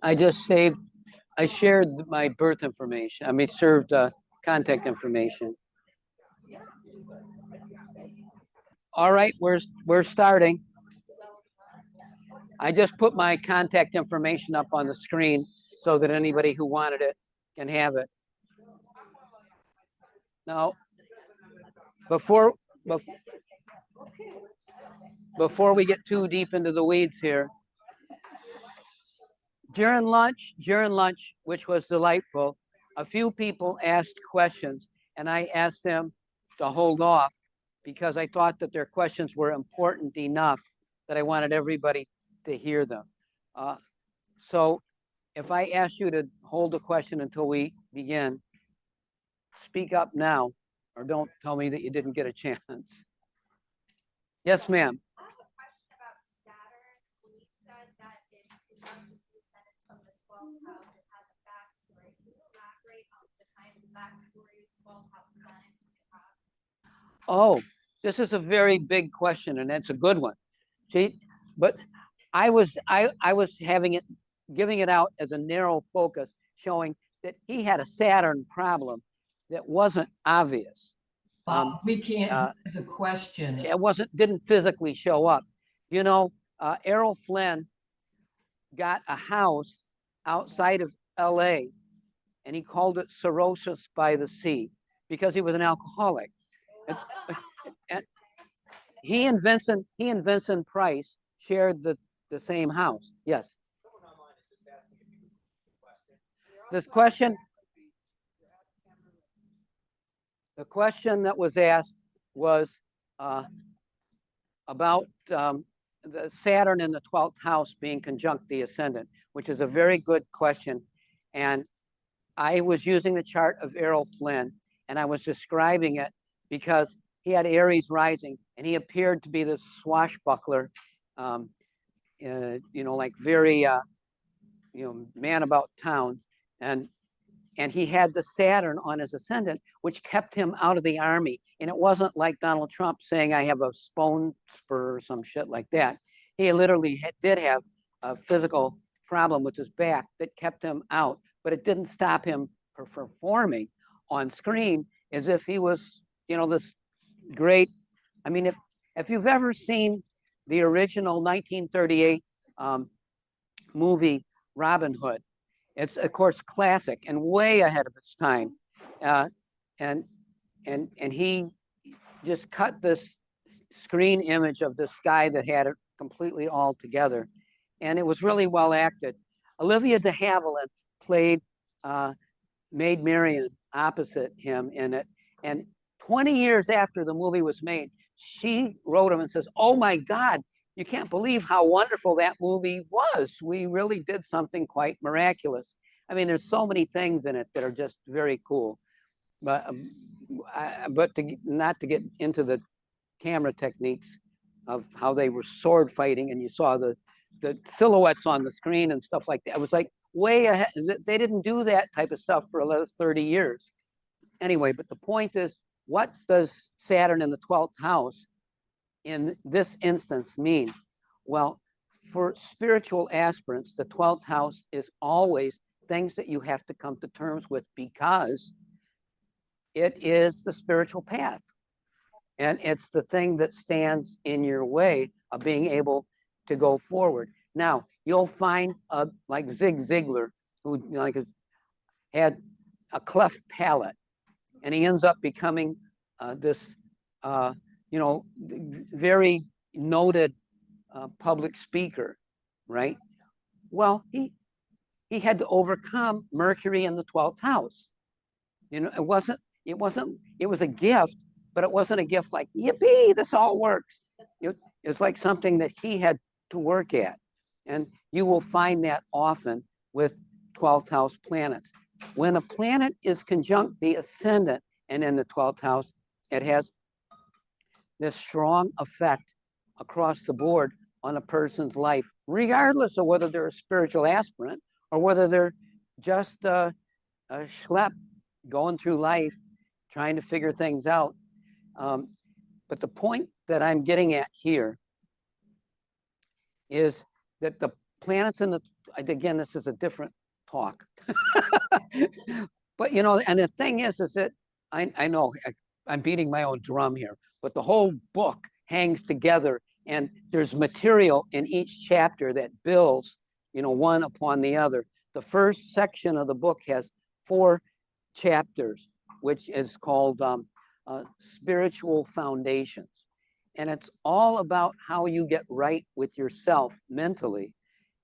I just saved, I shared my birth information. I mean, served contact information. All right, we're starting. I just put my contact information up on the screen so that anybody who wanted it can have it. Now, before before we get too deep into the weeds here, during lunch, which was delightful, a few people asked questions, and I asked them to hold off because I thought that their questions were important enough that I wanted everybody to hear them. So if I ask you to hold the question until we begin, speak up now, or don't tell me that you didn't get a chance. Yes, ma'am. Oh, this is a very big question, and that's a good one. See, but I was having it, giving it out as a narrow focus, showing that he had a Saturn problem that wasn't obvious. We can't hear the question. It didn't physically show up. You know, Errol Flynn got a house outside of L.A. and he called it Cirrhosis by the Sea because he was an alcoholic. And he and Vincent Price shared the same house. Yes. This question, the question that was asked was about the Saturn in the 12th house being conjunct the ascendant, which is a very good question. And I was using the chart of Errol Flynn, and I was describing it because he had Aries rising, and he appeared to be this swashbuckler, like very, man about town. And he had the Saturn on his ascendant, which kept him out of the army. And it wasn't like Donald Trump saying, I have a bone spur or some shit like that. He literally did have a physical problem with his back that kept him out, but it didn't stop him from performing on screen as if he was, this great. I mean, if you've ever seen the original 1938 movie Robin Hood, it's of course classic and way ahead of its time, and he just cut this screen image of this guy that had it completely all together, and it was really well acted. Olivia de Havilland played Maid Marian opposite him in it, and 20 years after the movie was made, she wrote him and says, "Oh my God, you can't believe how wonderful that movie was. We really did something quite miraculous." I mean, there's so many things in it that are just very cool. But not to get into the camera techniques of how they were sword fighting, and you saw the silhouettes on the screen and stuff like that. It was like way ahead. They didn't do that type of stuff for another 30 years. Anyway, but the point is, what does Saturn in the 12th house in this instance mean? Well, for spiritual aspirants, the 12th house is always things that you have to come to terms with because it is the spiritual path. And it's the thing that stands in your way of being able to go forward. Now, you'll find like Zig Ziglar, who had a cleft palate, and he ends up becoming this, very noted public speaker, right? Well, he had to overcome Mercury in the 12th house. It was a gift, but it wasn't a gift like, yippee, this all works. It's like something that he had to work at. And you will find that often with 12th house planets. When a planet is conjunct the ascendant and in the 12th house, it has this strong effect across the board on a person's life, regardless of whether they're a spiritual aspirant or whether they're just a schlep going through life, trying to figure things out. But the point that I'm getting at here is that the planets in the again, this is a different talk. But, you know, and the thing is that I know I'm beating my own drum here, but the whole book hangs together, and there's material in each chapter that builds, you know, one upon the other. The first section of the book has 4 chapters, which is called Spiritual Foundations. And it's all about how you get right with yourself mentally.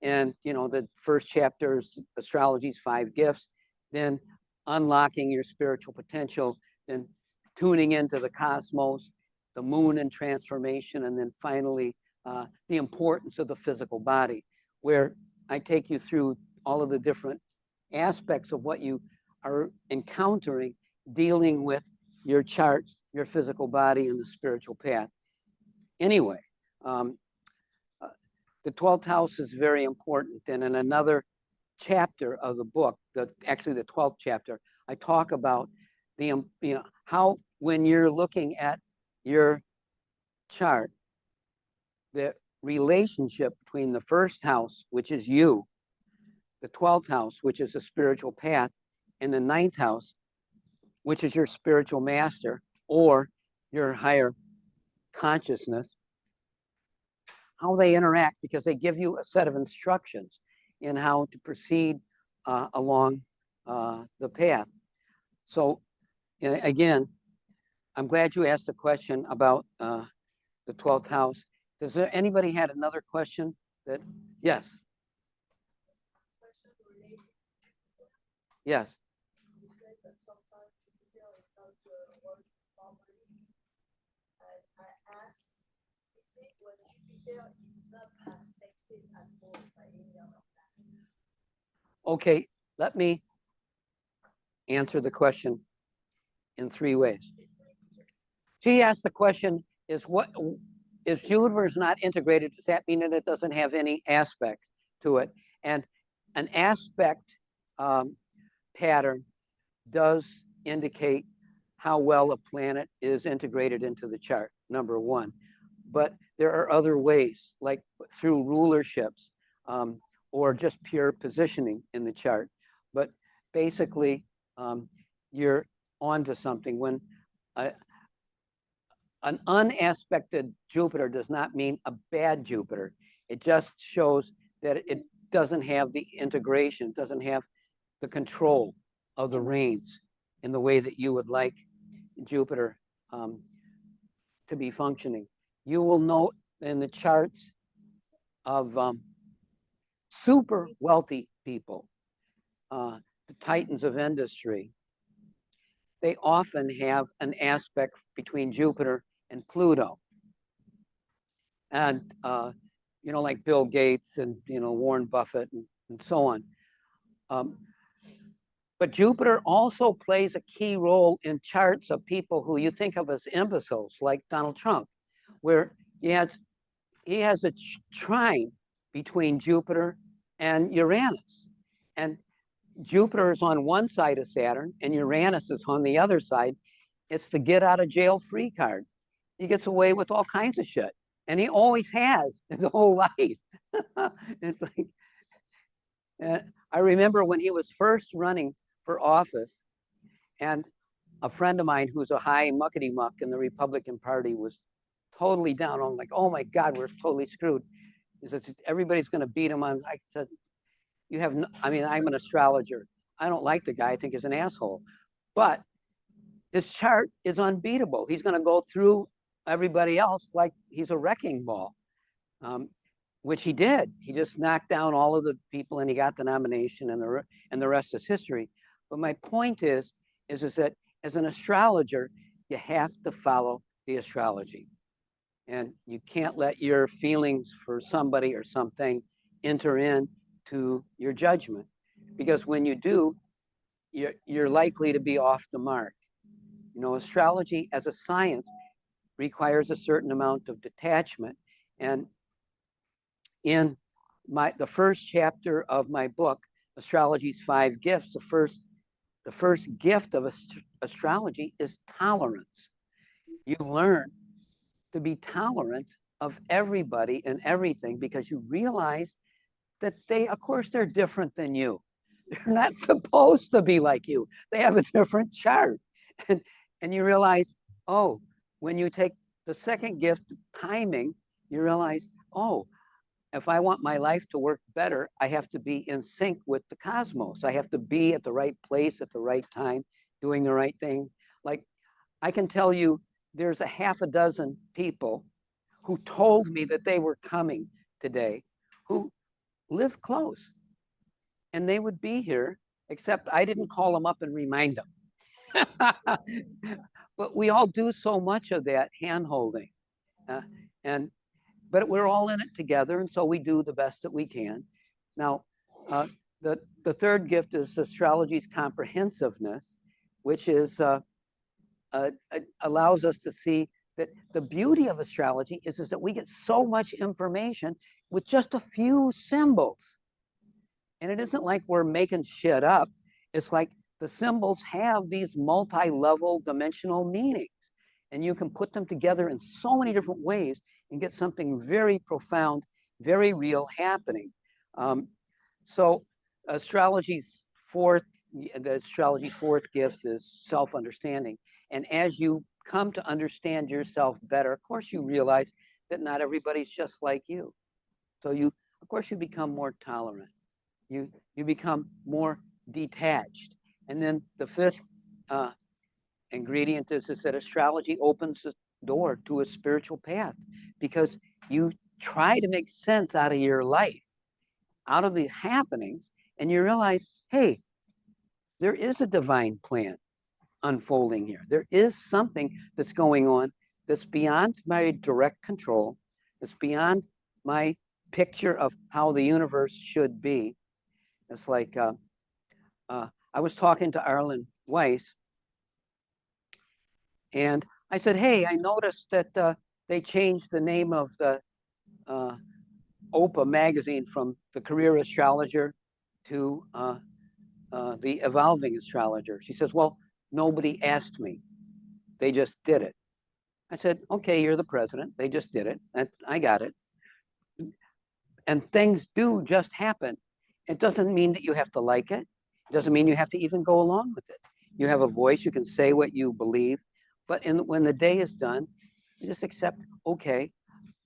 And, you know, the first chapter is Astrology's 5 gifts, then unlocking your spiritual potential, then tuning into the cosmos, the moon and transformation, and then finally the importance of the physical body, where I take you through all of the different aspects of what you are encountering, dealing with your chart, your physical body, and the spiritual path. Anyway, the 12th house is very important. And in another chapter of the book, actually the 12th chapter, I talk about the, you know, how when you're looking at your chart, the relationship between the first house, which is you, the 12th house, which is a spiritual path, and the 9th house, which is your spiritual master or your higher consciousness, how they interact, because they give you a set of instructions in how to proceed along the path. So again, I'm glad you asked the question about the 12th house. Does there anybody had another question? That yes. Yes. You said that sometimes Jupiter is not working properly. And I asked, is it when Jupiter is not aspected at all by any other planet? Okay, let me answer the question in 3 ways. She asked the question, is what if Jupiter is not integrated, does that mean that it doesn't have any aspect to it? And an aspect pattern does indicate how well a planet is integrated into the chart, number 1. But there are other ways, like through rulerships or just pure positioning in the chart. But basically, you're onto something. When an unaspected Jupiter does not mean a bad Jupiter. It just shows that it doesn't have the integration, doesn't have the control of the reins in the way that you would like Jupiter to be functioning. You will note in the charts of super wealthy people, the titans of industry, they often have an aspect between Jupiter and Pluto. And, you know, like Bill Gates and, you know, Warren Buffett and so on. But Jupiter also plays a key role in charts of people who you think of as imbeciles, like Donald Trump, where he has a trine between Jupiter and Uranus. And Jupiter is on one side of Saturn and Uranus is on the other side. It's the get out of jail free card. He gets away with all kinds of shit. And he always has his whole life. It's like, I remember when he was first running for office, and a friend of mine who's a high muckety muck in the Republican Party was totally down on, like, oh my God, we're totally screwed. He says, everybody's going to beat him on. I said, you have no, I mean, I'm an astrologer. I don't like the guy. I think he's an asshole. But his chart is unbeatable. He's going to go through everybody else like he's a wrecking ball, which he did. He just knocked down all of the people and he got the nomination, and the rest is history. But my point is that as an astrologer, you have to follow the astrology. And you can't let your feelings for somebody or something enter into your judgment. Because when you do, you're likely to be off the mark. You know, astrology as a science requires a certain amount of detachment. And in the first chapter of my book, Astrology's 5 Gifts, the first gift of astrology is tolerance. You learn to be tolerant of everybody and everything because you realize that they, of course, they're different than you. They're not supposed to be like you. They have a different chart. And you realize, oh, when you take the second gift, timing, you realize, oh, if I want my life to work better, I have to be in sync with the cosmos. I have to be at the right place at the right time, doing the right thing. Like, I can tell you, there's a half a dozen people who told me that they were coming today, who live close, and they would be here, except I didn't call them up and remind them. But we all do so much of that hand holding. But we're all in it together, and so we do the best that we can. Now, the third gift is astrology's comprehensiveness, which is allows us to see that the beauty of astrology is that we get so much information with just a few symbols. And it isn't like we're making shit up. It's like the symbols have these multi-level dimensional meanings, and you can put them together in so many different ways and get something very profound, very real happening. So the astrology fourth gift is self-understanding. And as you come to understand yourself better, of course, you realize that not everybody's just like you. So of course, you become more tolerant. You become more detached. And then the fifth ingredient is that astrology opens the door to a spiritual path, because you try to make sense out of your life, out of these happenings, and you realize, hey, there is a divine plan unfolding here. There is something that's going on that's beyond my direct control, that's beyond my picture of how the universe should be. It's like, I was talking to Arlen Weiss, and I said, hey, I noticed that they changed the name of the OPA magazine from the Career Astrologer to the Evolving Astrologer. She says, well, nobody asked me. They just did it. I said, okay, you're the president. They just did it. I got it. And things do just happen. It doesn't mean that you have to like it. It doesn't mean you have to even go along with it. You have a voice. You can say what you believe. But when the day is done, you just accept, okay,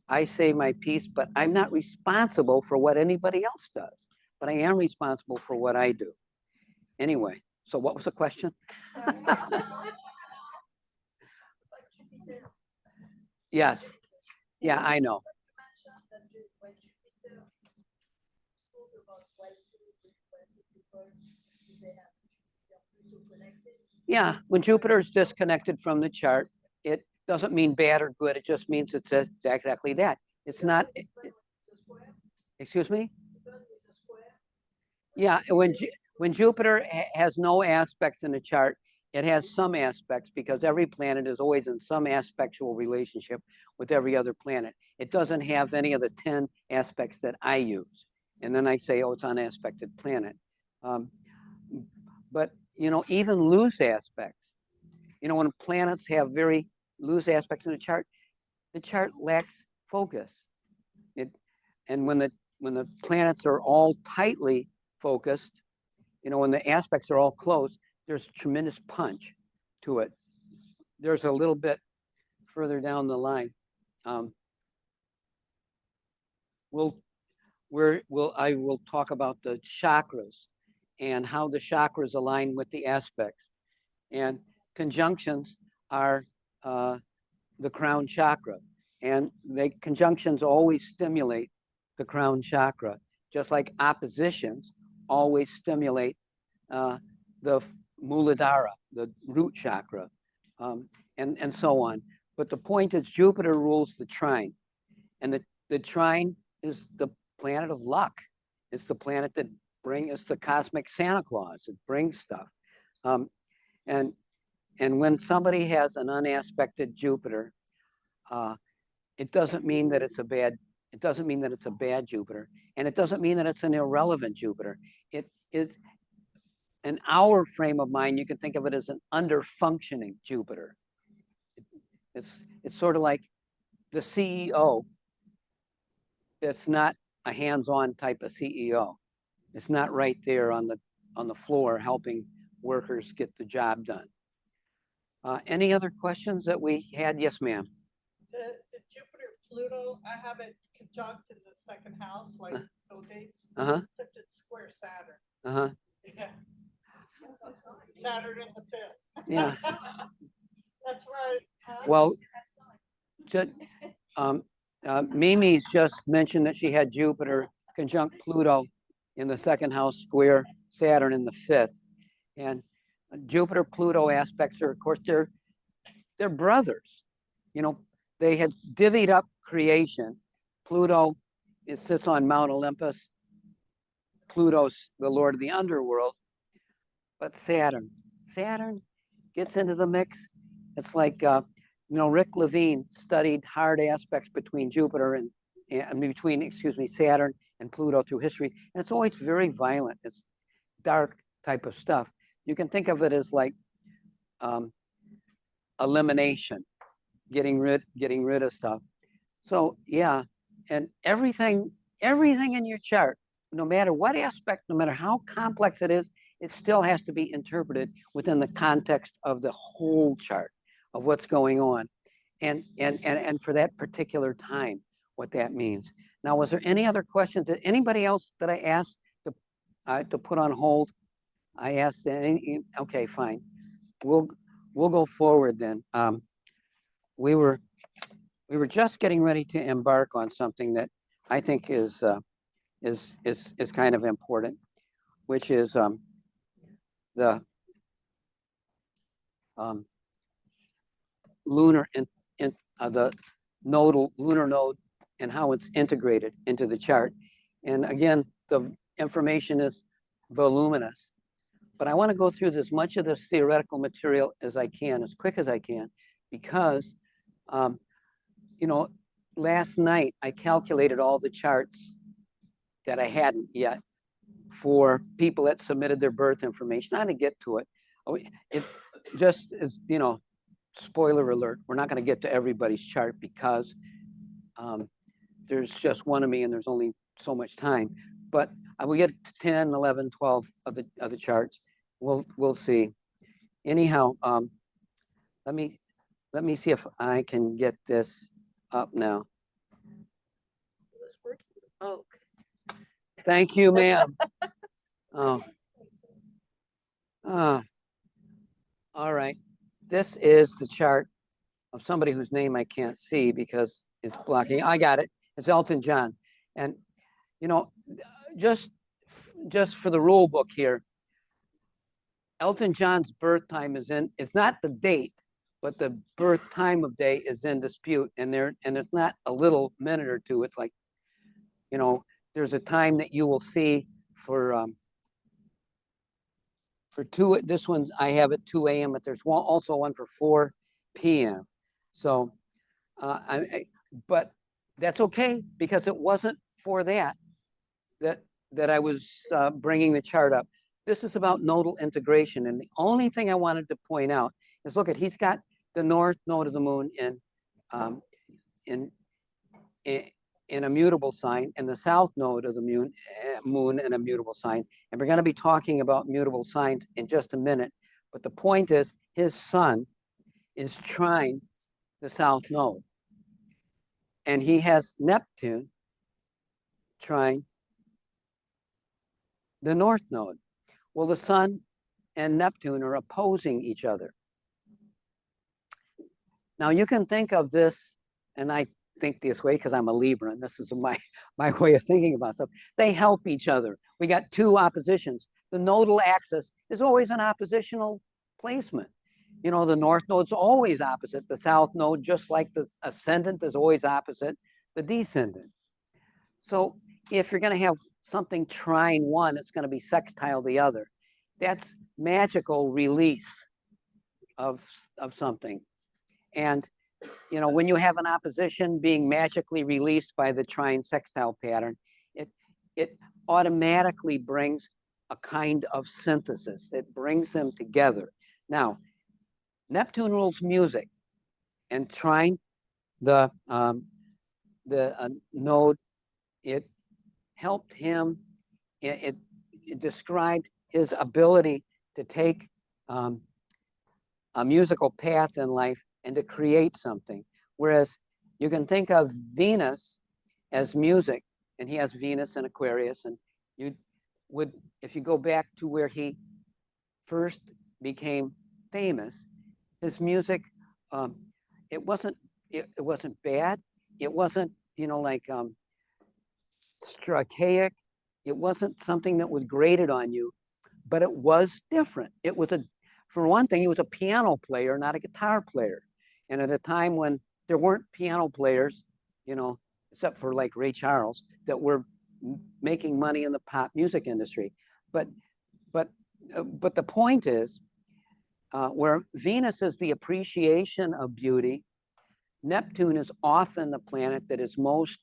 I say my piece, but I'm not responsible for what anybody else does. But I am responsible for what I do. Anyway, so what was the question? Yes. Yeah, I know. Yeah, when Jupiter is disconnected from the chart, it doesn't mean bad or good. It just means it's exactly that. It's not, excuse me? Yeah, when Jupiter has no aspects in the chart, it has some aspects, because every planet is always in some aspectual relationship with every other planet. It doesn't have any of the 10 aspects that I use. And then I say, oh, it's an unaspected planet. But, even loose aspects, when planets have very loose aspects in the chart lacks focus. And when the planets are all tightly focused, when the aspects are all close, there's tremendous punch to it. There's a little bit further down the line. I will talk about the chakras and how the chakras align with the aspects. And conjunctions are the crown chakra. And conjunctions always stimulate the crown chakra, just like oppositions always stimulate the Muladhara, the root chakra, and so on. But the point is, Jupiter rules the trine, and the trine is the planet of luck. It's the planet that it's the cosmic Santa Claus. It brings stuff. And when somebody has an unaspected Jupiter, it doesn't mean that it's a bad Jupiter, and it doesn't mean that it's an irrelevant Jupiter. It is, in our frame of mind, you can think of it as an under-functioning Jupiter. It's sort of like the CEO that's not a hands-on type of CEO. It's not right there on the floor helping workers get the job done. Any other questions that we had? Yes, ma'am. The Jupiter Pluto, I have it conjunct in the second house, like Bill Gates, except it's square Saturn. Yeah. Saturn in the fifth. Yeah. That's right. Well, Mimi's just mentioned that she had Jupiter conjunct Pluto in the second house, square Saturn in the fifth. And Jupiter Pluto aspects are, of course, they're brothers. You know, they had divvied up creation. Pluto, it sits on Mount Olympus. Pluto's the lord of the underworld. But Saturn gets into the mix. It's like, Rick Levine studied hard aspects between Jupiter and Saturn and Pluto through history. And it's always very violent. It's dark type of stuff. You can think of it as like elimination, getting rid of stuff. So yeah, and everything in your chart, no matter what aspect, no matter how complex it is, it still has to be interpreted within the context of the whole chart of what's going on, and for that particular time, what that means. Now, was there any other questions? Did anybody else that I asked to put on hold? I asked any. Okay, fine. We'll go forward then. We were just getting ready to embark on something that I think is kind of important, which is the lunar the lunar node and how it's integrated into the chart. And again, the information is voluminous, but I want to go through as much of this theoretical material as I can, as quick as I can, because last night I calculated all the charts that I hadn't yet for people that submitted their birth information. I'm going to get to it. It just is, spoiler alert, we're not going to get to everybody's chart because there's just one of me and there's only so much time. But I will get to 10, 11, 12 of the charts. We'll see. Anyhow, let me see if I can get this up now. Oh. Thank you, ma'am. Oh. All right. This is the chart of somebody whose name I can't see because it's blocking. I got it. It's Elton John. And, just for the rule book here, Elton John's birth time it's not the date, but the birth time of day is in dispute. And it's not a little minute or two. It's like, there's a time that you will see for two, this one I have at 2 a.m., but there's also one for 4 p.m. So, but that's okay because it wasn't for that I was bringing the chart up. This is about nodal integration. And the only thing I wanted to point out is, look, he's got the north node of the moon in a mutable sign, and the south node of the moon in a mutable sign. And we're going to be talking about mutable signs in just a minute. But the point is, his sun is trine the south node. And he has Neptune trine the north node. Well, the sun and Neptune are opposing each other. Now you can think of this, and I think this way because I'm a Libra, and this is my way of thinking about stuff. They help each other. We got two oppositions. The nodal axis is always an oppositional placement. The north node's always opposite the south node, just like the ascendant is always opposite the descendant. So if you're going to have something trine one, it's going to be sextile the other. That's magical release of something. And when you have an opposition being magically released by the trine sextile pattern, it automatically brings a kind of synthesis. It brings them together. Now, Neptune rules music, and trine the node, it helped him. It described his ability to take a musical path in life and to create something. Whereas you can think of Venus as music, and he has Venus in Aquarius, and you would, if you go back to where he first became famous, his music, it wasn't bad. It wasn't, like archaic. It wasn't something that was grated on you, but it was different. It was for one thing, he was a piano player, not a guitar player. And at a time when there weren't piano players, except for like Ray Charles, that were making money in the pop music industry. But the point is, where Venus is the appreciation of beauty, Neptune is often the planet that is most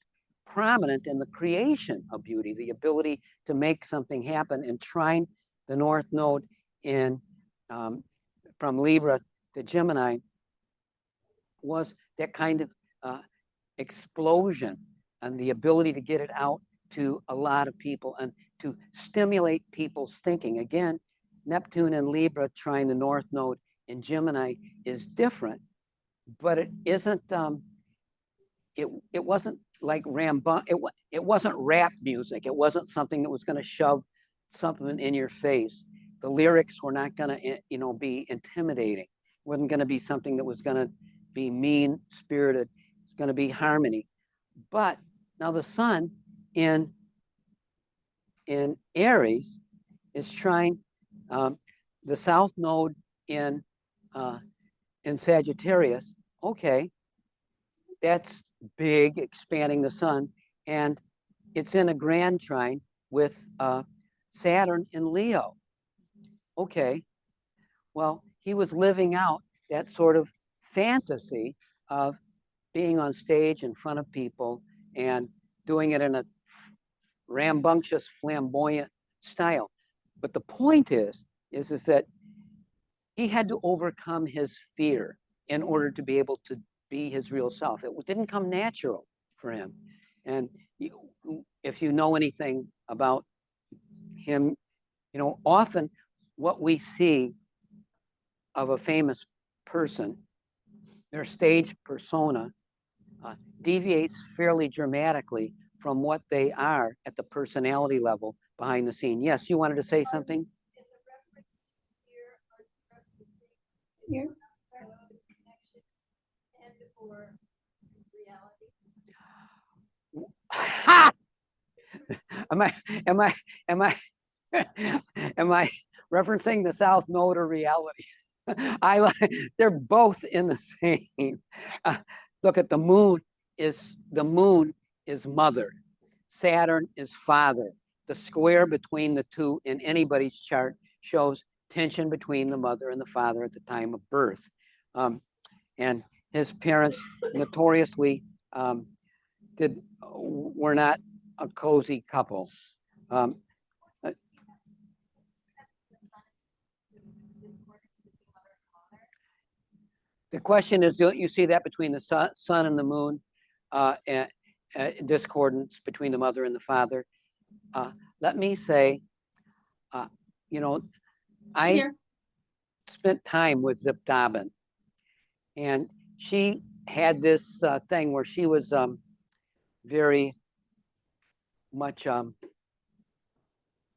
prominent in the creation of beauty, the ability to make something happen. And trine the North Node in from Libra to Gemini was that kind of explosion and the ability to get it out to a lot of people and to stimulate people's thinking. Again, Neptune and Libra trine the North Node in Gemini is different, but it isn't. It wasn't like it wasn't rap music. It wasn't something that was going to shove something in your face. The lyrics were not going to, be intimidating. It wasn't going to be something that was going to be mean spirited. It's going to be harmony. But now the sun in Aries is trying the South Node in Sagittarius. Okay, that's big, expanding the sun, and it's in a grand trine with Saturn in Leo. Okay, well, he was living out that sort of fantasy of being on stage in front of people and doing it in a rambunctious, flamboyant style. But the point is that he had to overcome his fear in order to be able to be his real self. It didn't come natural for him. And if you know anything about him, often what we see of a famous person, their stage persona, deviates fairly dramatically from what they are at the personality level behind the scene. Yes, you wanted to say something? In the reference here, are you referencing Here. connection and or reality? Ha! Am I referencing the South Node or reality? They're both in the same. Look at the moon is mother. Saturn is father. The square between the two in anybody's chart shows tension between the mother and the father at the time of birth. And his parents notoriously were not a cozy couple. The question is, do you see that between the sun and the moon, and discordance between the mother and the father? Let me say, I spent time with Zip Dobbin, and she had this thing where she was very much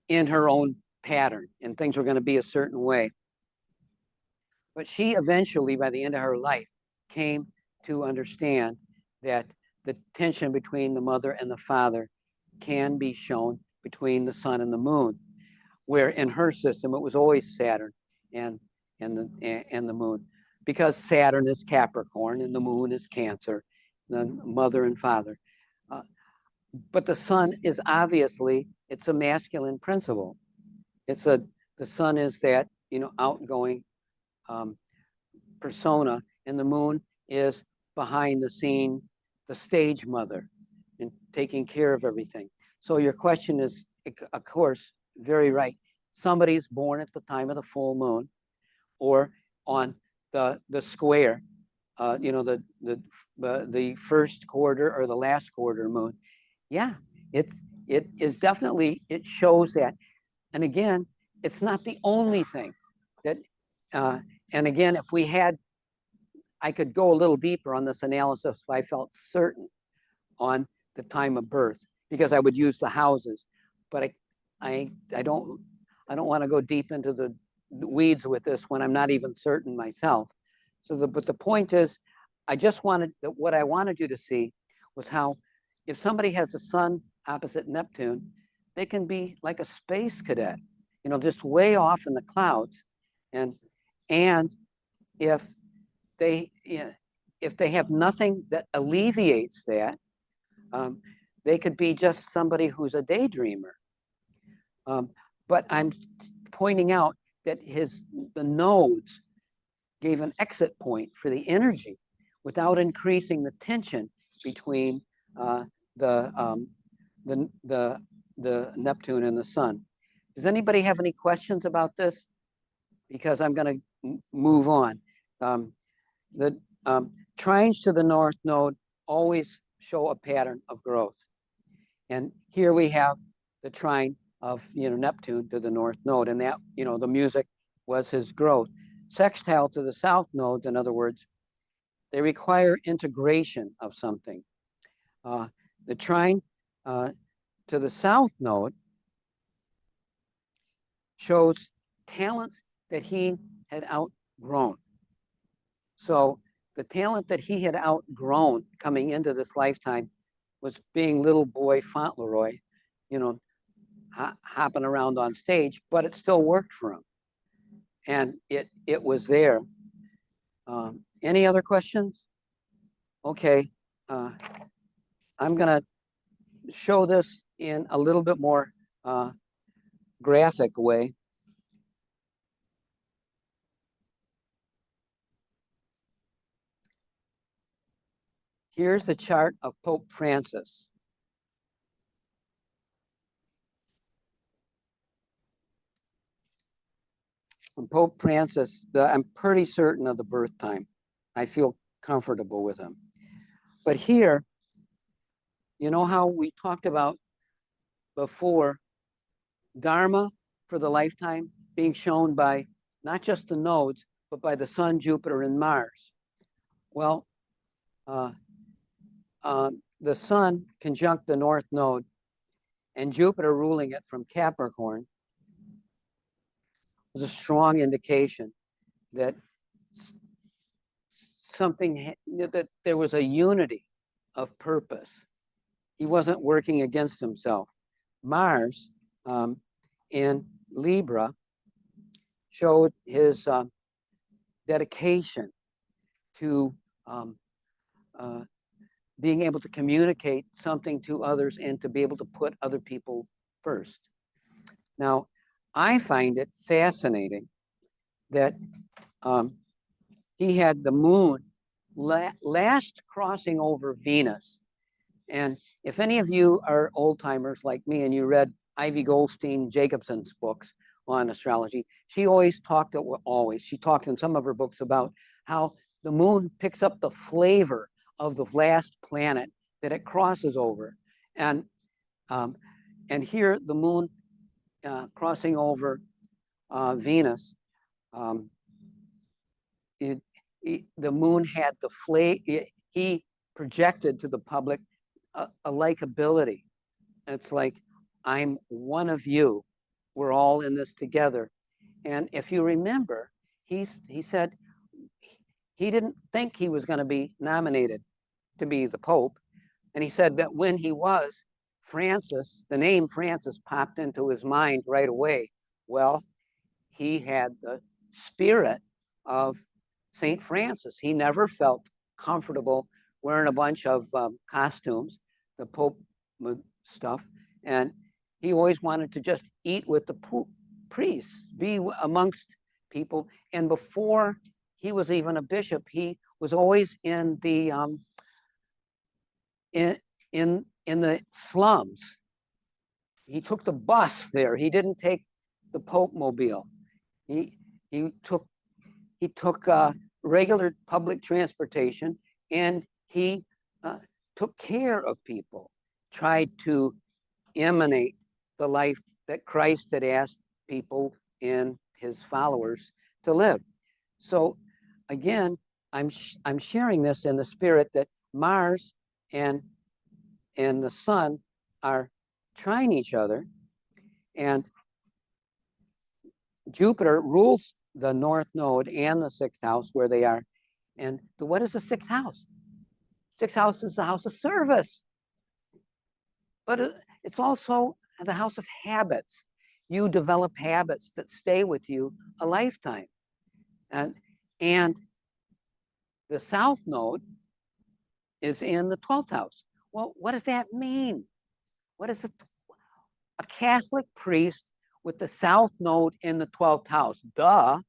in her own pattern, and things were going to be a certain way. But she eventually, by the end of her life, came to understand that the tension between the mother and the father can be shown between the sun and the moon, where in her system it was always Saturn and the moon, because Saturn is Capricorn and the moon is Cancer, the mother and father. But the sun is obviously, it's a masculine principle. The sun is that, outgoing persona, and the moon is behind the scene, the stage mother, and taking care of everything. So your question is, of course, very right. Somebody is born at the time of the full moon, or on the square, the first quarter or the last quarter moon. Yeah, it is definitely, it shows that. And again, it's not the only thing that, and again, if we had, I could go a little deeper on this analysis if I felt certain on the time of birth, because I would use the houses, but I don't want to go deep into the weeds with this when I'm not even certain myself. So but the point is, I just wanted, what I wanted you to see was how if somebody has a sun opposite Neptune, they can be like a space cadet, you know, just way off in the clouds. And if they, you know, if they have nothing that alleviates that, they could be just somebody who's a daydreamer. But I'm pointing out that the nodes gave an exit point for the energy without increasing the tension between the Neptune and the sun. Does anybody have any questions about this? Because I'm going to move on. The trines to the north node always show a pattern of growth. And here we have the trine of, you know, Neptune to the north node, and that, you know, the music was his growth. Sextile to the south nodes, in other words, they require integration of something. The trine to the south node shows talents that he had outgrown. So the talent that he had outgrown coming into this lifetime was being little boy Fauntleroy, you know, hopping around on stage, but it still worked for him. And it was there. Any other questions? Okay. I'm going to show this in a little bit more graphic way. Here's the chart of Pope Francis. And Pope Francis, I'm pretty certain of the birth time. I feel comfortable with him. But here, you know how we talked about before, Dharma for the lifetime being shown by not just the nodes, but by the sun, Jupiter, and Mars. Well, the sun conjunct the north node and Jupiter ruling it from Capricorn was a strong indication that something, that there was a unity of purpose. He wasn't working against himself. Mars in Libra showed his dedication to being able to communicate something to others and to be able to put other people first. Now, I find it fascinating that he had the moon last crossing over Venus. And if any of you are old timers like me and you read Ivy Goldstein Jacobson's books on astrology, she talked in some of her books about how the moon picks up the flavor of the last planet that it crosses over. And here the moon crossing over Venus, the moon had the he projected to the public a likability. It's like, I'm one of you. We're all in this together. And if you remember, he said he didn't think he was going to be nominated to be the Pope. And he said that when he was, Francis, the name Francis popped into his mind right away. Well, he had the spirit of St. Francis. He never felt comfortable wearing a bunch of costumes, the Pope stuff. And he always wanted to just eat with the priests, be amongst people. And before he was even a bishop, he was always in the in the slums. He took the bus there. He didn't take the Pope mobile. He took regular public transportation, and he took care of people, tried to emanate the life that Christ had asked people in his followers to live. So again, I'm sharing this in the spirit that Mars and the sun are trine each other, and Jupiter rules the north node and the sixth house where they are. And what is the sixth house? Sixth house is the house of service, but it's also the house of habits. You develop habits that stay with you a lifetime. And the south node is in the 12th house. Well, what does that mean? What is a Catholic priest with the south node in the 12th house? Duh.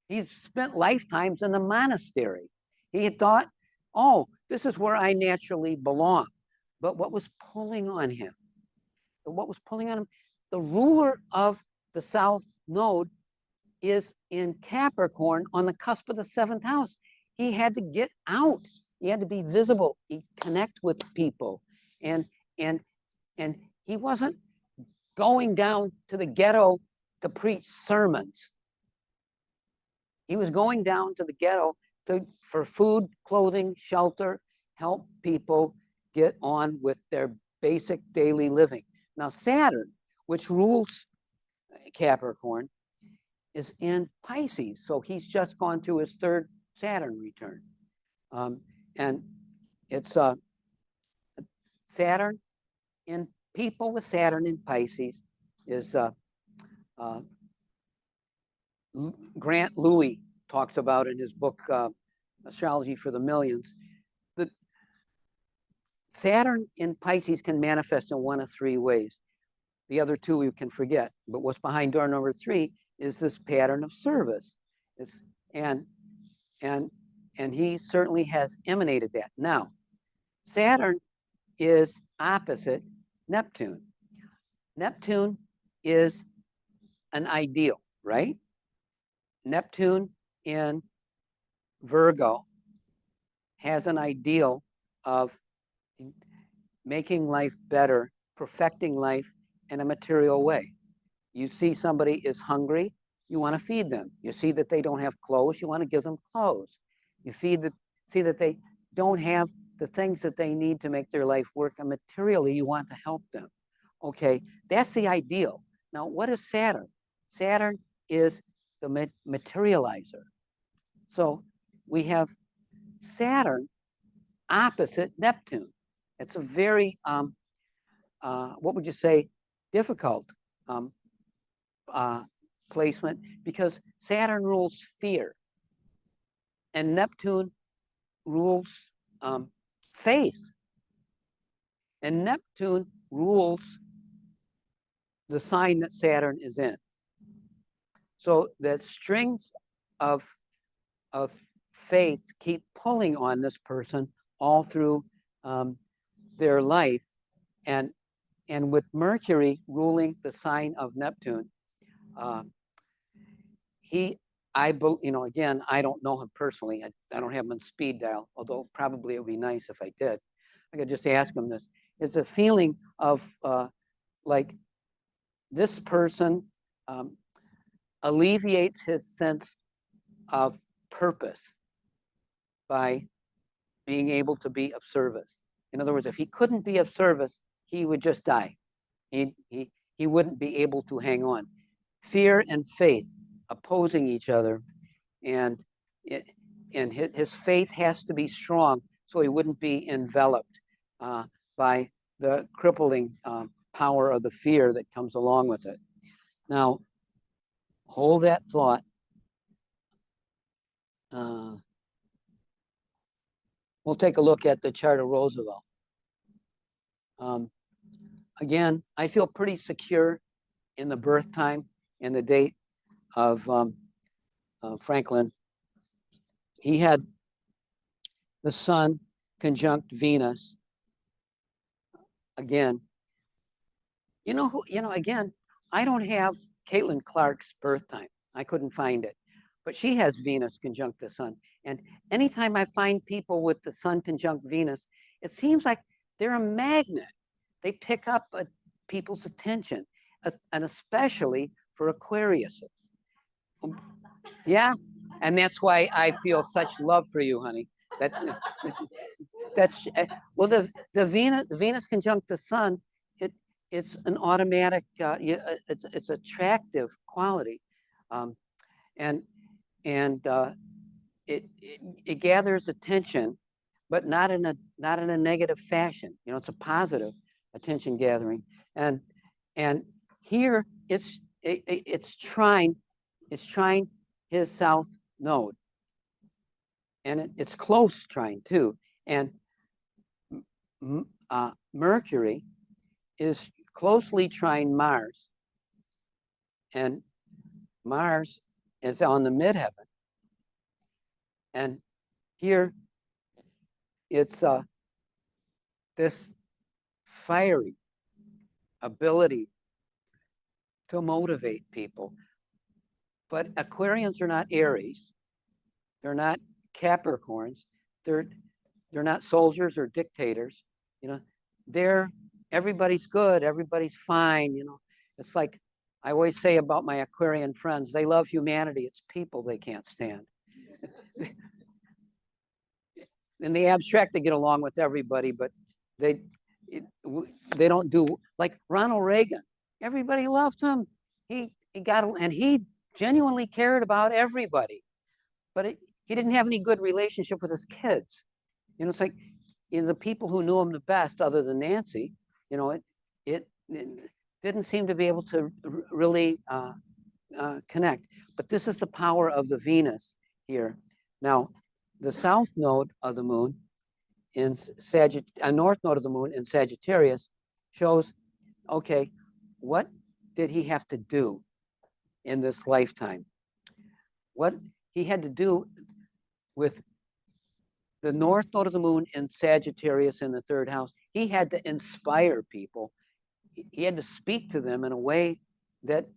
He's spent lifetimes in the monastery. He had thought, oh, this is where I naturally belong. But what was pulling on him? What was pulling on him? The ruler of the south node is in Capricorn on the cusp of the 7th house. He had to get out. He had to be visible. He connect with people. And he wasn't going down to the ghetto to preach sermons. He was going down to the ghetto for food, clothing, shelter, help people get on with their basic daily living. Now, Saturn, which rules Capricorn, is in Pisces. So he's just gone through his 3rd Saturn return. And it's Saturn in people with Saturn in Pisces is Grant Louis talks about in his book, Astrology for the Millions. The Saturn in Pisces can manifest in one of 3 ways. The other 2 you can forget, but what's behind door number 3 is this pattern of service. And he certainly has emanated that. Now, Saturn is opposite Neptune. Neptune is an ideal, right? Neptune in Virgo has an ideal of making life better, perfecting life in a material way. You see somebody is hungry, you want to feed them. You see that they don't have clothes, you want to give them clothes. You see that they don't have the things that they need to make their life work, and materially you want to help them. Okay, that's the ideal. Now, what is Saturn? Saturn is the materializer. So we have Saturn opposite Neptune. It's a very, what would you say, difficult placement, because Saturn rules fear and Neptune rules faith. And Neptune rules the sign that Saturn is in. So the strings of faith keep pulling on this person all through their life. And with Mercury ruling the sign of Neptune, again, I don't know him personally. I don't have him on speed dial, although probably it would be nice if I did. I could just ask him this. It's a feeling of like this person alleviates his sense of purpose by being able to be of service. In other words, if he couldn't be of service, he would just die. He wouldn't be able to hang on. Fear and faith opposing each other, and his faith has to be strong so he wouldn't be enveloped by the crippling power of the fear that comes along with it. Now, hold that thought. We'll take a look at the chart of Roosevelt. Again, I feel pretty secure in the birth time and the date of Franklin. He had the sun conjunct Venus. Again, again, I don't have Caitlin Clark's birth time. I couldn't find it, but she has Venus conjunct the sun. And anytime I find people with the sun conjunct Venus, it seems like they're a magnet. They pick up people's attention, and especially for Aquariuses. Yeah, and that's why I feel such love for you, honey. That's well, the Venus conjunct the Sun. It's an automatic. It's attractive quality, and it gathers attention, but not in a negative fashion. You know, it's a positive attention gathering, and here it's trying his south node, and it's close trine too, and Mercury is closely trine Mars, and Mars is on the midheaven, and here it's this fiery ability to motivate people. But Aquarians are not Aries, they're not Capricorns, they're not soldiers or dictators. You know, everybody's good, everybody's fine. You know, it's like I always say about my Aquarian friends, they love humanity, it's people they can't stand. In the abstract, they get along with everybody, but they don't do, like Ronald Reagan. Everybody loved him. He genuinely cared about everybody, but he didn't have any good relationship with his kids. You know, it's like, you know, the people who knew him the best, other than Nancy, you know, it didn't seem to be able to really connect. But this is the power of the Venus here. Now, the south node of the moon in north node of the moon in Sagittarius shows, okay, what did he have to do in this lifetime? What he had to do with the north node of the moon in Sagittarius in the third house, he had to inspire people. He had to speak to them in a way that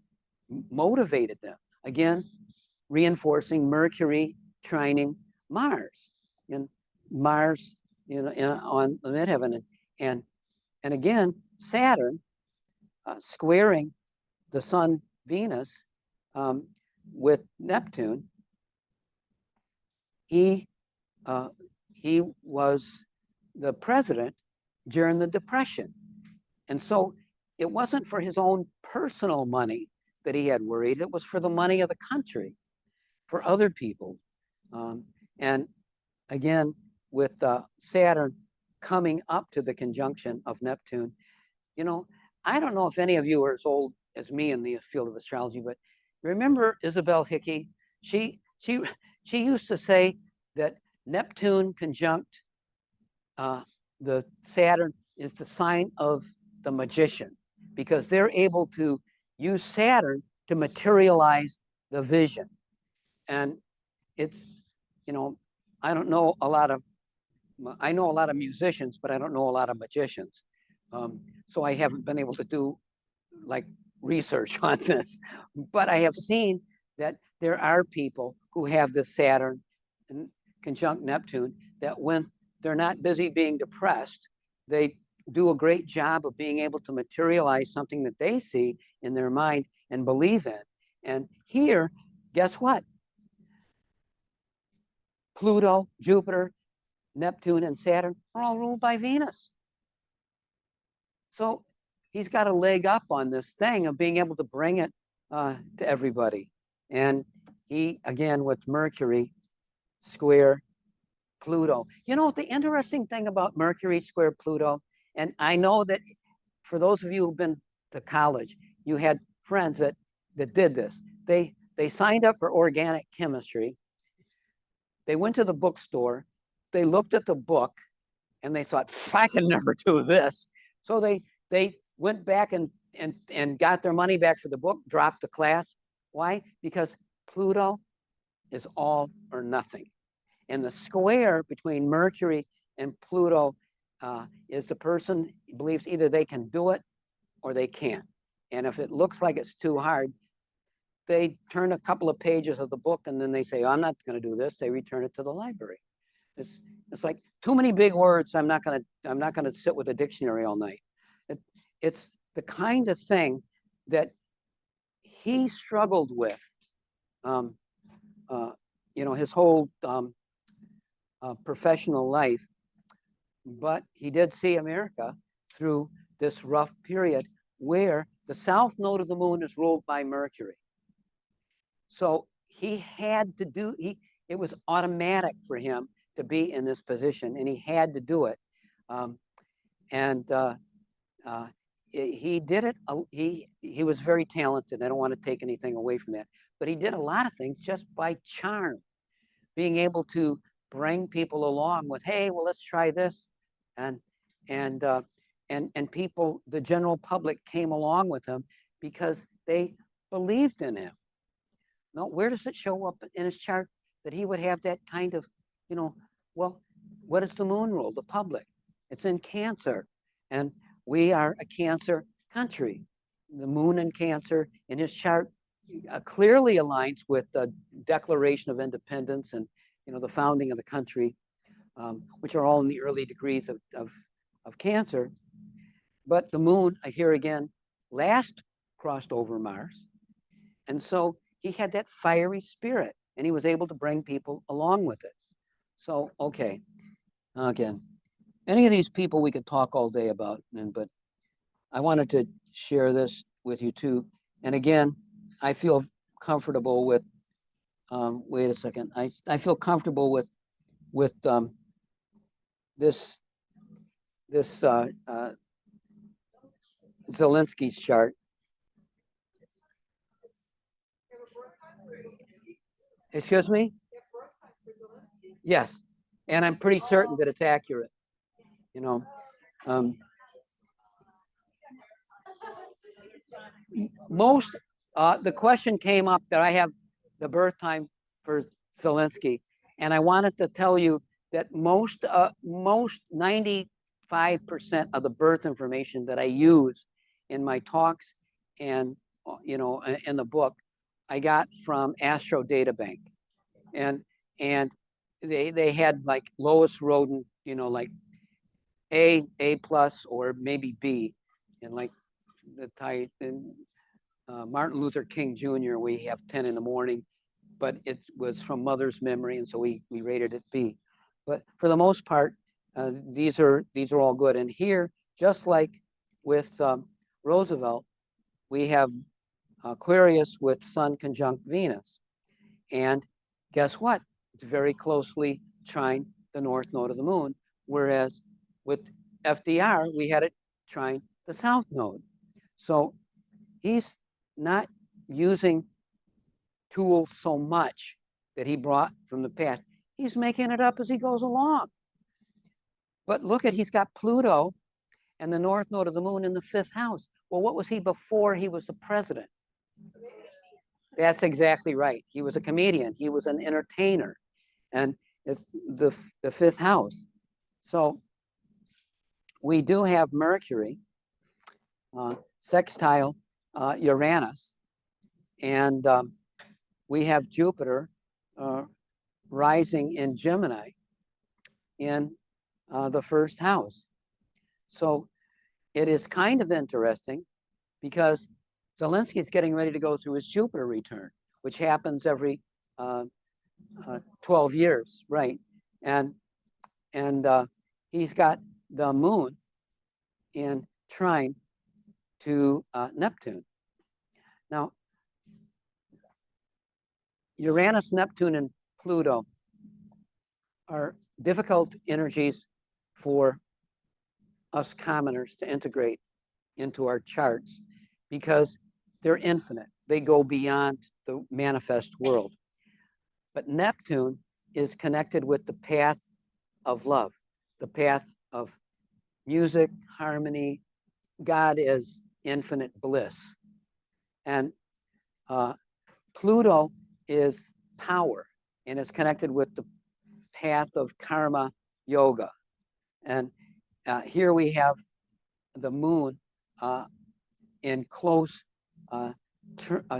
motivated them. Again, reinforcing Mercury trining Mars, and Mars, you know, on the midheaven, and again Saturn squaring the Sun Venus with Neptune. He was the president during the Depression, and so it wasn't for his own personal money that he had worried. It was for the money of the country, for other people. And again, with Saturn coming up to the conjunction of Neptune, you know, I don't know if any of you are as old as me in the field of astrology, but remember Isabel Hickey? She used to say that Neptune conjunct the Saturn is the sign of the magician, because they're able to use Saturn to materialize the vision. And it's, you know, I know a lot of musicians, but I don't know a lot of magicians. So I haven't been able to do like research on this, but I have seen that there are people who have this Saturn conjunct Neptune, that when they're not busy being depressed, they do a great job of being able to materialize something that they see in their mind and believe in. And here, guess what? Pluto, Jupiter, Neptune, and Saturn are all ruled by Venus. So he's got a leg up on this thing of being able to bring it to everybody. And he, again, with Mercury square Pluto. You know, the interesting thing about Mercury square Pluto, and I know that for those of you who've been to college, you had friends that did this. They signed up for organic chemistry. They went to the bookstore, they looked at the book, and they thought, I can never do this. So they went back and got their money back for the book, dropped the class. Why? Because Pluto is all or nothing. And the square between Mercury and Pluto is the person believes either they can do it or they can't. And if it looks like it's too hard, they turn a couple of pages of the book and then they say, oh, I'm not going to do this. They return it to the library. It's like too many big words. I'm not going to sit with a dictionary all night. It's the kind of thing that he struggled with, his whole professional life. But he did see America through this rough period where the south node of the moon is ruled by Mercury. So he had to do, it was automatic for him to be in this position, and he had to do it. He did it. He was very talented. I don't want to take anything away from that, but he did a lot of things just by charm, being able to bring people along with, hey, well, let's try this, and people, the general public, came along with him because they believed in him. Now, where does it show up in his chart that he would have that kind of, well, what is the moon rule? The public. It's in Cancer, and we are a Cancer country. The moon in Cancer in his chart clearly aligns with the Declaration of Independence and the founding of the country, which are all in the early degrees of Cancer. But the moon, here again, last crossed over Mars, and so he had that fiery spirit, and he was able to bring people along with it. So, okay, again, any of these people we could talk all day about, but I wanted to share this with you too. And again, I feel comfortable with, wait a second, I feel comfortable with this Zelensky's chart. Excuse me? Yes, and I'm pretty certain that it's accurate. Most, the question came up that I have the birth time for Zelensky, and I wanted to tell you that most 95% of the birth information that I use in my talks and in the book, I got from Astro Data Bank, and they had like Lois Roden, like A plus or maybe B, and like the type and Martin Luther King Jr. we have 10 in the morning, but it was from mother's memory, and so we rated it B. But for the most part, these are all good. And here, just like with Roosevelt, we have Aquarius with Sun conjunct Venus, and guess what? It's very closely trine the north node of the moon, whereas with FDR we had it trine the south node. So he's not using tools so much that he brought from the past. He's making it up as he goes along. But look at, he's got Pluto and the north node of the moon in the 5th house. Well, what was he before he was the president? That's exactly right. He was a comedian. He was an entertainer. And it's the 5th house. So we do have Mercury sextile Uranus, and we have Jupiter rising in Gemini in the 1st house. So it is kind of interesting because Zelensky is getting ready to go through his Jupiter return, which happens every 12 years, right? And he's got the moon in trine to Neptune. Now, Uranus, Neptune, and Pluto are difficult energies for us commoners to integrate into our charts because they're infinite. They go beyond the manifest world. But Neptune is connected with the path of love, the path of music, harmony. God is infinite bliss. And Pluto is power and is connected with the path of karma yoga. And here we have the moon in close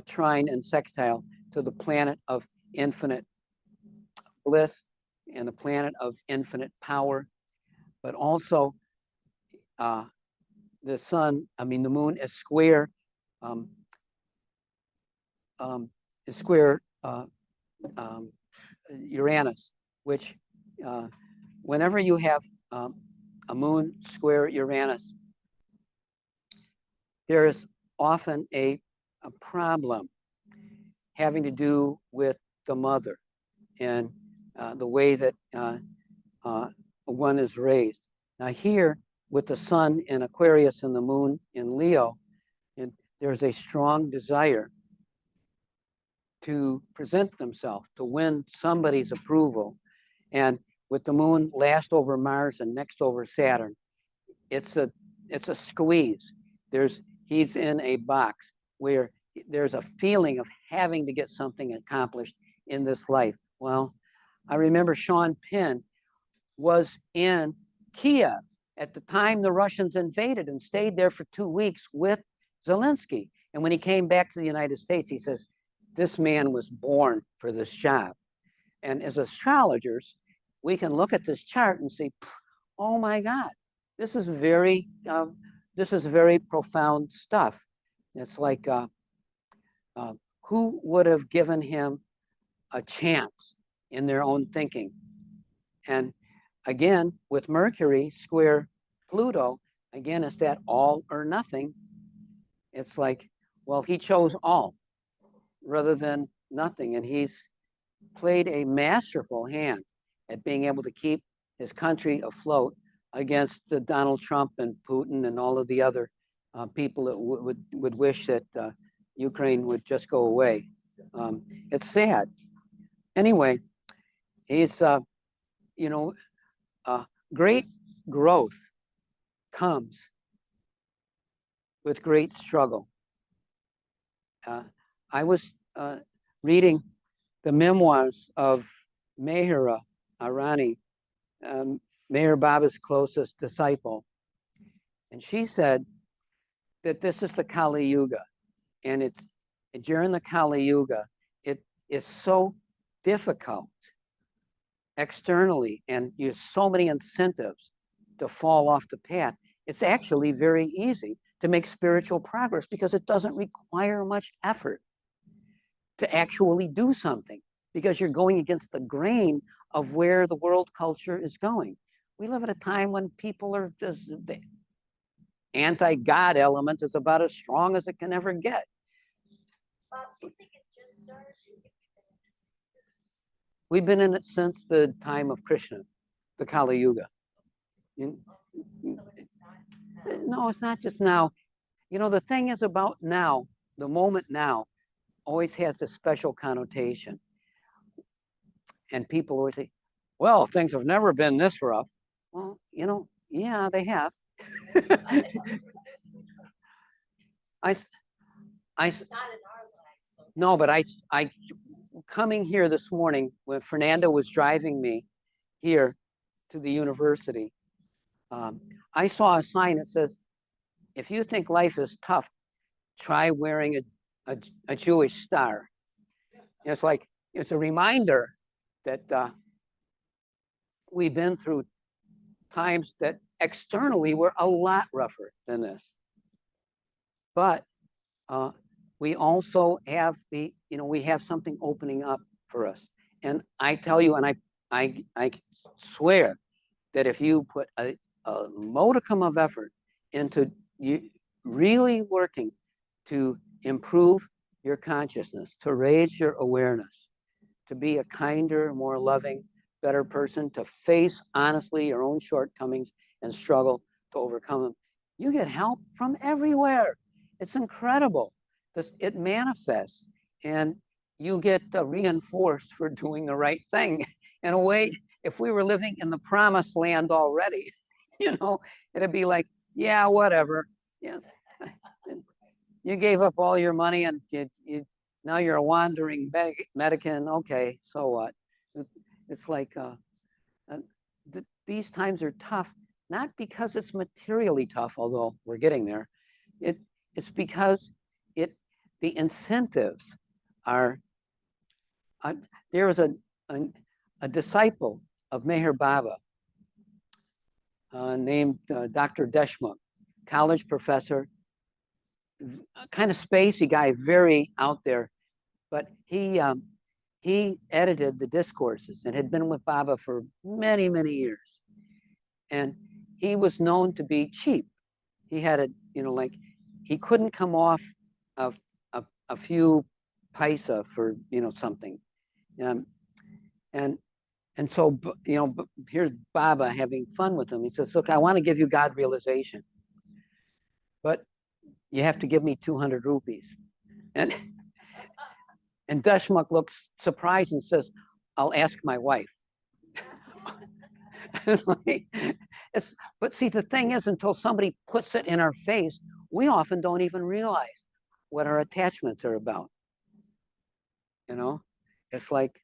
trine and sextile to the planet of infinite bliss and the planet of infinite power, but also the sun, I mean, the moon is square, um, is square Uranus, which whenever you have a moon square Uranus, there is often a problem having to do with the mother and the way that one is raised. Now here, with the sun in Aquarius and the moon in Leo, and there's a strong desire to present themselves, to win somebody's approval. And with the moon last over Mars and next over Saturn, it's a squeeze. He's in a box where there's a feeling of having to get something accomplished in this life. Well, I remember Sean Penn was in Kiev at the time the Russians invaded and stayed there for 2 weeks with Zelensky. And when he came back to the United States, he says, this man was born for this job. And as astrologers, we can look at this chart and say, oh my God, this is very profound stuff. It's like, who would have given him a chance in their own thinking? And again, with Mercury square Pluto, again, it's that all or nothing. It's like, well, he chose all rather than nothing. And he's played a masterful hand at being able to keep his country afloat against Donald Trump and Putin and all of the other people that would wish that Ukraine would just go away. It's sad. Anyway, he's, great growth comes with great struggle. I was reading the memoirs of Meher Arani, Meher Baba's closest disciple, and she said that this is the Kali Yuga, and it's during the Kali Yuga, it is so difficult externally, and you have so many incentives to fall off the path. It's actually very easy to make spiritual progress because it doesn't require much effort to actually do something, because you're going against the grain of where the world culture is going. We live at a time when people are just, the anti-God element is about as strong as it can ever get. Bob, do you think it just started? We've been in it since the time of Krishna, the Kali Yuga. So it's not just now. No, it's not just now. You know, the thing is about now, the moment now, always has a special connotation. And people always say, well, things have never been this rough. Well, yeah, they have. I Not in our lives. So No, but I coming here this morning when Fernando was driving me here to the university, I saw a sign that says, if you think life is tough, try wearing a Jewish star. And it's like, it's a reminder that we've been through times that externally were a lot rougher than this. But we also have we have something opening up for us. And I tell you, and I swear that if you put a modicum of effort into you really working to improve your consciousness, to raise your awareness, to be a kinder, more loving, better person, to face honestly your own shortcomings and struggle to overcome them, you get help from everywhere. It's incredible. It manifests, and you get reinforced for doing the right thing. In a way, if we were living in the promised land already, it'd be like, yeah, whatever. Yes, you gave up all your money, and now you're a wandering Medican. Okay, so what? It's like these times are tough, not because it's materially tough, although we're getting there. It's because the incentives are. There was a disciple of Meher Baba named Dr. Deshmukh, college professor, kind of spacey guy, very out there, but he edited the discourses and had been with Baba for many, many years. And he was known to be cheap. He had a, like, he couldn't come off of a few paisa for, something. And so, here's Baba having fun with him. He says, look, I want to give you God realization, but you have to give me 200 rupees. And Deshmukh looks surprised and says, I'll ask my wife. But see, the thing is, until somebody puts it in our face, we often don't even realize what our attachments are about. It's like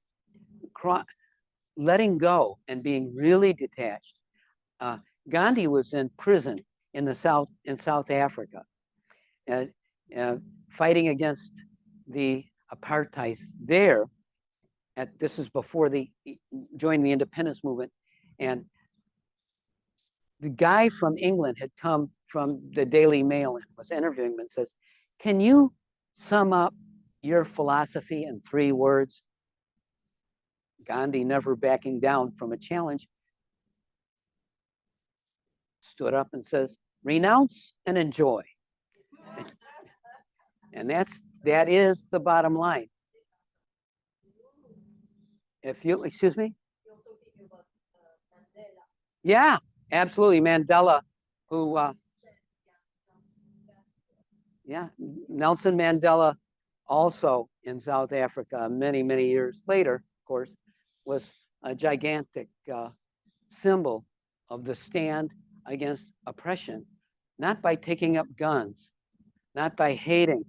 letting go and being really detached. Gandhi was in prison in South Africa, fighting against the apartheid there. This is before joining the independence movement, and the guy from England had come from the Daily Mail and was interviewing him and says, "Can you sum up your philosophy in 3 words?" Gandhi, never backing down from a challenge, stood up and says, "Renounce and enjoy." And that is the bottom line. Excuse me? You're talking about Mandela. Yeah, absolutely. Mandela, who, Nelson Mandela, also in South Africa, many, many years later, of course, was a gigantic symbol of the stand against oppression, not by taking up guns, not by hating,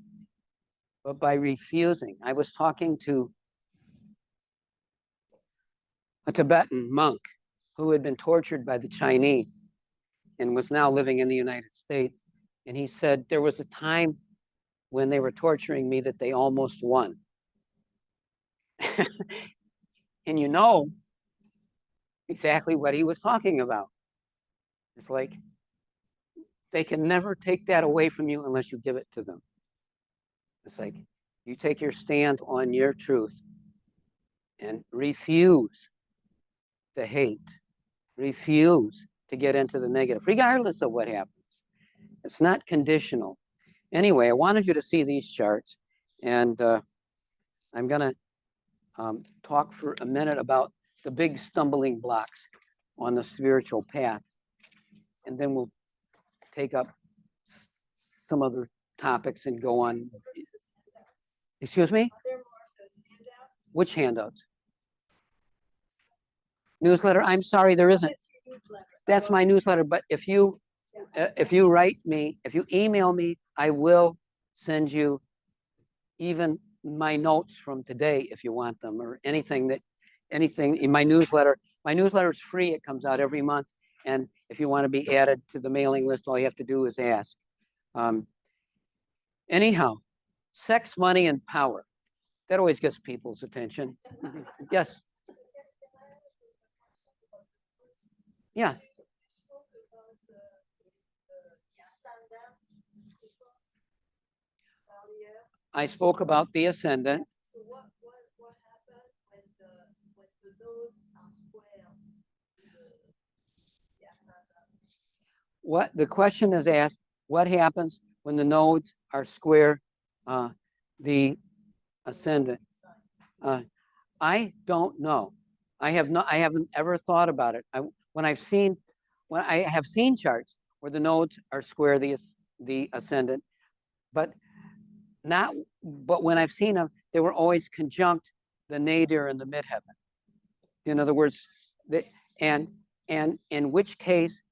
but by refusing. I was talking to a Tibetan monk who had been tortured by the Chinese and was now living in the United States. And he said there was a time when they were torturing me that they almost won. And exactly what he was talking about. It's like they can never take that away from you unless you give it to them. It's like you take your stand on your truth and refuse to hate, refuse to get into the negative, regardless of what happens. It's not conditional. Anyway, I wanted you to see these charts, and I'm going to talk for a minute about the big stumbling blocks on the spiritual path, and then we'll take up some other topics and go on. Excuse me? Which handouts? Newsletter? I'm sorry, there isn't. That's my newsletter, but if you write me, if you email me, I will send you even my notes from today if you want them, or anything in my newsletter. My newsletter is free. It comes out every month. And if you want to be added to the mailing list, all you have to do is ask. Anyhow, sex, money, and power. That always gets people's attention. Yes. Yeah. I spoke about the ascendant. So what happened when the nodes are square the ascendant? What the question is asked, what happens when the nodes are square the ascendant? I don't know. I haven't ever thought about it. When I have seen charts where the nodes are square the ascendant, but when I've seen them, they were always conjunct the nadir and the midheaven. In other words, and in which case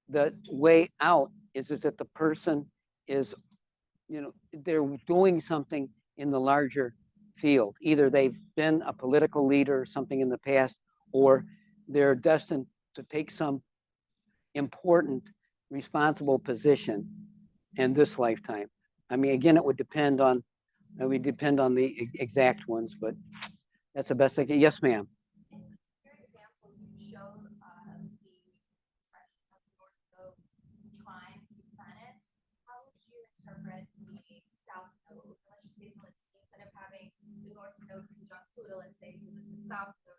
the way out is that the person is, they're doing something in the larger field. Either they've been a political leader or something in the past, or they're destined to take some important, responsible position in this lifetime. I mean, again, it would depend on the exact ones, but that's the best I can. Yes, ma'am. In your examples, you showed the expression of North Node trines with planets. node conjunct Pluto, let's say it was the south node,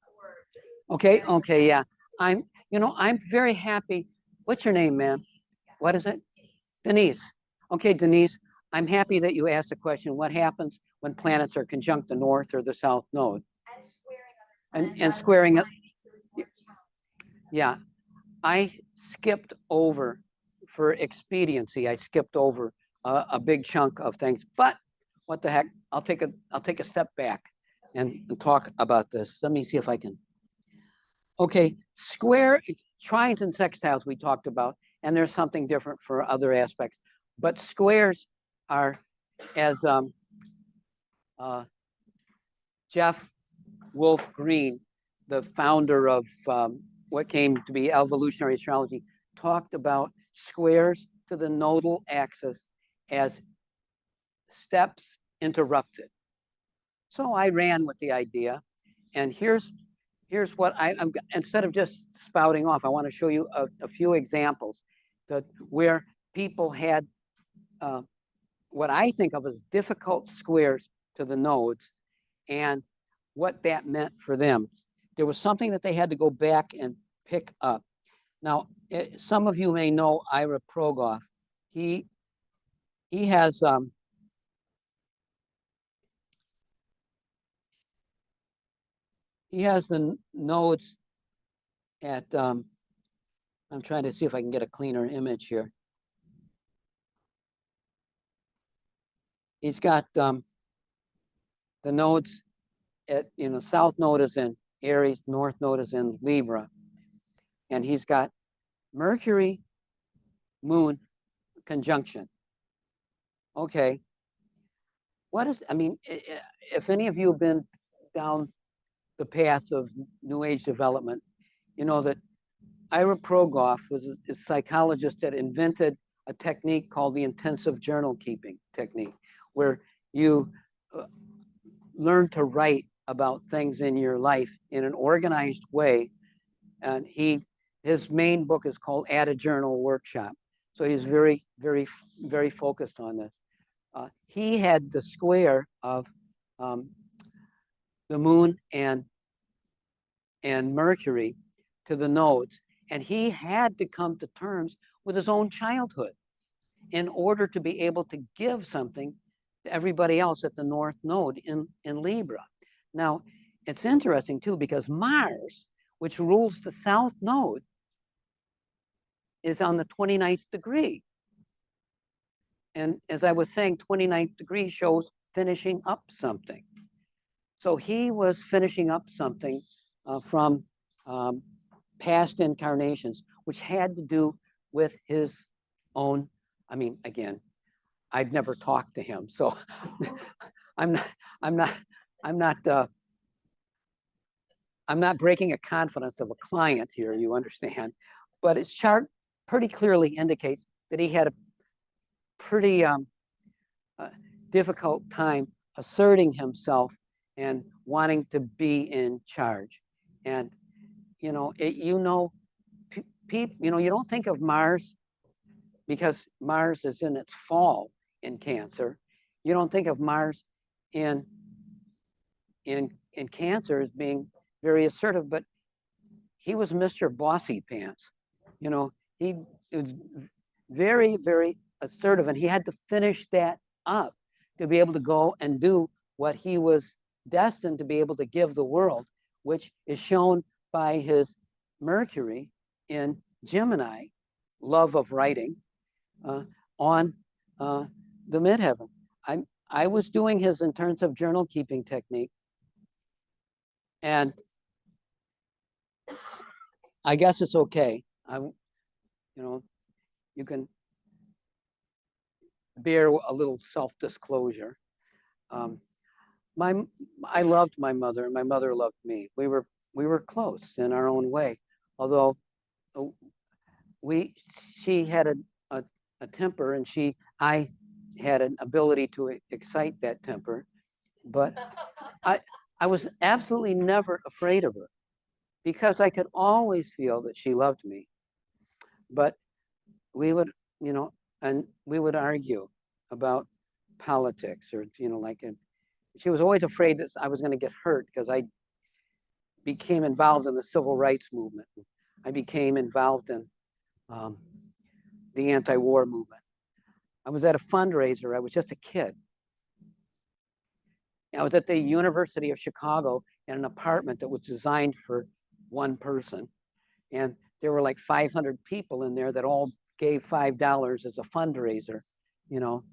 or Okay, okay, yeah. I'm very happy. What's your name, ma'am? What is it? Denise. Okay, Denise, I'm happy that you asked the question, what happens when planets are conjunct the north or the south node? and squaring other And- planets and rather than squaring it- trining, so it's more challenging. Yeah, I skipped over, for expediency, I skipped over a big chunk of things, but what the heck, I'll take a step back and talk about this. Let me see if I can. Okay, square, trines and sextiles we talked about, and there's something different for other aspects, but squares are, as Jeff Wolf Green, the founder of what came to be evolutionary astrology, talked about squares to the nodal axis as steps interrupted. So I ran with the idea, and here's what I'm, instead of just spouting off, I want to show you a few examples that where people had what I think of as difficult squares to the nodes and what that meant for them. There was something that they had to go back and pick up. Now, some of you may know Ira Progoff. He has the nodes at I'm trying to see if I can get a cleaner image here. He's got the nodes at, south node is in Aries, north node is in Libra, and he's got Mercury, Moon conjunction. Okay, if any of you have been down the path of New Age development, you know that Ira Progoff was a psychologist that invented a technique called the intensive journal keeping technique, where you learn to write about things in your life in an organized way. And his main book is called Add a Journal Workshop. So he's very, very, very focused on this. He had the square of the moon and Mercury to the nodes, and he had to come to terms with his own childhood in order to be able to give something to everybody else at the north node in Libra. Now, it's interesting too, because Mars, which rules the south node, is on the 29th degree. And as I was saying, 29th degree shows finishing up something. So he was finishing up something from past incarnations, which had to do with his own, again, I'd never talked to him, so I'm not breaking a confidence of a client here, you understand, but his chart pretty clearly indicates that he had a pretty difficult time asserting himself and wanting to be in charge. And you don't think of Mars, because Mars is in its fall in Cancer. You don't think of Mars in Cancer as being very assertive, but he was Mr. Bossy Pants. He was very, very assertive, and he had to finish that up to be able to go and do what he was destined to be able to give the world, which is shown by his Mercury in Gemini, love of writing, on the midheaven. I was doing his intensive journal keeping technique, and I guess it's okay. You can bear a little self-disclosure. I loved my mother, and my mother loved me. We were close in our own way, although she had a temper, and I had an ability to excite that temper, but I was absolutely never afraid of her, because I could always feel that she loved me. But we would, and we would argue about politics, or like she was always afraid that I was going to get hurt because I became involved in the civil rights movement. I became involved in the anti-war movement. I was at a fundraiser. I was just a kid. I was at the University of Chicago in an apartment that was designed for one person. And there were like 500 people in there that all gave $5 as a fundraiser, you know.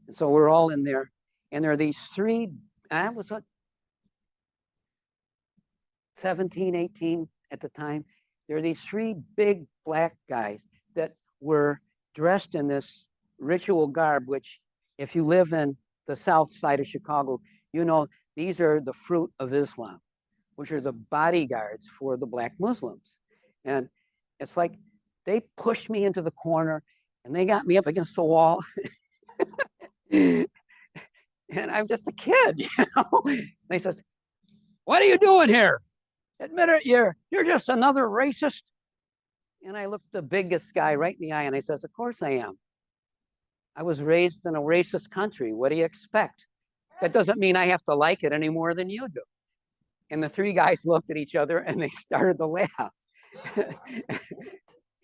And so we're all in there. And there are these three, I was 17, 18 at the time. There are these three big black guys that were dressed in this ritual garb, which if you live in the south side of Chicago, you know, these are the fruit of Islam, which are the bodyguards for the black Muslims. And it's like they pushed me into the corner and they got me up against the wall. And I'm just a kid, you know. And they says, "What are you doing here? Admit it, you're just another racist." And I looked the biggest guy right in the eye and I says, "Of course I am. I was raised in a racist country. What do you expect? That doesn't mean I have to like it any more than you do." And the three guys looked at each other and they started to laugh.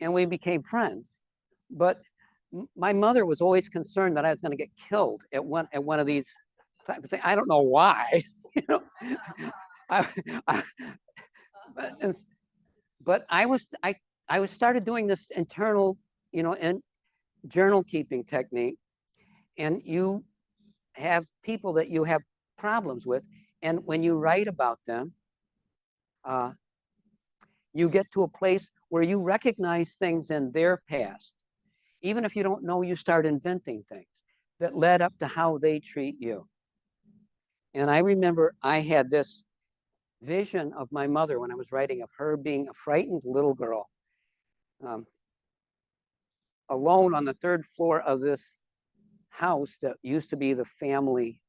And we became friends. But my mother was always concerned that I was going to get killed at one of these type of things. I don't know why. You know, but I was started doing this internal, you know, and journal keeping technique, and you have people that you have problems with, and when you write about them, you get to a place where you recognize things in their past. Even if you don't know, you start inventing things that led up to how they treat you. And I remember I had this vision of my mother when I was writing, of her being a frightened little girl, alone on the third floor of this house that used to be the family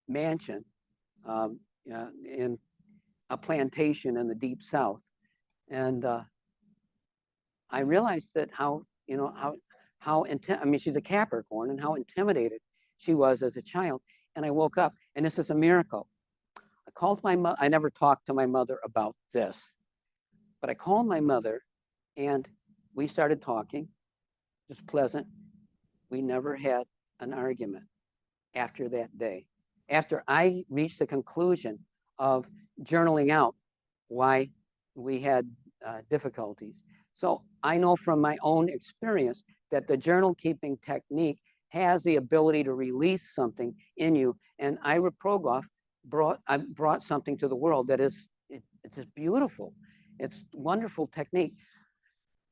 mansion in a plantation in the deep south. And I realized that how I mean, she's a Capricorn, and how intimidated she was as a child. And I woke up, and this is a miracle. I called my mother. I never talked to my mother about this, but I called my mother, and we started talking, just pleasant. We never had an argument after that day. After I reached the conclusion of journaling out why we had difficulties. So I know from my own experience that the journal keeping technique has the ability to release something in you. And Ira Progoff brought something to the world that is, it's just beautiful. It's wonderful technique.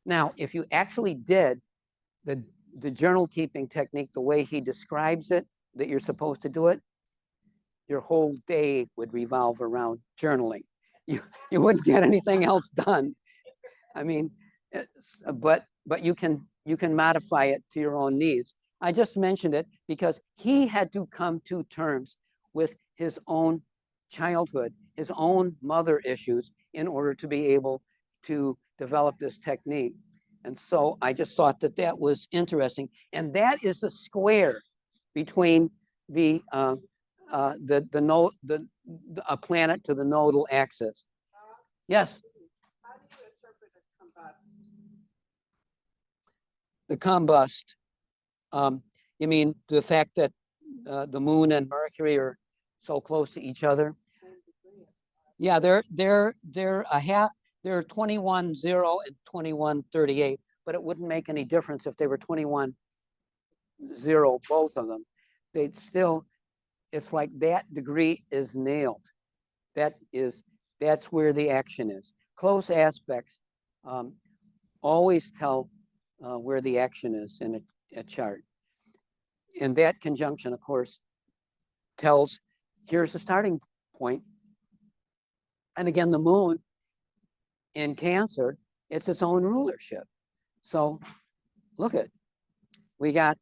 Now, if you actually did the journal keeping technique the way he describes it, that you're supposed to do it, your whole day would revolve around journaling. You wouldn't get anything else done. I mean, but you can modify it to your own needs. I just mentioned it because he had to come to terms with his own childhood, his own mother issues, in order to be able to develop this technique. And so I just thought that that was interesting. And that is the square between a planet to the nodal axis. Yes. How do you interpret a combust? The combust. You mean the fact that the moon and Mercury are so close to each other? Yeah, they're 21-0 and 21-38, but it wouldn't make any difference if they were 21-0, both of them. They'd still, it's like that degree is nailed. That's where the action is. Close aspects always tell where the action is in a chart. And that conjunction, of course, tells here's the starting point. And again, the moon in Cancer, it's its own rulership. So look at, we got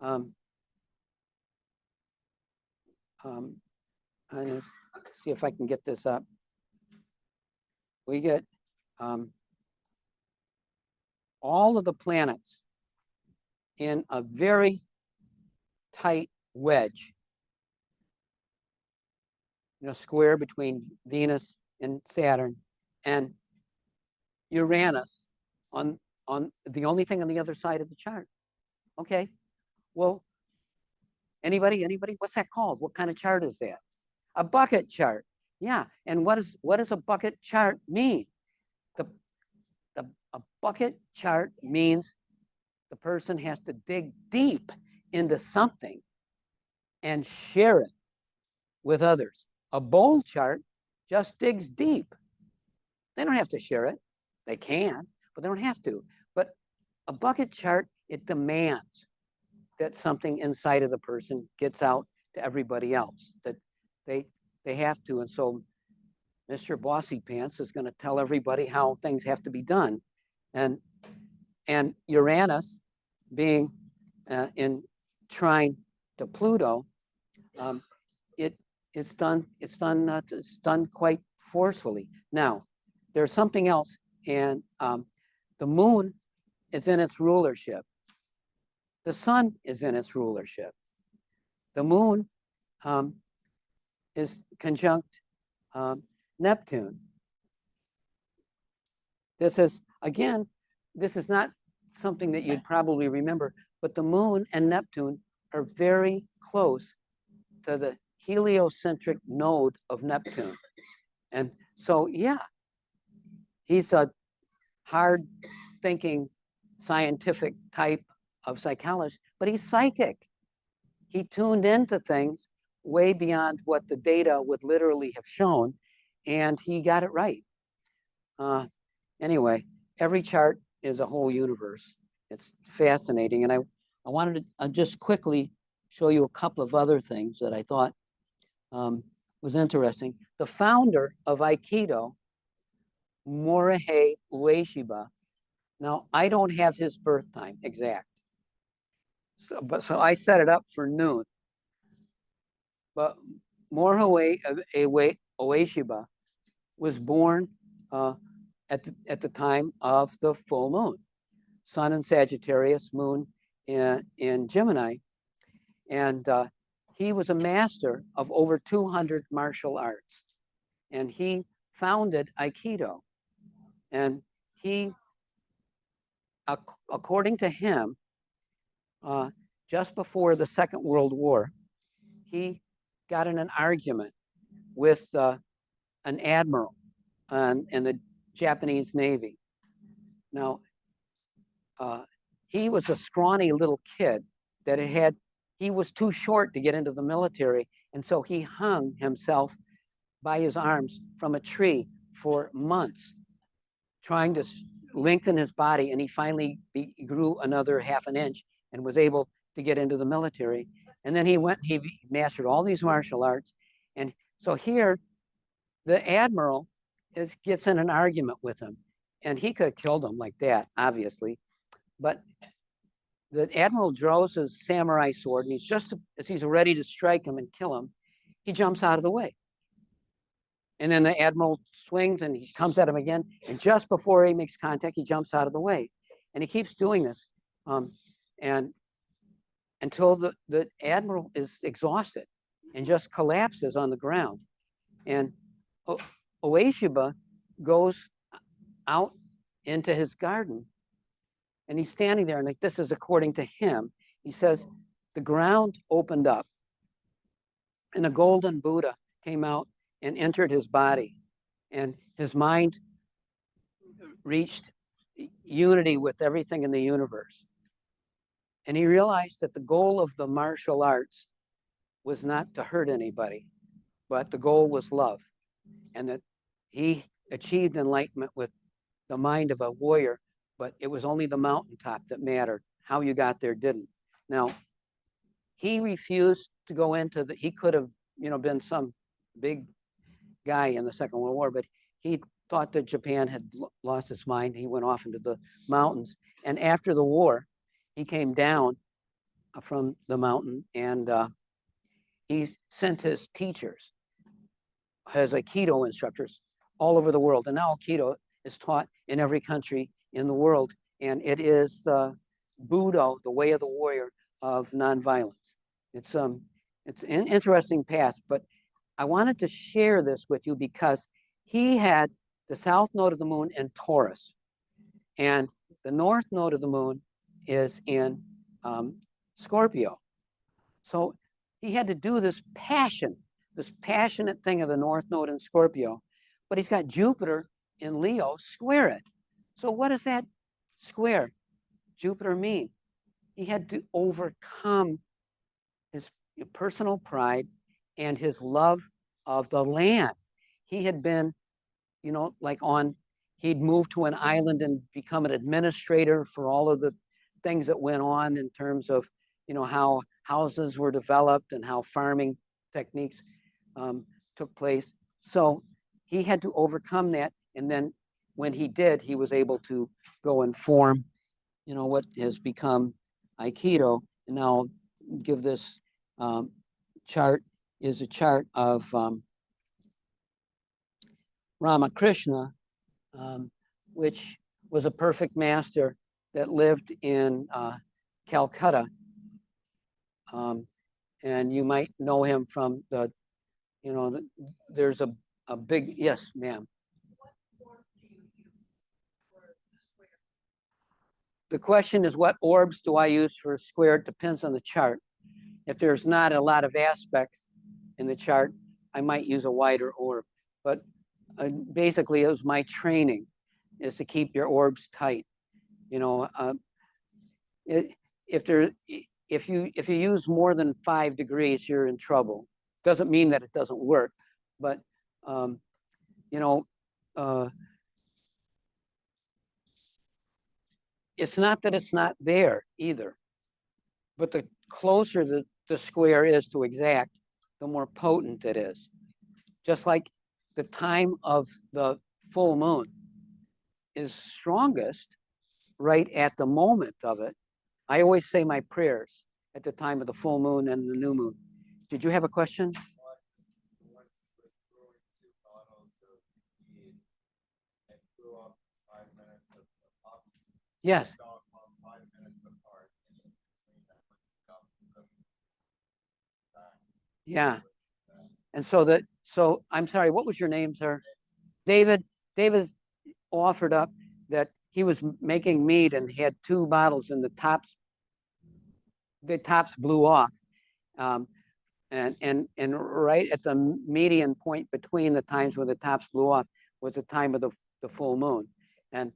and see if I can get this up. We get all of the planets in a very tight wedge, square between Venus and Saturn, and Uranus on the only thing on the other side of the chart. Okay, well, anybody? What's that called? What kind of chart is that? A bucket chart. Yeah, and what does a bucket chart mean? A bucket chart means the person has to dig deep into something and share it with others. A bowl chart just digs deep. They don't have to share it. They can, but they don't have to. But a bucket chart, it demands that something inside of the person gets out to everybody else, that they have to. And so Mr. Bossy Pants is going to tell everybody how things have to be done. And Uranus being in trine to Pluto, it's done quite forcefully. Now, there's something else, and the moon is in its rulership. The sun is in its rulership. The moon is conjunct Neptune. This is not something that you'd probably remember, but the moon and Neptune are very close to the heliocentric node of Neptune. And so, yeah, he's a hard thinking, scientific type of psychologist, but he's psychic. He tuned into things way beyond what the data would literally have shown, and he got it right. Anyway, every chart is a whole universe. It's fascinating. And I wanted to just quickly show you a couple of other things that I thought was interesting. The founder of Aikido, Morihei Ueshiba. Now, I don't have his birth time exact. So I set it up for noon. But Morihei Ueshiba was born at the time of the full moon. Sun in Sagittarius, moon in Gemini. And he was a master of over 200 martial arts. And he founded Aikido. And he, according to him, just before the Second World War, he got in an argument with an admiral in the Japanese Navy. Now, he was a scrawny little kid that he was too short to get into the military, and so he hung himself by his arms from a tree for months, trying to lengthen his body, and he finally grew another half an inch and was able to get into the military. And then he mastered all these martial arts. And so here, the admiral gets in an argument with him, and he could have killed him like that, obviously. But the admiral draws his samurai sword, and he's just as he's ready to strike him and kill him, he jumps out of the way. And then the admiral swings and he comes at him again. And just before he makes contact, he jumps out of the way. And he keeps doing this. And until the admiral is exhausted and just collapses on the ground. And Ueshiba goes out into his garden, and he's standing there, and like, this is according to him. He says, the ground opened up, and a golden Buddha came out and entered his body, and his mind reached unity with everything in the universe. And he realized that the goal of the martial arts was not to hurt anybody, but the goal was love. And that he achieved enlightenment with the mind of a warrior, but it was only the mountaintop that mattered. How you got there didn't. Now, he refused to go into he could have, been some big guy in the Second World War, but he thought that Japan had lost its mind. He went off into the mountains. And after the war, he came down from the mountain, and he sent his teachers, his Aikido instructors, all over the world. And now Aikido is taught in every country in the world. And it is Budo, the way of the warrior of nonviolence. It's an interesting past, but I wanted to share this with you because he had the south node of the moon in Taurus, and the north node of the moon is in Scorpio. So he had to do this passionate thing of the north node in Scorpio, but he's got Jupiter in Leo square it. So what does that square Jupiter mean? He had to overcome his personal pride and his love of the land. He had been, he'd moved to an island and become an administrator for all of the things that went on in terms of, how houses were developed and how farming techniques took place. So he had to overcome that. And then when he did, he was able to go and form, what has become Aikido. And now I'll give this chart is a chart of Ramakrishna, which was a perfect master that lived in Calcutta. And you might know him from there's a big, yes, ma'am. What form do you use for the square? The question is, what orbs do I use for a square? It depends on the chart. If there's not a lot of aspects in the chart, I might use a wider orb. But basically, it was my training is to keep your orbs tight. If you use more than 5 degrees, you're in trouble. Doesn't mean that it doesn't work, but it's not that it's not there either. But the closer the square is to exact, the more potent it is. Just like the time of the full moon is strongest right at the moment of it. I always say my prayers at the time of the full moon and the new moon. Did you have a question? Yes. Yeah. And so I'm sorry, what was your name, sir? David. David offered up that he was making mead and had 2 bottles and the tops blew off. And right at the median point between the times where the tops blew off was the time of the full moon. And,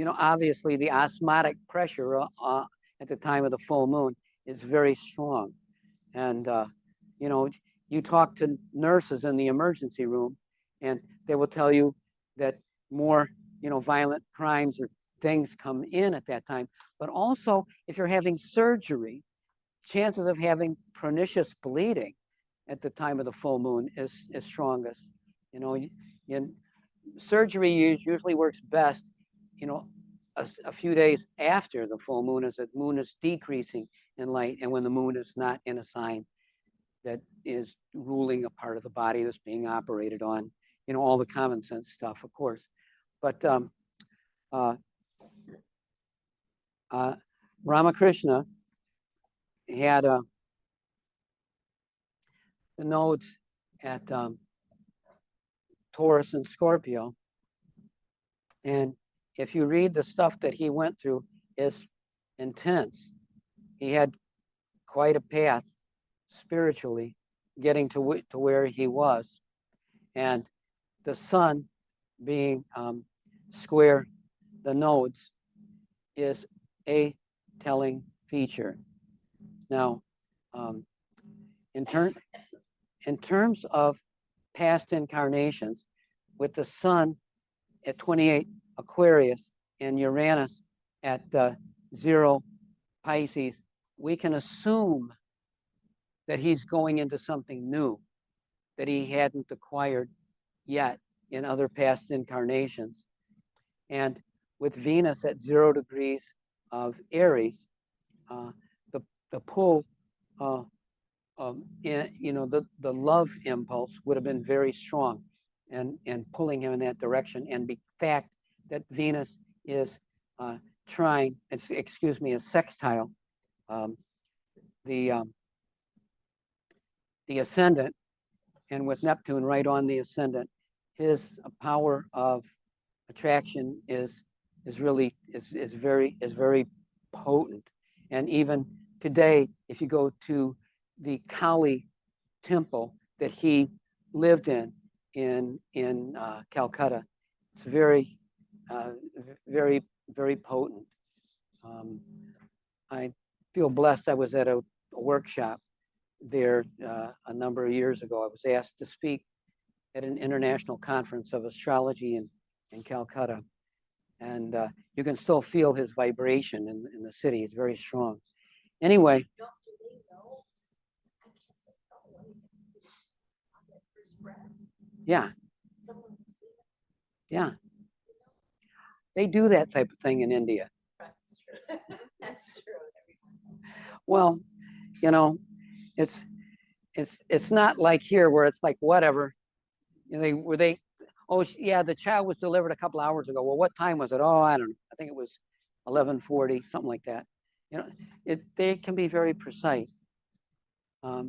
obviously the osmotic pressure at the time of the full moon is very strong. And, you talk to nurses in the emergency room and they will tell you that more, violent crimes or things come in at that time. But also if you're having surgery, chances of having pernicious bleeding at the time of the full moon is strongest. Surgery usually works best, a few days after the full moon, as the moon is decreasing in light and when the moon is not in a sign that is ruling a part of the body that's being operated on, all the common sense stuff, of course. But Ramakrishna had the nodes at Taurus and Scorpio. And if you read the stuff that he went through, it's intense. He had quite a path spiritually getting to where he was. And the sun being square the nodes is a telling feature. Now, in terms of past incarnations, with the sun at 28 Aquarius and Uranus at 0 Pisces, we can assume that he's going into something new that he hadn't acquired yet in other past incarnations. And with Venus at 0 degrees of Aries, the pull, the love impulse would have been very strong and pulling him in that direction. And the fact that Venus is a sextile, the the ascendant, and with Neptune right on the ascendant, his power of attraction is very potent. And even today, if you go to the Kali temple that he lived in Calcutta, it's very potent. I feel blessed. I was at a workshop there a number of years ago. I was asked to speak at an international conference of astrology in Calcutta. And you can still feel his vibration in the city. It's very strong. Anyway. Don't they know? I guess they know what on that first breath. Yeah. Someone was there. Yeah. They do that type of thing in India. That's true. That's true. Well, you know, it's not like here where it's like whatever. You know, oh yeah, the child was delivered a couple hours ago. Well, what time was it? Oh, I don't know. I think it was 11:40, something like that. You know, they can be very precise. But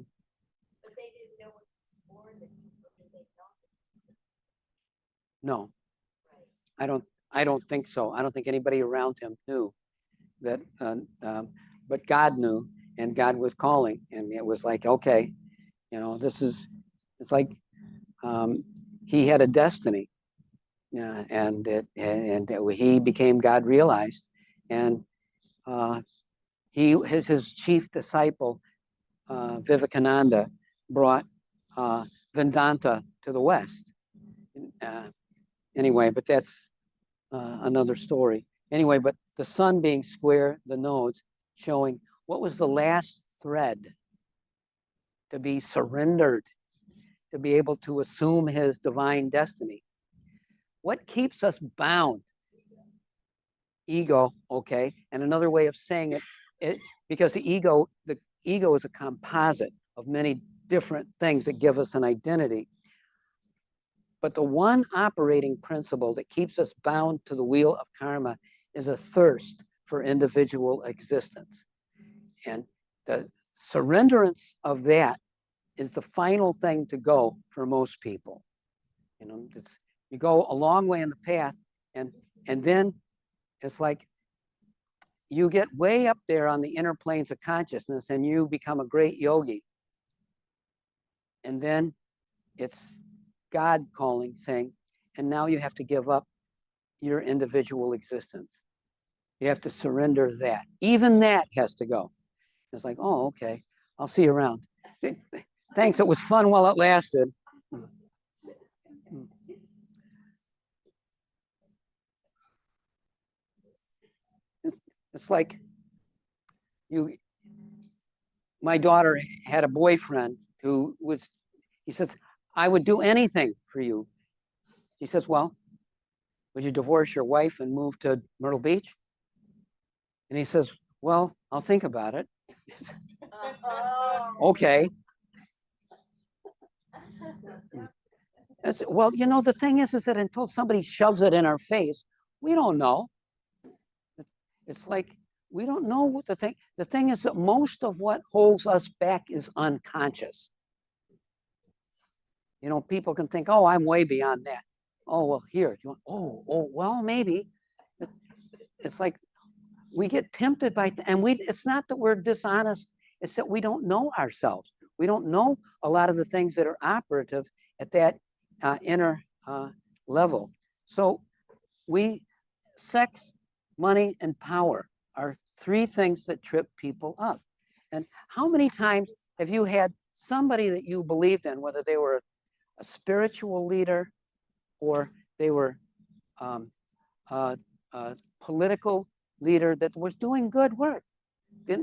they didn't know when he was born. That did they know? No, I don't think so. I don't think anybody around him knew that, but God knew, and God was calling, and it was like, okay, you know, it's like he had a destiny, and he became God realized, and his chief disciple Vivekananda brought Vedanta to the West. Anyway, but that's another story. Anyway, but the sun being square, the nodes showing what was the last thread to be surrendered, to be able to assume his divine destiny. What keeps us bound? Ego, okay. And another way of saying it because the ego is a composite of many different things that give us an identity. But the one operating principle that keeps us bound to the wheel of karma is a thirst for individual existence. And the surrenderance of that is the final thing to go for most people. You know, you go a long way in the path, and then it's like you get way up there on the inner planes of consciousness and you become a great yogi. And then it's God calling, saying, and now you have to give up your individual existence. You have to surrender that. Even that has to go. It's like, oh, okay, I'll see you around. Thanks, it was fun while it lasted. It's like my daughter had a boyfriend who he says, I would do anything for you. He says, well, would you divorce your wife and move to Myrtle Beach? And he says, well, I'll think about it. Okay. Well, you know, the thing is that until somebody shoves it in our face, we don't know. It's like, we don't know what the thing. The thing is that most of what holds us back is unconscious. You know, people can think, oh, I'm way beyond that. Oh, well, here. Well, maybe. It's like we get tempted by, and it's not that we're dishonest. It's that we don't know ourselves. We don't know a lot of the things that are operative at that inner level. So sex, money, and power are three things that trip people up. And how many times have you had somebody that you believed in, whether they were a spiritual leader or they were a political leader that was doing good work? They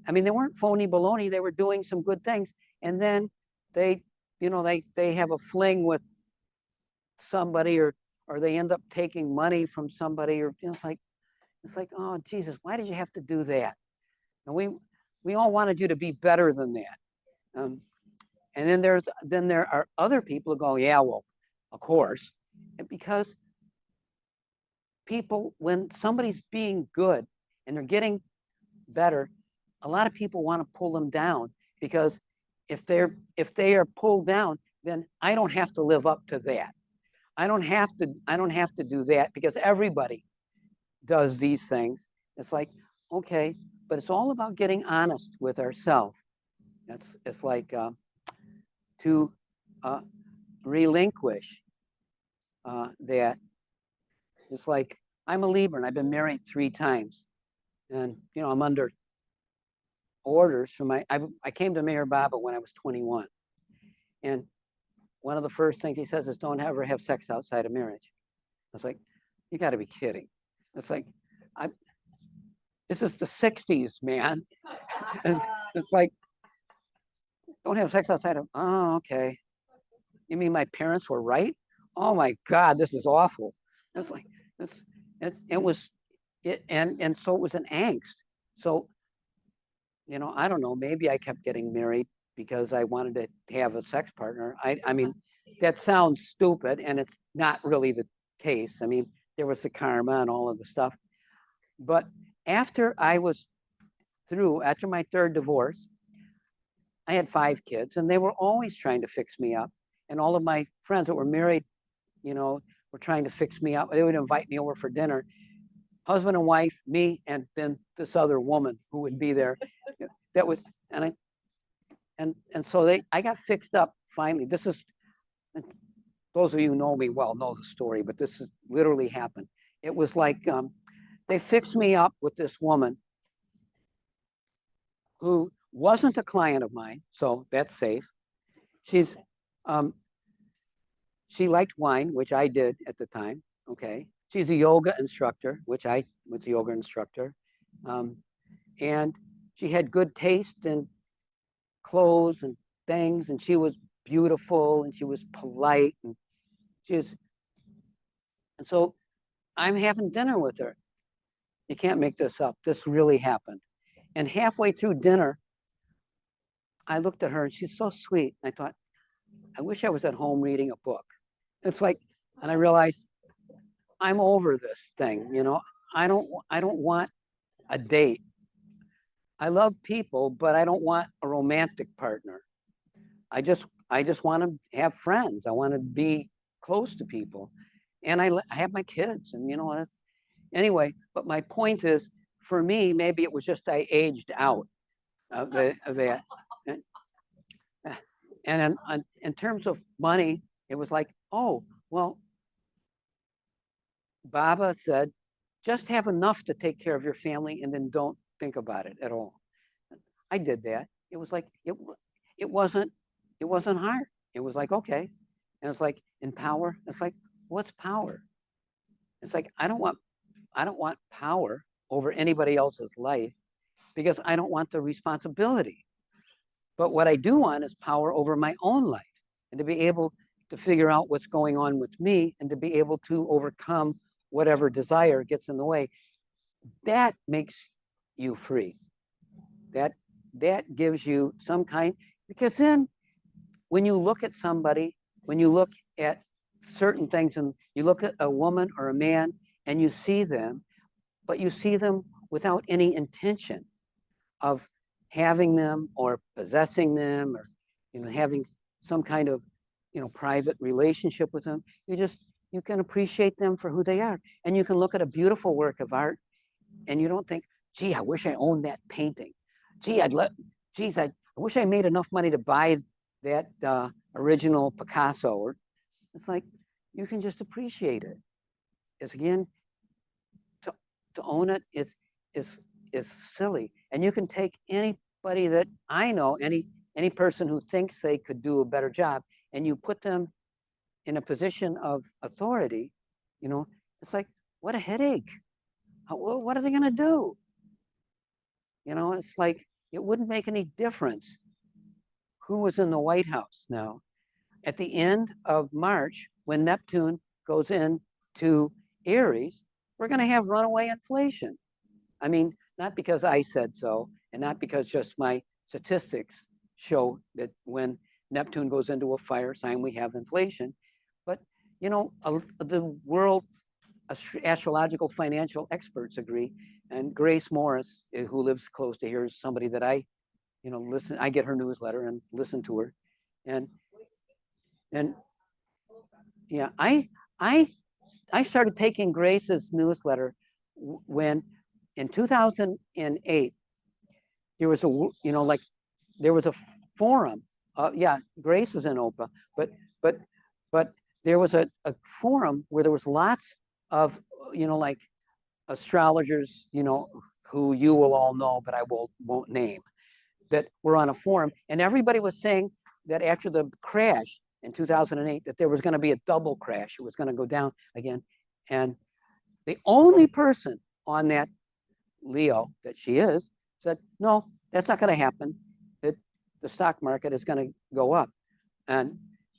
weren't phony baloney. They were doing some good things. And then they have a fling with somebody or they end up taking money from somebody, or it's like, oh, Jesus, why did you have to do that? And we all wanted you to be better than that. And then there are other people who go, yeah, well, of course. And because people, when somebody's being good and they're getting better, a lot of people want to pull them down because if they are pulled down, then I don't have to live up to that. I don't have to do that because everybody does these things. It's like, okay, but it's all about getting honest with ourselves. It's like to relinquish that. It's like I'm a Libra and I've been married 3 times, and I'm under orders from I came to Mayor Baba when I was 21, and one of the first things he says is, "Don't ever have sex outside of marriage." I was like, "You got to be kidding!" It's like, this is the '60s, man. It's like, don't have sex outside of. Oh, okay. You mean my parents were right? Oh my God, this is awful. It's like it was it, and so it was an angst. So I don't know. Maybe I kept getting married because I wanted to have a sex partner. I mean, that sounds stupid, and it's not really the case. I mean, there was the karma and all of the stuff. But after I was through, after my 3rd divorce, I had 5 kids, and they were always trying to fix me up. And all of my friends that were married, were trying to fix me up. They would invite me over for dinner, husband and wife, me, and then this other woman who would be there. That was, and so I got fixed up finally. This is, those of you who know me well know the story, but this is literally happened. It was like they fixed me up with this woman who wasn't a client of mine, so that's safe. She's she liked wine, which I did at the time. Okay, she's a yoga instructor, which I was a yoga instructor, and she had good taste in clothes and things, and she was beautiful, and she was polite, and and so I'm having dinner with her. You can't make this up. This really happened. And halfway through dinner, I looked at her and she's so sweet. I thought, I wish I was at home reading a book. It's like, and I realized I'm over this thing. I don't want a date. I love people, but I don't want a romantic partner. I just want to have friends. I want to be close to people, and I have my kids, and anyway. But my point is, for me, maybe it was just I aged out of that. And in terms of money, it was like, oh well, Baba said, just have enough to take care of your family, and then don't think about it at all. I did that. It was like it wasn't hard. It was like, okay. And it's like, in power, it's like, what's power? It's like, I don't want power over anybody else's life because I don't want the responsibility. But what I do want is power over my own life, and to be able to figure out what's going on with me, and to be able to overcome whatever desire gets in the way. That makes you free. That gives you some kind, because then when you look at somebody, when you look at certain things, and you look at a woman or a man and you see them, but you see them without any intention of having them or possessing them, or having some kind of private relationship with them. You can appreciate them for who they are, and you can look at a beautiful work of art and you don't think, gee, I wish I owned that painting. Gee, I wish I made enough money to buy that original Picasso. Or it's like, you can just appreciate it. It's, again, to own it is silly. And you can take anybody that I know, any person who thinks they could do a better job, and you put them in a position of authority. It's like, what a headache. What are they going to do? It's like, it wouldn't make any difference who was in the White House now. At the end of March, when Neptune goes into Aries, we're going to have runaway inflation. I mean, not because I said so, and not because just my statistics show that when Neptune goes into a fire sign, we have inflation. But, the world astrological financial experts agree. And Grace Morris, who lives close to here, is somebody that I listen. I get her newsletter and listen to her, and yeah, I started taking Grace's newsletter when in 2008 there was there was a forum. Yeah, Grace is in OPA, but there was a forum where there was lots of like astrologers, who you will all know, but I won't name, that were on a forum, and everybody was saying that after the crash in 2008, that there was going to be a double crash. It was going to go down again, and the only person on that, Leo, that she is, said, no, that's not going to happen. That the stock market is going to go up, and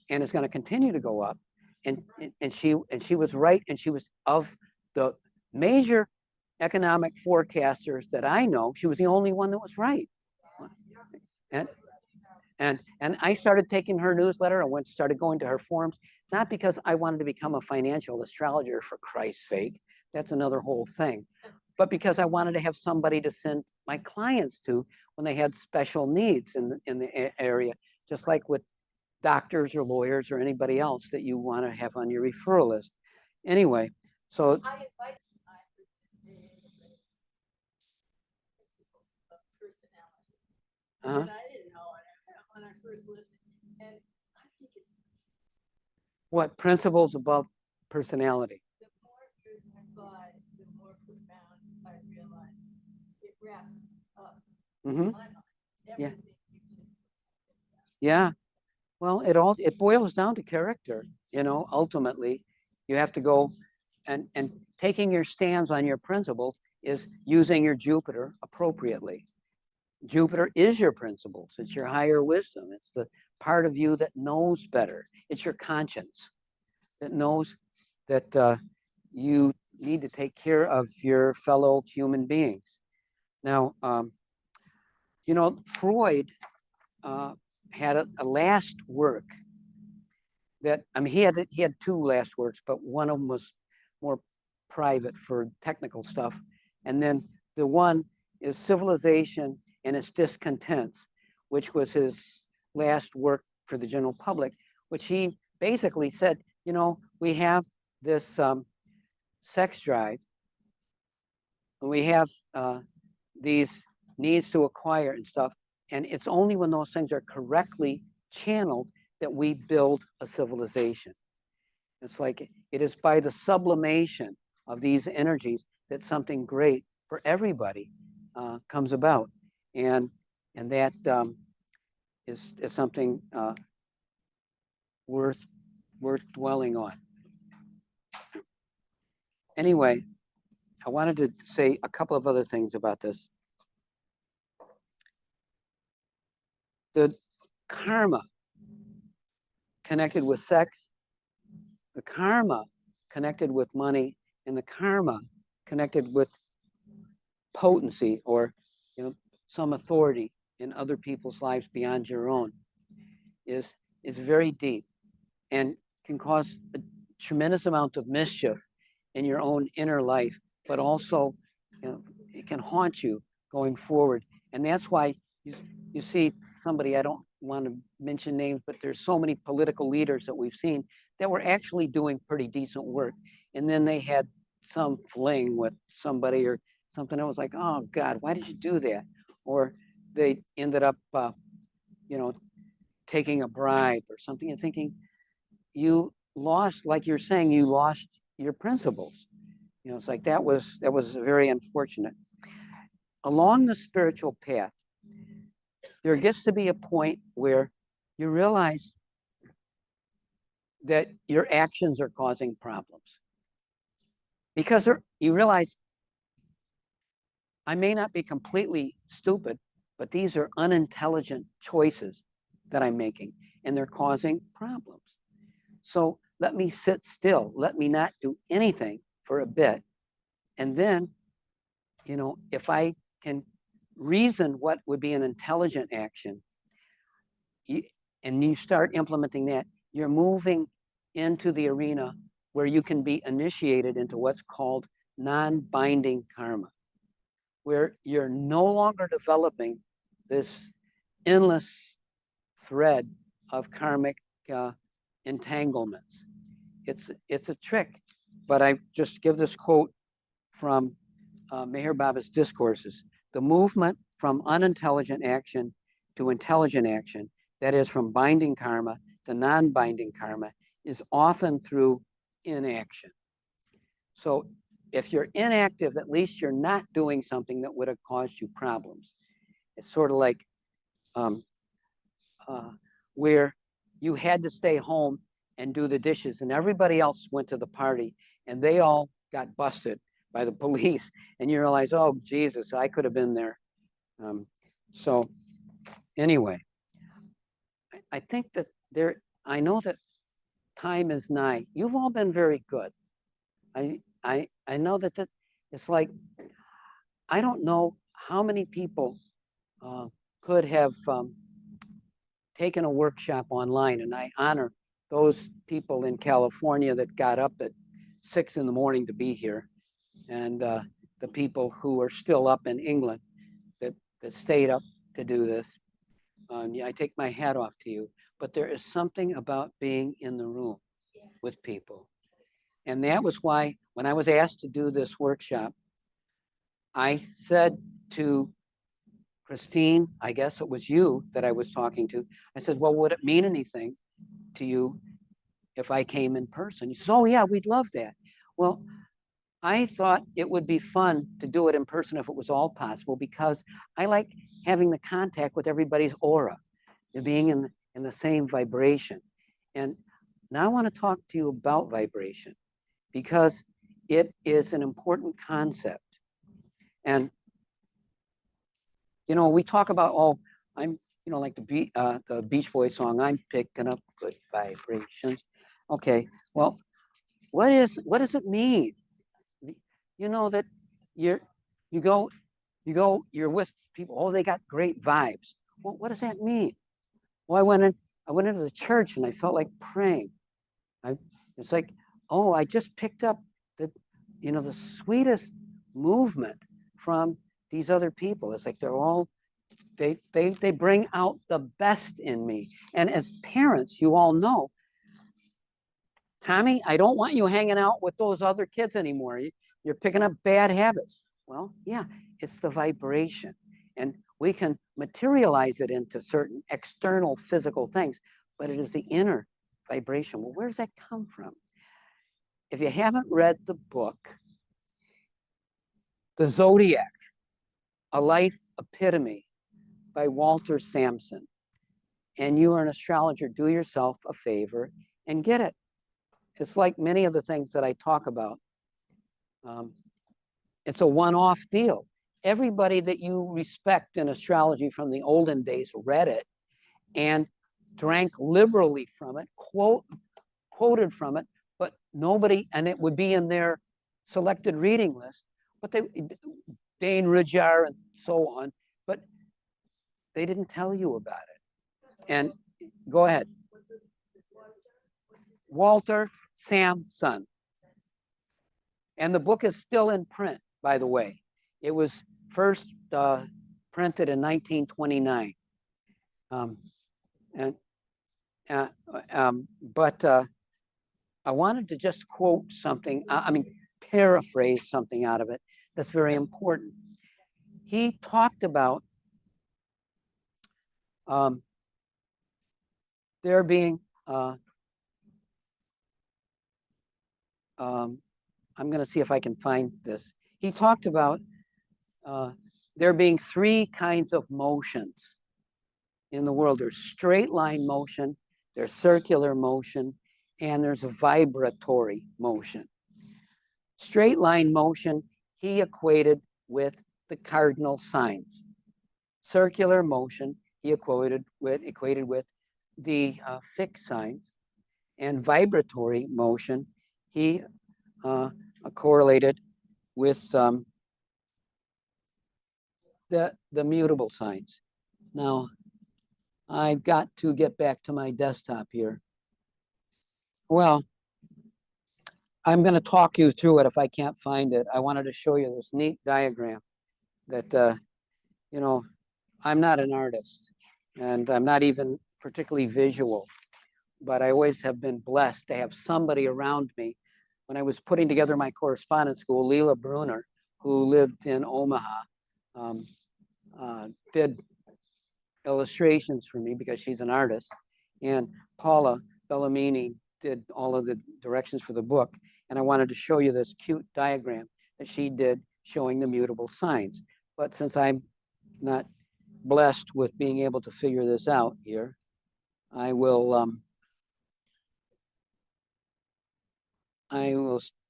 it's going to continue to go up, and she was right, and she was of the major economic forecasters that I know, she was the only one that was right. And I started taking her newsletter and started going to her forums, not because I wanted to become a financial astrologer, for Christ's sake, that's another whole thing, but because I wanted to have somebody to send my clients to when they had special needs in the area, just like with doctors or lawyers or anybody else that you want to have on your referral list. Anyway, so I invited my principles of personality. And I didn't know it when I first listened. And I think it's what principles above personality? the more years went by, the more profound I realized it wraps up Mm-hmm. my mind. Yeah. Everything you just Yeah. Well, it boils down to character, ultimately. You have to go and taking your stands on your principle is using your Jupiter appropriately. Jupiter is your principles. It's your higher wisdom. It's the part of you that knows better. It's your conscience that knows that you need to take care of your fellow human beings. Now, Freud had a last work that, he had two last works, but one of them was more private for technical stuff. And then the one is Civilization and Its Discontents, which was his last work for the general public, which he basically said, we have this sex drive, and we have these needs to acquire and stuff, and it's only when those things are correctly channeled that we build a civilization. It's like it is by the sublimation of these energies that something great for everybody comes about, and that is something worth dwelling on. Anyway, I wanted to say a couple of other things about this. The karma connected with sex, the karma connected with money, and the karma connected with potency, or some authority in other people's lives beyond your own, is very deep and can cause a tremendous amount of mischief in your own inner life, but also it can haunt you going forward. And that's why you see somebody, I don't want to mention names, but there's so many political leaders that we've seen that were actually doing pretty decent work, and then they had some fling with somebody or something that was like, oh God, why did you do that? Or they ended up taking a bribe or something, and thinking, you lost, like you're saying, you lost your principles. It's like that was very unfortunate. Along the spiritual path, there gets to be a point where you realize that your actions are causing problems, because you realize, I may not be completely stupid, but these are unintelligent choices that I'm making, and they're causing problems. So let me sit still. Let me not do anything for a bit. And then, if I can reason what would be an intelligent action, and you start implementing that, you're moving into the arena where you can be initiated into what's called non-binding karma, where you're no longer developing this endless thread of karmic entanglements. It's a trick, but I just give this quote from Meher Baba's discourses. The movement from unintelligent action to intelligent action, that is from binding karma to non-binding karma, is often through inaction. So if you're inactive, at least you're not doing something that would have caused you problems. It's sort of like where you had to stay home and do the dishes and everybody else went to the party and they all got busted by the police and you realize, oh, Jesus, I could have been there. So anyway, I think that I know that time is nigh. You've all been very good. I know that it's like, I don't know how many people could have taken a workshop online, and I honor those people in California that got up at 6 in the morning to be here, and the people who are still up in England that stayed up to do this. Yeah, I take my hat off to you, but there is something about being in the room with people. And that was why when I was asked to do this workshop, I said to Christine, I guess it was you that I was talking to, I said, well, would it mean anything to you if I came in person? He says, oh yeah, we'd love that. Well, I thought it would be fun to do it in person if it was all possible, because I like having the contact with everybody's aura, and being in the same vibration. And now I want to talk to you about vibration, because it is an important concept. And you know, we talk about, oh, I'm, you know, like the Beach Boys song, I'm picking up good vibrations. Okay, well, what does it mean? You know that you're with people, oh, they got great vibes. Well, what does that mean? Well, I went into the church and I felt like praying. It's like, oh, I just picked up the sweetest movement from these other people. It's like they're all, they bring out the best in me. And as parents, you all know, Tommy, I don't want you hanging out with those other kids anymore. You're picking up bad habits. Well, yeah, it's the vibration. And we can materialize it into certain external physical things, but it is the inner vibration. Well, where does that come from? If you haven't read the book, The Zodiac, A Life Epitome by Walter Sampson, and you are an astrologer, do yourself a favor and get it. It's like many of the things that I talk about. It's a one-off deal. Everybody that you respect in astrology from the olden days read it and drank liberally from it, quoted from it, but nobody, and it would be in their selected reading list, but Dane Ridjar and so on, but they didn't tell you about it. And go ahead. Walter Sampson. And the book is still in print, by the way. It was first printed in 1929. But I wanted to just quote something, paraphrase something out of it that's very important. He talked about there being, I'm going to see if I can find this. He talked about there being 3 kinds of motions in the world. There's straight line motion, there's circular motion, and there's a vibratory motion. Straight line motion, he equated with the cardinal signs. Circular motion, he equated with the fixed signs. And vibratory motion, he correlated with the mutable signs. Now, I've got to get back to my desktop here. Well, I'm going to talk you through it if I can't find it. I wanted to show you this neat diagram that, I'm not an artist. and I'm not even particularly visual, but I always have been blessed to have somebody around me. When I was putting together my correspondence school, Leela Bruner, who lived in Omaha, did illustrations for me because she's an artist, and Paula Bellamini did all of the directions for the book. And I wanted to show you this cute diagram that she did showing the mutable signs. But since I'm not blessed with being able to figure this out here, I will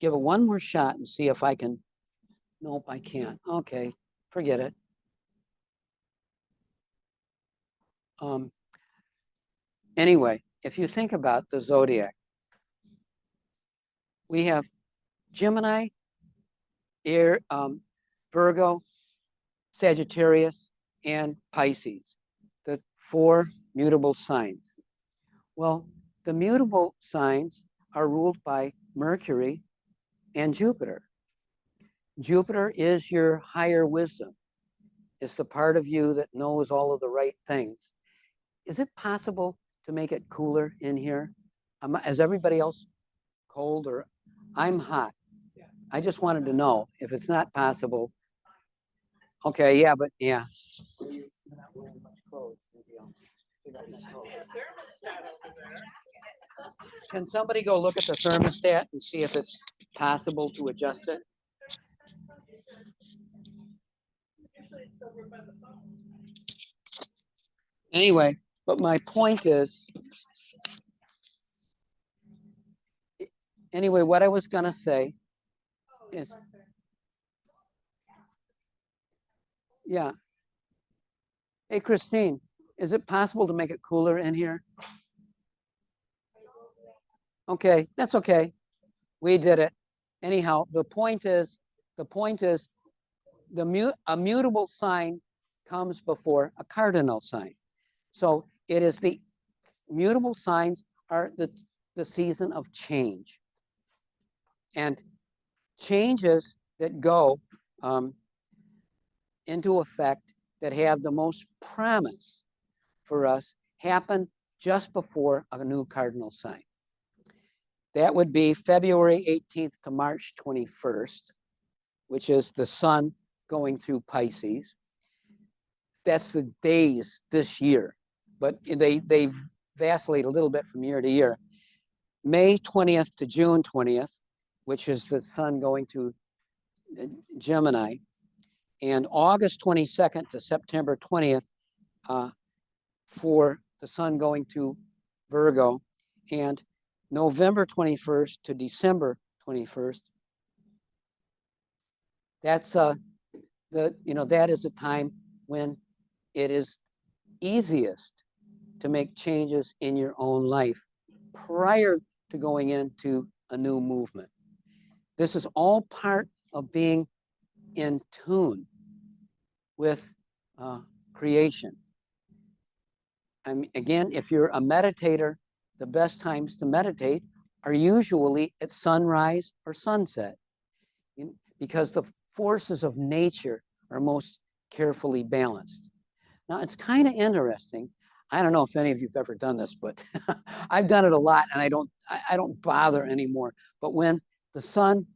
give it one more shot and see if I can. Nope, I can't. Okay, forget it. Anyway, if you think about the zodiac, we have Gemini, Virgo, Sagittarius, and Pisces, the 4 mutable signs. Well, the mutable signs are ruled by Mercury and Jupiter. Jupiter is your higher wisdom. It's the part of you that knows all of the right things. Is it possible to make it cooler in here? Is everybody else cold, or I'm hot? I just wanted to know if it's not possible. Okay, yeah, but yeah. Can somebody go look at the thermostat and see if it's possible to adjust it? Anyway, but my point is, anyway, what I was gonna say is, yeah. Hey, Christine, is it possible to make it cooler in here? Okay, that's okay. We did it. Anyhow, the point is, a mutable sign comes before a cardinal sign. So it is the mutable signs are the season of change. And changes that go into effect that have the most promise for us happen just before a new cardinal sign. That would be February 18th to March 21st, which is the sun going through Pisces. That's the days this year, but they vacillate a little bit from year to year. May 20th to June 20th, which is the sun going through Gemini, and August 22nd to September 20th for the sun going through Virgo, and November 21st to December 21st. That's that is a time when it is easiest to make changes in your own life prior to going into a new movement. This is all part of being in tune with creation. Again, if you're a meditator, the best times to meditate are usually at sunrise or sunset, because the forces of nature are most carefully balanced. Now, it's kind of interesting. I don't know if any of you've ever done this, but I've done it a lot, and I don't bother anymore. But when the sun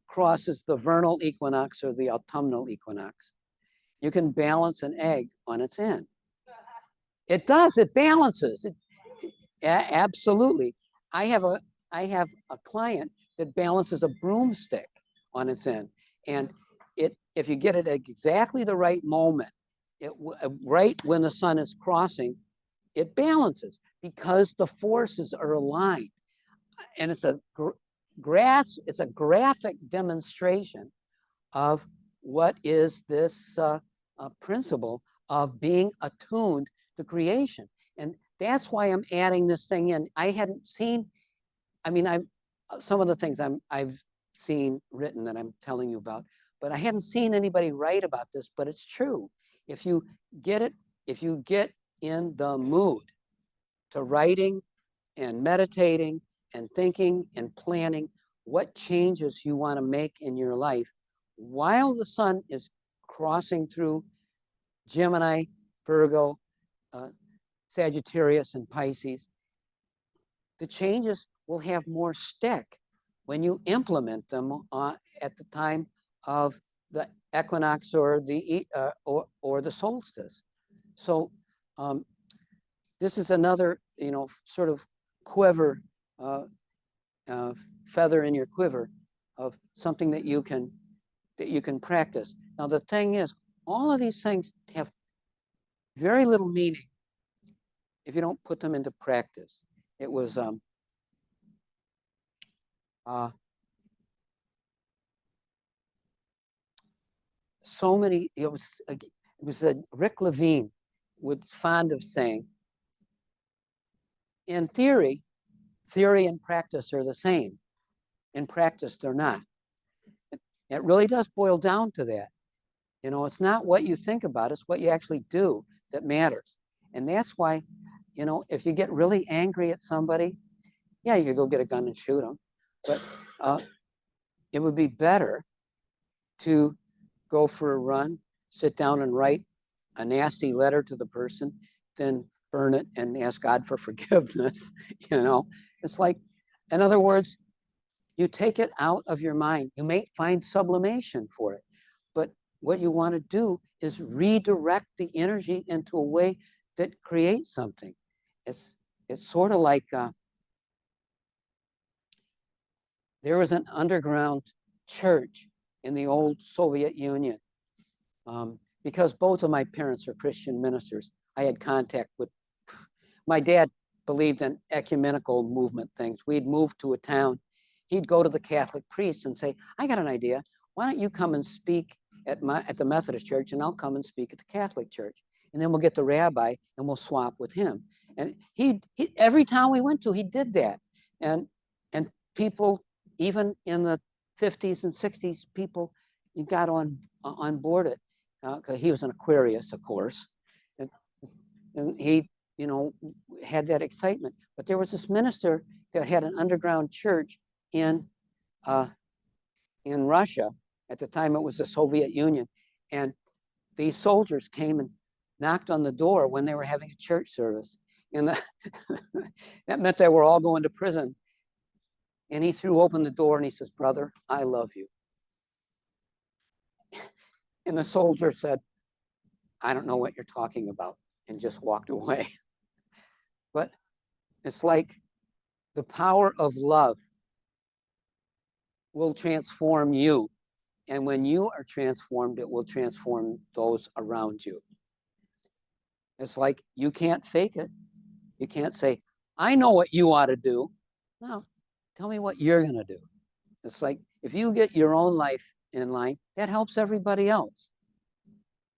crosses the vernal equinox or the autumnal equinox, you can balance an egg on its end. It does. It balances. Absolutely. I have a client that balances a broomstick on its end, and if you get it at exactly the right moment, right when the sun is crossing, it balances because the forces are aligned, and it's a graphic demonstration of what is this principle of being attuned to creation. And that's why I'm adding this thing in. I hadn't seen, some of the things I've seen written that I'm telling you about, but I hadn't seen anybody write about this, but it's true. If you get in the mood to writing and meditating and thinking and planning what changes you want to make in your life while the sun is crossing through Gemini, Virgo, Sagittarius and Pisces, the changes will have more stick when you implement them at the time of the equinox or the solstice. So this is another, sort of quiver, feather in your quiver of something that you can practice. Now the thing is, all of these things have very little meaning if you don't put them into practice. It was so many. It was Rick Levine was fond of saying, in theory and practice are the same. In practice, they're not. It really does boil down to that. It's not what you think about, it's what you actually do that matters. And that's why, if you get really angry at somebody, yeah, you could go get a gun and shoot them. But it would be better to go for a run, sit down and write a nasty letter to the person, than burn it and ask God for forgiveness. It's like, in other words, you take it out of your mind. You may find sublimation for it, but what you want to do is redirect the energy into a way that creates something. It's sort of like there was an underground church in the old Soviet Union. Because both of my parents are Christian ministers, I had contact with, my dad believed in ecumenical movement things. We'd moved to a town. He'd go to the Catholic priest and say, I got an idea. Why don't you come and speak at the Methodist church, and I'll come and speak at the Catholic church. And then we'll get the rabbi and we'll swap with him. And he every town we went to, he did that. And people, even in the 50s and 60s, people got on board it. Because he was an Aquarius, of course. And he, had that excitement. But there was this minister that had an underground church in Russia. At the time, it was the Soviet Union. And these soldiers came and knocked on the door when they were having a church service. And that meant they were all going to prison. And he threw open the door and he says, brother, I love you. And the soldier said, I don't know what you're talking about, and just walked away. But it's like the power of love will transform you. And when you are transformed, it will transform those around you. It's like you can't fake it. You can't say, I know what you ought to do. No, tell me what you're going to do. It's like if you get your own life in line, that helps everybody else.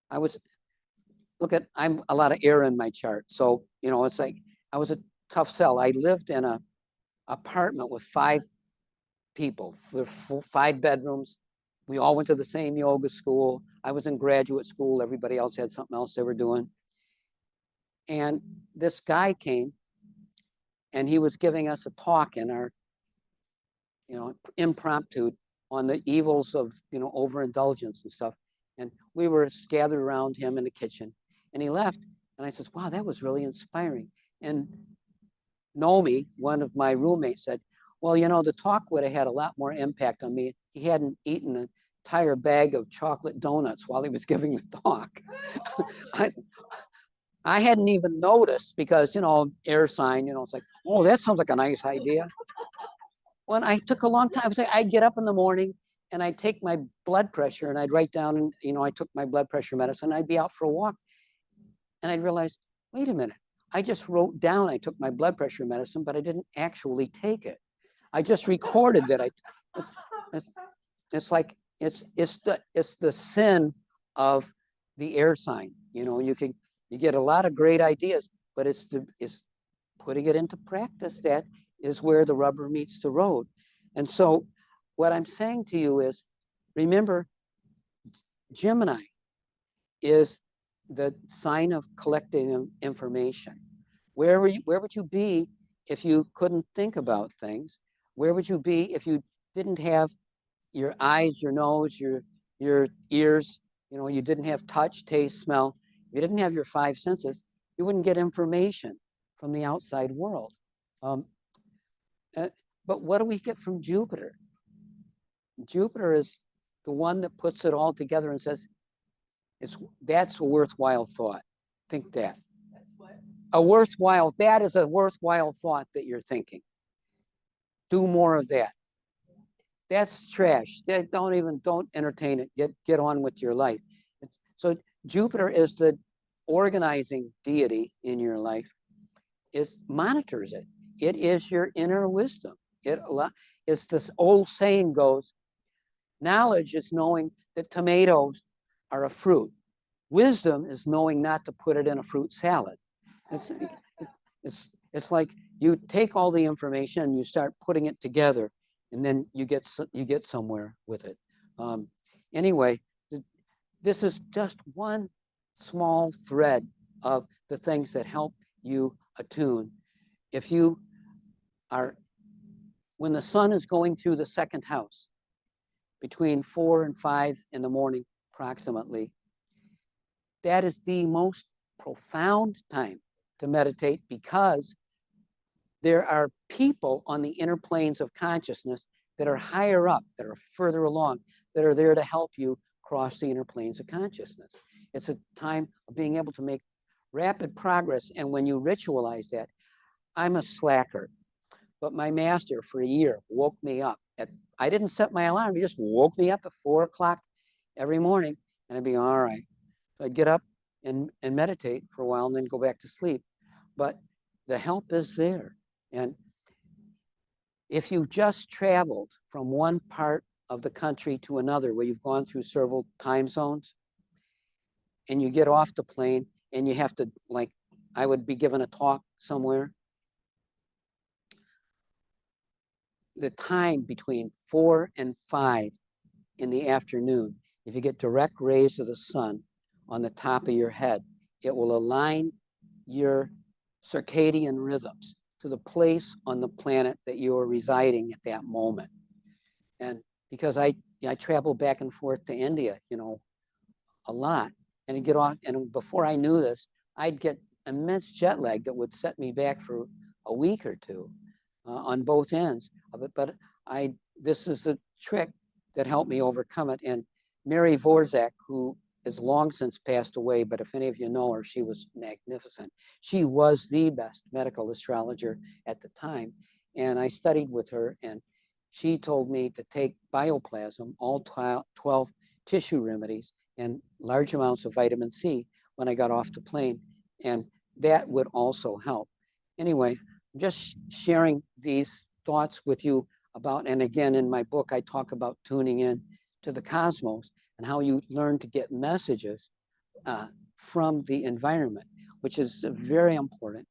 I'm a lot of air in my chart. So, it's like I was a tough sell. I lived in an apartment with 5 people, 5 bedrooms. We all went to the same yoga school. I was in graduate school. Everybody else had something else they were doing. And this guy came and he was giving us a talk in our, impromptu on the evils of, overindulgence and stuff. And we were gathered around him in the kitchen, and he left. And I says, wow, that was really inspiring. And Nomi, one of my roommates, said, well, the talk would have had a lot more impact on me. He hadn't eaten an entire bag of chocolate donuts while he was giving the talk. I hadn't even noticed because, air sign, it's like, oh, that sounds like a nice idea. When I took a long time, I'd get up in the morning and I'd take my blood pressure and I'd write down, I took my blood pressure medicine. I'd be out for a walk and I'd realize, wait a minute, I just wrote down I took my blood pressure medicine, but I didn't actually take it. I just recorded that it's like, it's the sin of the air sign. You get a lot of great ideas, but it's putting it into practice that is where the rubber meets the road. And so what I'm saying to you is, remember, Gemini is the sign of collecting information. Where would you be if you couldn't think about things? Where would you be if you didn't have your eyes, your nose, your ears? You didn't have touch, taste, smell. You didn't have your 5 senses. You wouldn't get information from the outside world. But what do we get from Jupiter? Jupiter is the one that puts it all together and says, that's a worthwhile thought. Think that. That's what? That is a worthwhile thought that you're thinking. Do more of that. That's trash. Don't entertain it. Get on with your life. So Jupiter is the organizing deity in your life. It monitors it. It is your inner wisdom. It's this old saying goes, knowledge is knowing that tomatoes are a fruit. Wisdom is knowing not to put it in a fruit salad. It's like you take all the information and you start putting it together, and then you get somewhere with it. Anyway, this is just one small thread of the things that help you attune. If you are, when the sun is going through the second house, between 4 and 5 in the morning, approximately, that is the most profound time to meditate, because there are people on the inner planes of consciousness that are higher up, that are further along, that are there to help you cross the inner planes of consciousness. It's a time of being able to make rapid progress. And when you ritualize that, I'm a slacker, but my master for a year woke me up I didn't set my alarm. He just woke me up at 4 o'clock every morning, and I'd be all right. So I'd get up and meditate for a while and then go back to sleep. But the help is there. And if you've just traveled from one part of the country to another, where you've gone through several time zones, and you get off the plane and you have to, like, I would be given a talk somewhere, the time between 4 and 5 in the afternoon, if you get direct rays of the sun on the top of your head, it will align your circadian rhythms to the place on the planet that you are residing at that moment. And because I travel back and forth to India, a lot, and I'd get off, and before I knew this, I'd get immense jet lag that would set me back for a week or two on both ends of it. But this is a trick that helped me overcome it. And Mary Vorzak, who is long since passed away, but if any of you know her, she was magnificent. She was the best medical astrologer at the time. And I studied with her, and she told me to take bioplasm, all 12 tissue remedies, and large amounts of vitamin C when I got off the plane. And that would also help. Anyway, I'm just sharing these thoughts with you about, and again, in my book, I talk about tuning in to the cosmos and how you learn to get messages from the environment, which is very important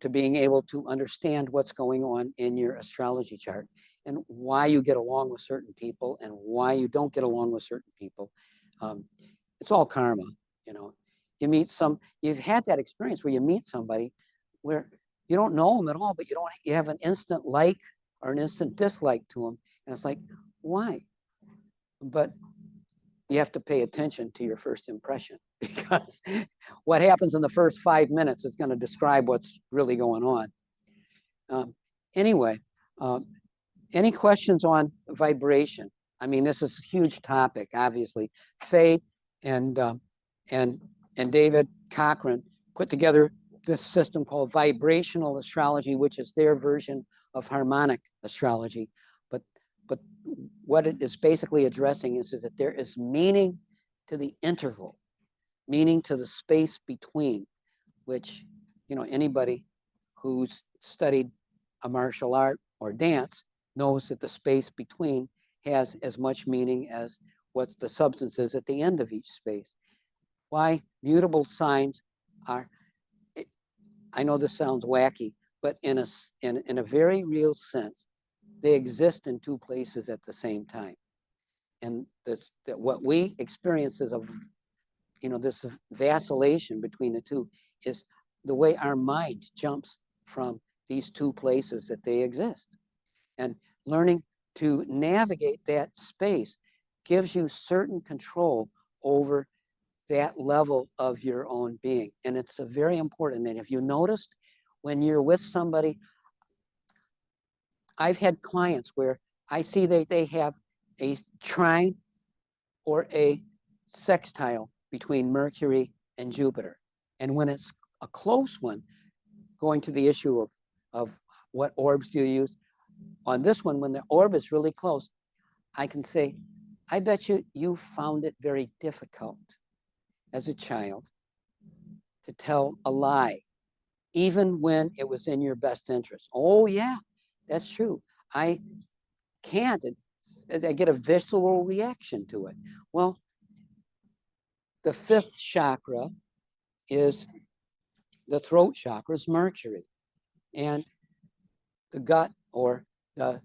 to being able to understand what's going on in your astrology chart and why you get along with certain people and why you don't get along with certain people. It's all karma, You meet you've had that experience where you meet somebody where you don't know them at all, but you have an instant like or an instant dislike to them, and it's like, why? But you have to pay attention to your first impression, because what happens in the first 5 minutes is going to describe what's really going on. Anyway, any questions on vibration? I mean, this is a huge topic, obviously. Faye and David Cochran put together this system called vibrational astrology, which is their version of harmonic astrology. But what it is basically addressing is that there is meaning to the interval, meaning to the space between, which, anybody who's studied a martial art or dance knows that the space between has as much meaning as what the substance is at the end of each space. Why mutable signs are, I know this sounds wacky, but in a very real sense, they exist in two places at the same time. And that what we experience is this vacillation between the two is the way our mind jumps from these two places that they exist. And learning to navigate that space gives you certain control over that level of your own being. And it's a very important. And if you noticed, when you're with somebody, I've had clients where I see that they have a trine or a sextile between Mercury and Jupiter. And when it's a close one, going to the issue of what orbs do you use, on this one, when the orb is really close, I can say, I bet you found it very difficult as a child to tell a lie, even when it was in your best interest. Oh yeah, that's true. I can't. I get a visceral reaction to it. Well, the fifth chakra is the throat chakra is Mercury, and the gut or the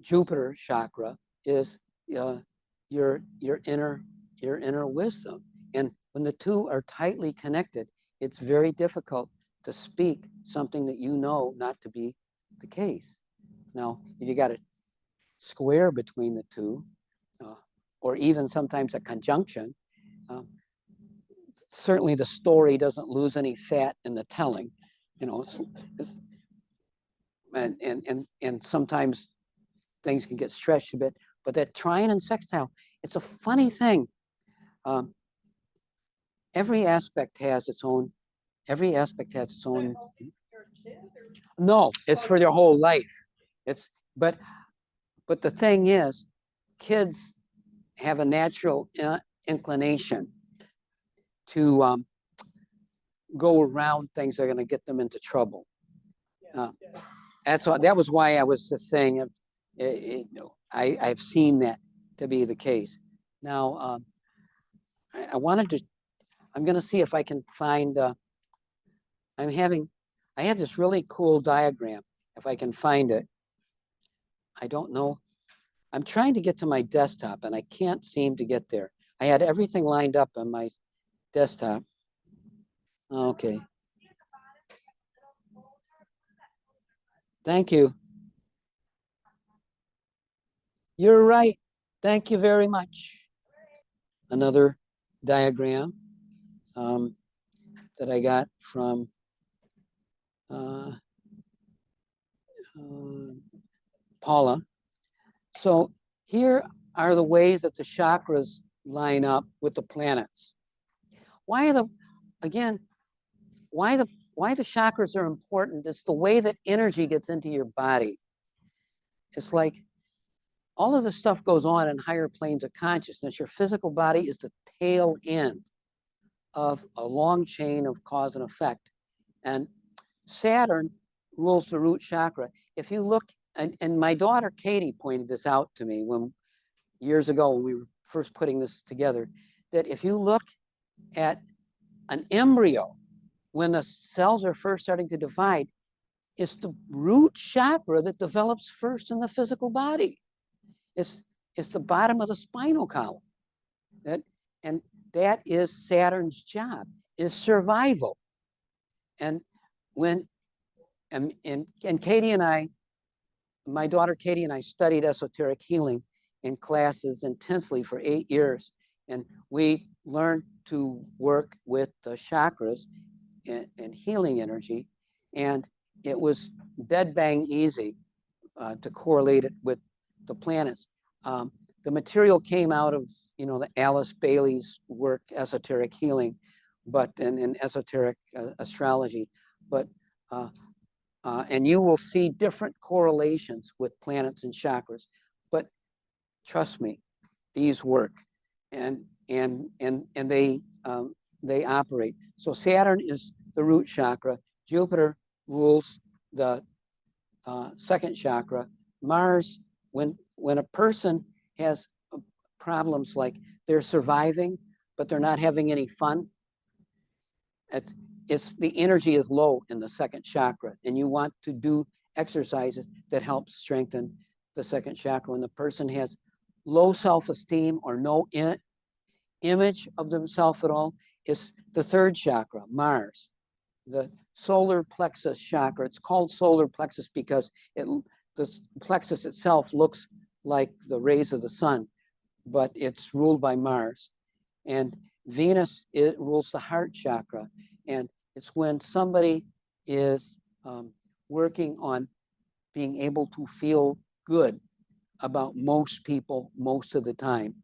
Jupiter chakra is your inner wisdom. And when the two are tightly connected, it's very difficult to speak something that you know not to be the case. Now, if you got a square between the two, or even sometimes a conjunction, certainly the story doesn't lose any fat in the telling. You know, and sometimes things can get stretched a bit, but that trine and sextile, it's a funny thing. Every aspect has its own. No, it's for their whole life. It's but the thing is, kids have a natural inclination to go around things that are going to get them into trouble. That was why I was just saying I've seen that to be the case. Now, I'm going to see if I can find, I had this really cool diagram, if I can find it. I don't know. I'm trying to get to my desktop and I can't seem to get there. I had everything lined up on my desktop. Okay. Thank you. You're right. Thank you very much. Another diagram that I got from Paula. So here are the ways that the chakras line up with the planets. Why the chakras are important? It's the way that energy gets into your body. It's like all of the stuff goes on in higher planes of consciousness. Your physical body is the tail end of a long chain of cause and effect. And Saturn rules the root chakra. If you look, and my daughter Katie pointed this out to me years ago when we were first putting this together, that if you look at an embryo, when the cells are first starting to divide, it's the root chakra that develops first in the physical body. It's the bottom of the spinal column. And that is Saturn's job, is survival. And Katie and I, my daughter Katie and I studied esoteric healing in classes intensely for 8 years. And we learned to work with the chakras and healing energy. And it was dead bang easy to correlate it with the planets. The material came out of, the Alice Bailey's work, esoteric healing, but in esoteric astrology. But and you will see different correlations with planets and chakras. But trust me, these work, and they operate. So Saturn is the root chakra. Jupiter rules the second chakra. Mars, when a person has problems like they're surviving, but they're not having any fun, it's the energy is low in the second chakra, and you want to do exercises that help strengthen the second chakra. When the person has low self-esteem or no image of themselves at all, it's the third chakra, Mars, the solar plexus chakra. It's called solar plexus because the plexus itself looks like the rays of the sun, but it's ruled by Mars. And Venus, it rules the heart chakra. And it's when somebody is working on being able to feel good about most people most of the time.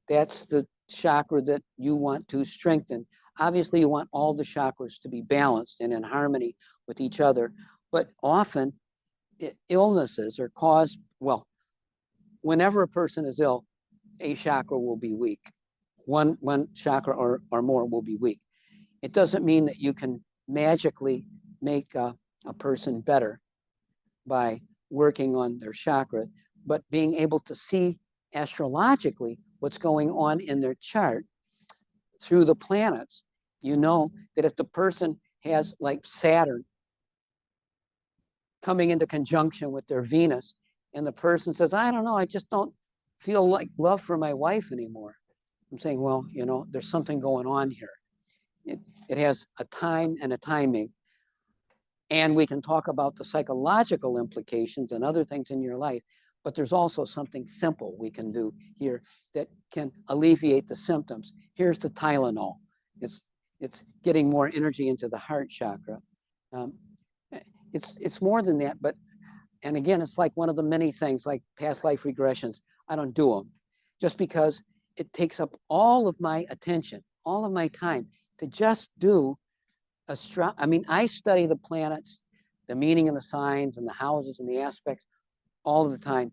That's the chakra that you want to strengthen. Obviously, you want all the chakras to be balanced and in harmony with each other, but often illnesses are caused, well, whenever a person is ill, a chakra will be weak. One chakra or more will be weak. It doesn't mean that you can magically make a person better by working on their chakra, but being able to see astrologically what's going on in their chart through the planets. You know that if the person has like Saturn coming into conjunction with their Venus, and the person says, I don't know, I just don't feel like love for my wife anymore. I'm saying, well, you know, there's something going on here. It has a time and a timing. And we can talk about the psychological implications and other things in your life, but there's also something simple we can do here that can alleviate the symptoms. Here's the Tylenol. It's getting more energy into the heart chakra. It's more than that, but, and again, it's like one of the many things like past life regressions. I don't do them just because it takes up all of my attention, all of my time to just do I mean, I study the planets, the meaning of the signs and the houses and the aspects all of the time.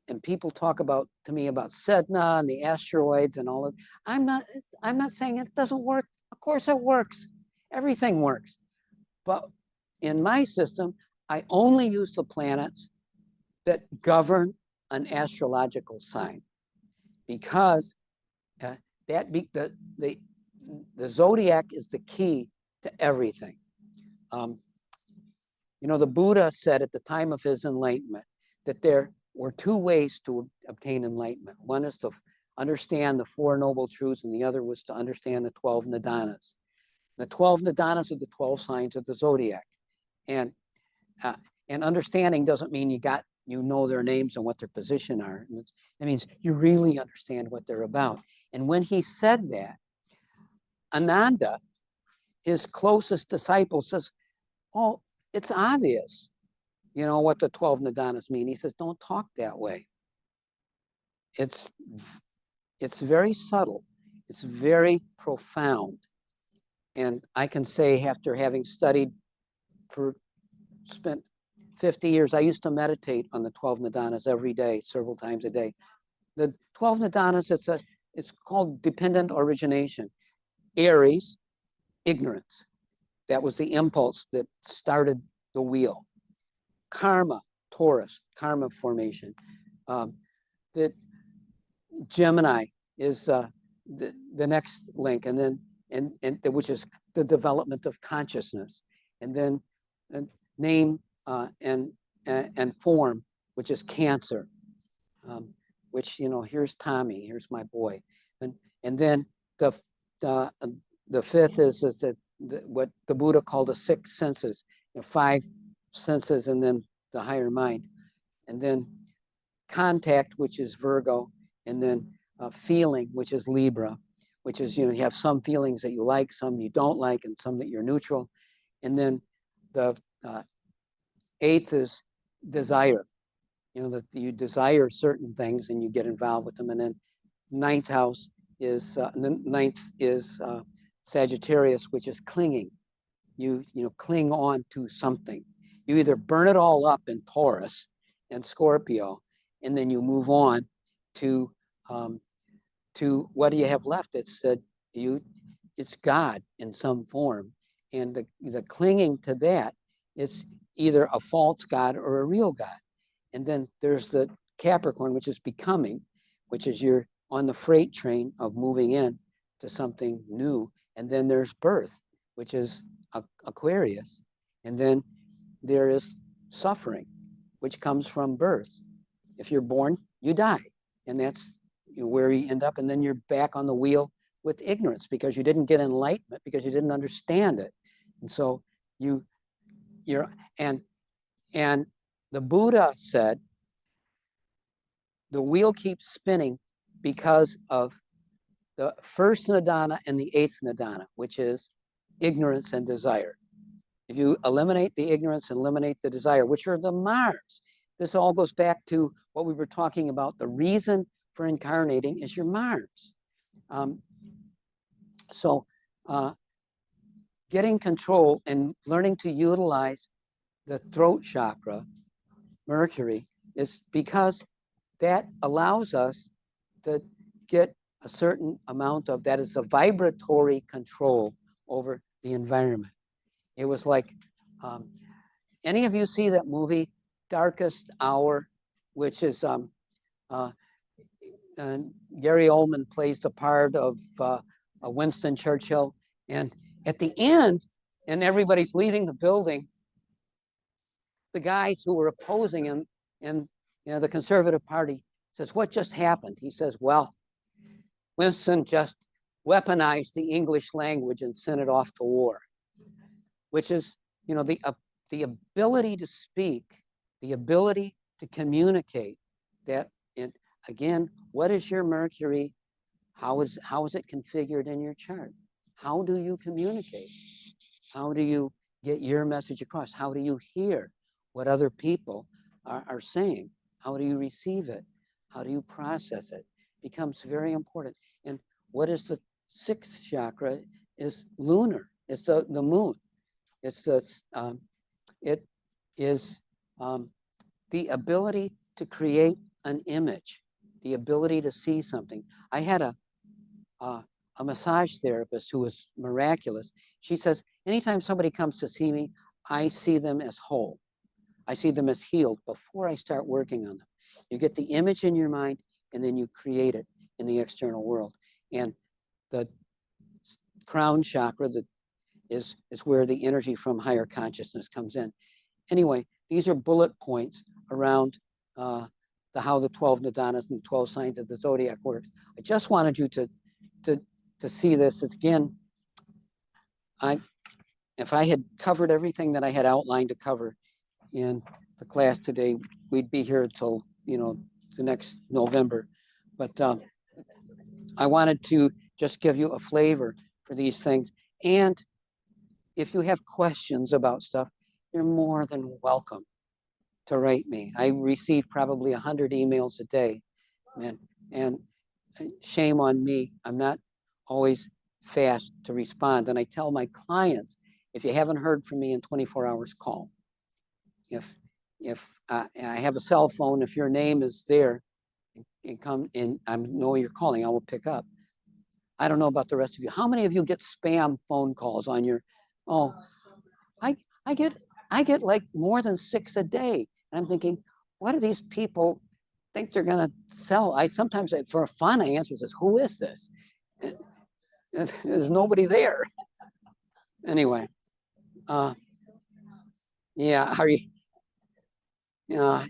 And people talk to me about Sedna and the asteroids and all of. I'm not saying it doesn't work. Of course it works. Everything works. But in my system, I only use the planets that govern an astrological sign, because the zodiac is the key to everything. You know, the Buddha said at the time of his enlightenment that there were two ways to obtain enlightenment. One is to understand the Four Noble Truths, and the other was to understand the 12 Nidanas. The 12 Nidanas are the 12 signs of the zodiac. And understanding doesn't mean you know their names and what their position are. It means you really understand what they're about. And when he said that, Ananda, his closest disciple, says, oh, it's obvious, you know, what the 12 Nidanas mean. He says, don't talk that way. It's very subtle. It's very profound. And I can say, after having spent 50 years, I used to meditate on the 12 Nidanas every day, several times a day. The 12 Nidanas, it's called dependent origination. Aries, ignorance. That was the impulse that started the wheel. Karma, Taurus, karma formation. That Gemini is the next link, and then which is the development of consciousness, and then name and form, which is Cancer. Which, you know, here's Tommy, here's my boy, and then the fifth is what the Buddha called the six senses, you know, five senses, and then the higher mind, and then contact, which is Virgo, and then feeling, which is Libra, which is, you know, you have some feelings that you like, some you don't like, and some that you're neutral, and then the eighth is desire, you know, that you desire certain things and you get involved with them, and then ninth house is Sagittarius, which is clinging. You cling on to something. You either burn it all up in Taurus and Scorpio, and then you move on to what do you have left? It's God in some form, and the clinging to that is either a false God or a real God. And then there's the Capricorn, which is becoming, which is you're on the freight train of moving in to something new. And then there's birth, which is Aquarius. And then there is suffering, which comes from birth. If you're born, you die. And that's where you end up. And then you're back on the wheel with ignorance because you didn't get enlightenment, because you didn't understand it. And so and the Buddha said, the wheel keeps spinning because of the first Nidana and the eighth Nidana, which is ignorance and desire. If you eliminate the ignorance and eliminate the desire, which are the Mars, this all goes back to what we were talking about. The reason for incarnating is your Mars. So getting control and learning to utilize the throat chakra, Mercury, is because that allows us to get a certain amount of, that is a vibratory control over the environment. It was like, any of you see that movie, Darkest Hour, which is, Gary Oldman plays the part of Winston Churchill. And at the end, and everybody's leaving the building, the guys who were opposing him in the Conservative Party says, what just happened? He says, well, Winston just weaponized the English language and sent it off to war, which is, the ability to speak, the ability to communicate. That, and again, what is your Mercury? How is it configured in your chart? How do you communicate? How do you get your message across? How do you hear what other people are saying? How do you receive it? How do you process it? Becomes very important. And what is the sixth chakra? Is lunar. It's the moon. It's it is the ability to create an image, the ability to see something. I had a massage therapist who was miraculous. She says, anytime somebody comes to see me, I see them as whole. I see them as healed before I start working on them. You get the image in your mind, and then you create it in the external world. And the crown chakra is where the energy from higher consciousness comes in. Anyway, these are bullet points around how the 12 Nidanas and 12 signs of the zodiac works. I just wanted you to see this. It's, again, if I had covered everything that I had outlined to cover in the class today, we'd be here till the next November. But I wanted to just give you a flavor for these things. And if you have questions about stuff, you're more than welcome to write me. I receive probably 100 emails a day, and shame on me. I'm not always fast to respond. And I tell my clients, if you haven't heard from me in 24 hours, call. If I have a cell phone, if your name is there and come in, I know you're calling, I will pick up. I don't know about the rest of you. How many of you get spam phone calls on your, I get like more than 6 a day. And I'm thinking, what do these people think they're gonna sell? Sometimes for fun, I answer says, who is this? And there's nobody there. Anyway, yeah, are you?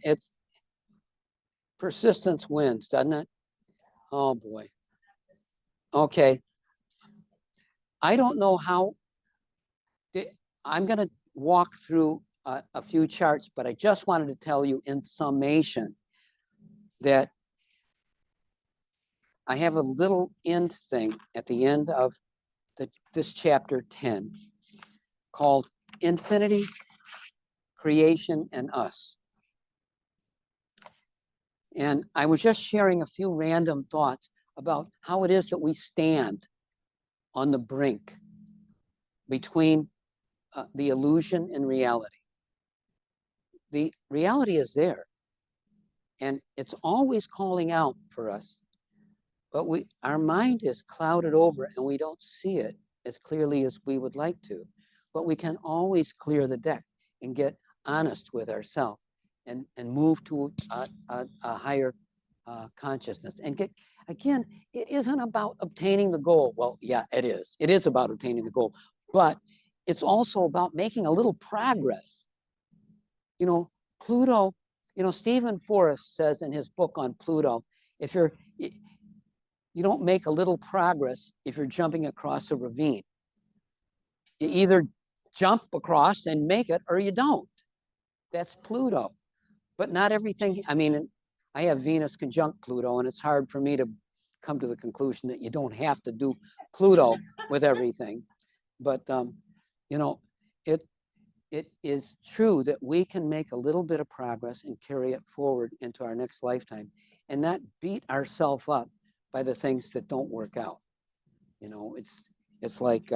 It's persistence wins, doesn't it? Oh boy. Okay. I don't know how. I'm going to walk through a few charts, but I just wanted to tell you in summation that I have a little end thing at the end of this chapter 10 called Infinity, Creation, and Us. And I was just sharing a few random thoughts about how it is that we stand on the brink between the illusion and reality. The reality is there, and it's always calling out for us, but our mind is clouded over and we don't see it as clearly as we would like to. But we can always clear the deck and get honest with ourselves and move to a higher consciousness. And again, it isn't about obtaining the goal. Well, yeah, it is. It is about obtaining the goal, but it's also about making a little progress. Pluto, Stephen Forrest says in his book on Pluto, if you don't make a little progress if you're jumping across a ravine. You either jump across and make it, or you don't. That's Pluto. But not everything. I mean, I have Venus conjunct Pluto, and it's hard for me to come to the conclusion that you don't have to do Pluto with everything. But, you know, it is true that we can make a little bit of progress and carry it forward into our next lifetime and not beat ourselves up by the things that don't work out. You know, it's like,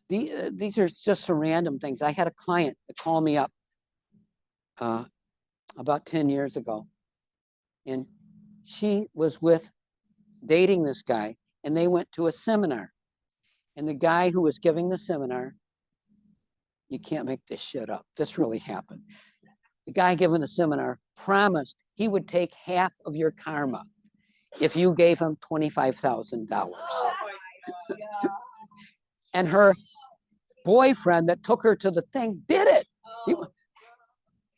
these are just some random things. I had a client that called me up about 10 years ago, and she was dating this guy, and they went to a seminar. And the guy who was giving the seminar, you can't make this shit up. This really happened. The guy giving the seminar promised he would take half of your karma if you gave him $25,000. Oh my God. And her boyfriend that took her to the thing did it.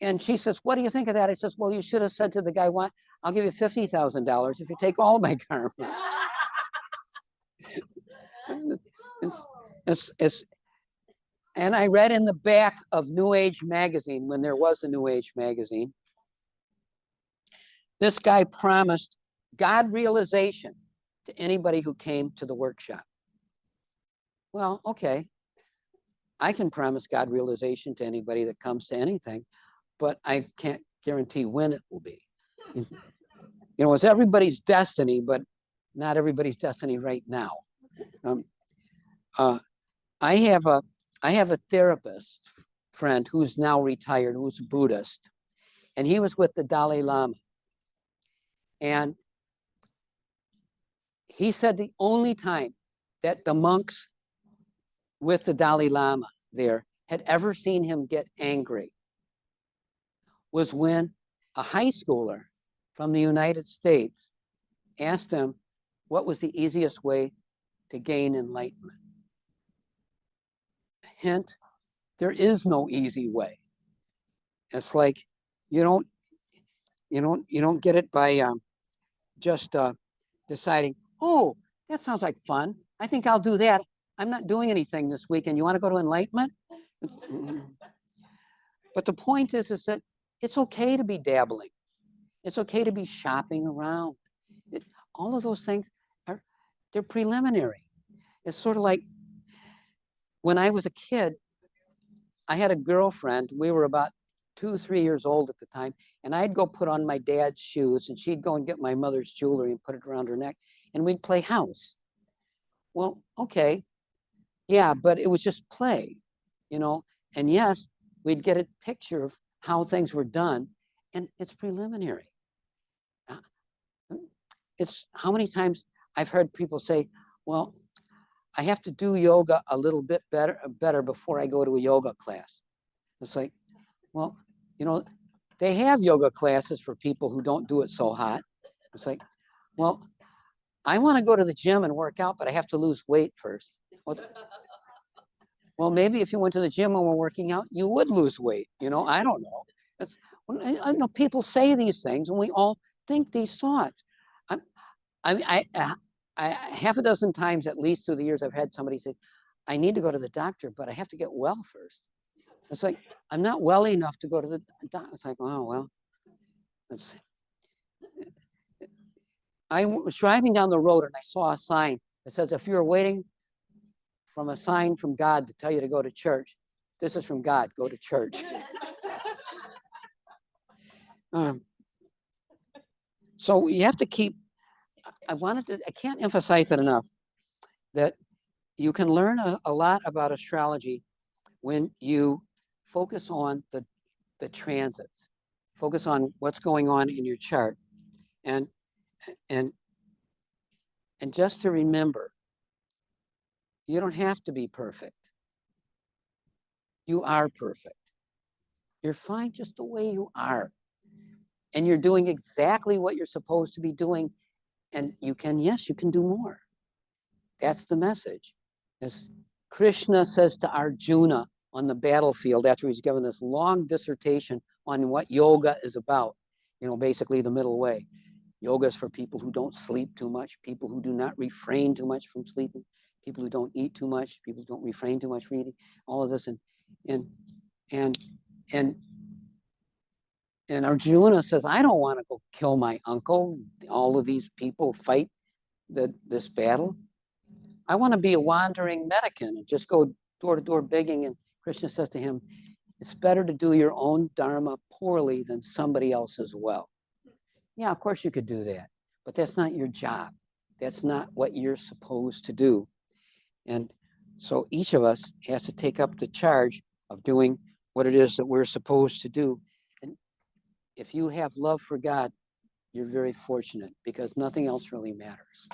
And she says, what do you think of that? I says, well, you should have said to the guy, what? I'll give you $50,000 if you take all my karma. And I read in the back of New Age magazine, when there was a New Age magazine, this guy promised God realization to anybody who came to the workshop. Well, okay, I can promise God realization to anybody that comes to anything, but I can't guarantee when it will be. You know, it's everybody's destiny, but not everybody's destiny right now. I have a therapist friend who's now retired, who's a Buddhist, and he was with the Dalai Lama. And he said the only time that the monks with the Dalai Lama there had ever seen him get angry was when a high schooler from the United States asked him what was the easiest way to gain enlightenment. Hint, there is no easy way. It's like you don't get it by just deciding, oh, that sounds like fun. I think I'll do that. I'm not doing anything this weekend. You want to go to enlightenment? But the point is that it's okay to be dabbling. It's okay to be shopping around. All of those things they're preliminary. It's sort of like when I was a kid, I had a girlfriend. We were about 2, 3 years old at the time, and I'd go put on my dad's shoes, and she'd go and get my mother's jewelry and put it around her neck, and we'd play house. Well, okay, yeah, but it was just play, you know. And yes, we'd get a picture of how things were done, and it's preliminary. It's how many times I've heard people say, well, I have to do yoga a little bit better before I go to a yoga class. It's like, well, you know, they have yoga classes for people who don't do it so hot. It's like, well, I want to go to the gym and work out, but I have to lose weight first. Well, maybe if you went to the gym and were working out, you would lose weight. You know, I don't know. I know people say these things, and we all think these thoughts. I half a dozen times, at least through the years, I've had somebody say, I need to go to the doctor, but I have to get well first. It's like, I'm not well enough to go to the doctor. It's like, oh, well, I was driving down the road and I saw a sign that says, if you're waiting from a sign from God to tell you to go to church, this is from God, go to church. So you have to keep, I can't emphasize it enough that you can learn a lot about astrology when you focus on the transits, focus on what's going on in your chart. And just to remember, you don't have to be perfect. You are perfect. You're fine just the way you are. And you're doing exactly what you're supposed to be doing. And you can do more. That's the message. As Krishna says to Arjuna on the battlefield after he's given this long dissertation on what yoga is about, you know, basically the middle way. Yoga is for people who don't sleep too much, people who do not refrain too much from sleeping, people who don't eat too much, people who don't refrain too much from eating, all of this. And And Arjuna says, I don't want to go kill my uncle. All of these people fight this battle. I want to be a wandering mendicant and just go door to door begging. And Krishna says to him, it's better to do your own dharma poorly than somebody else's well. Yeah, of course you could do that, but that's not your job. That's not what you're supposed to do. And so each of us has to take up the charge of doing what it is that we're supposed to do. And if you have love for God, you're very fortunate because nothing else really matters.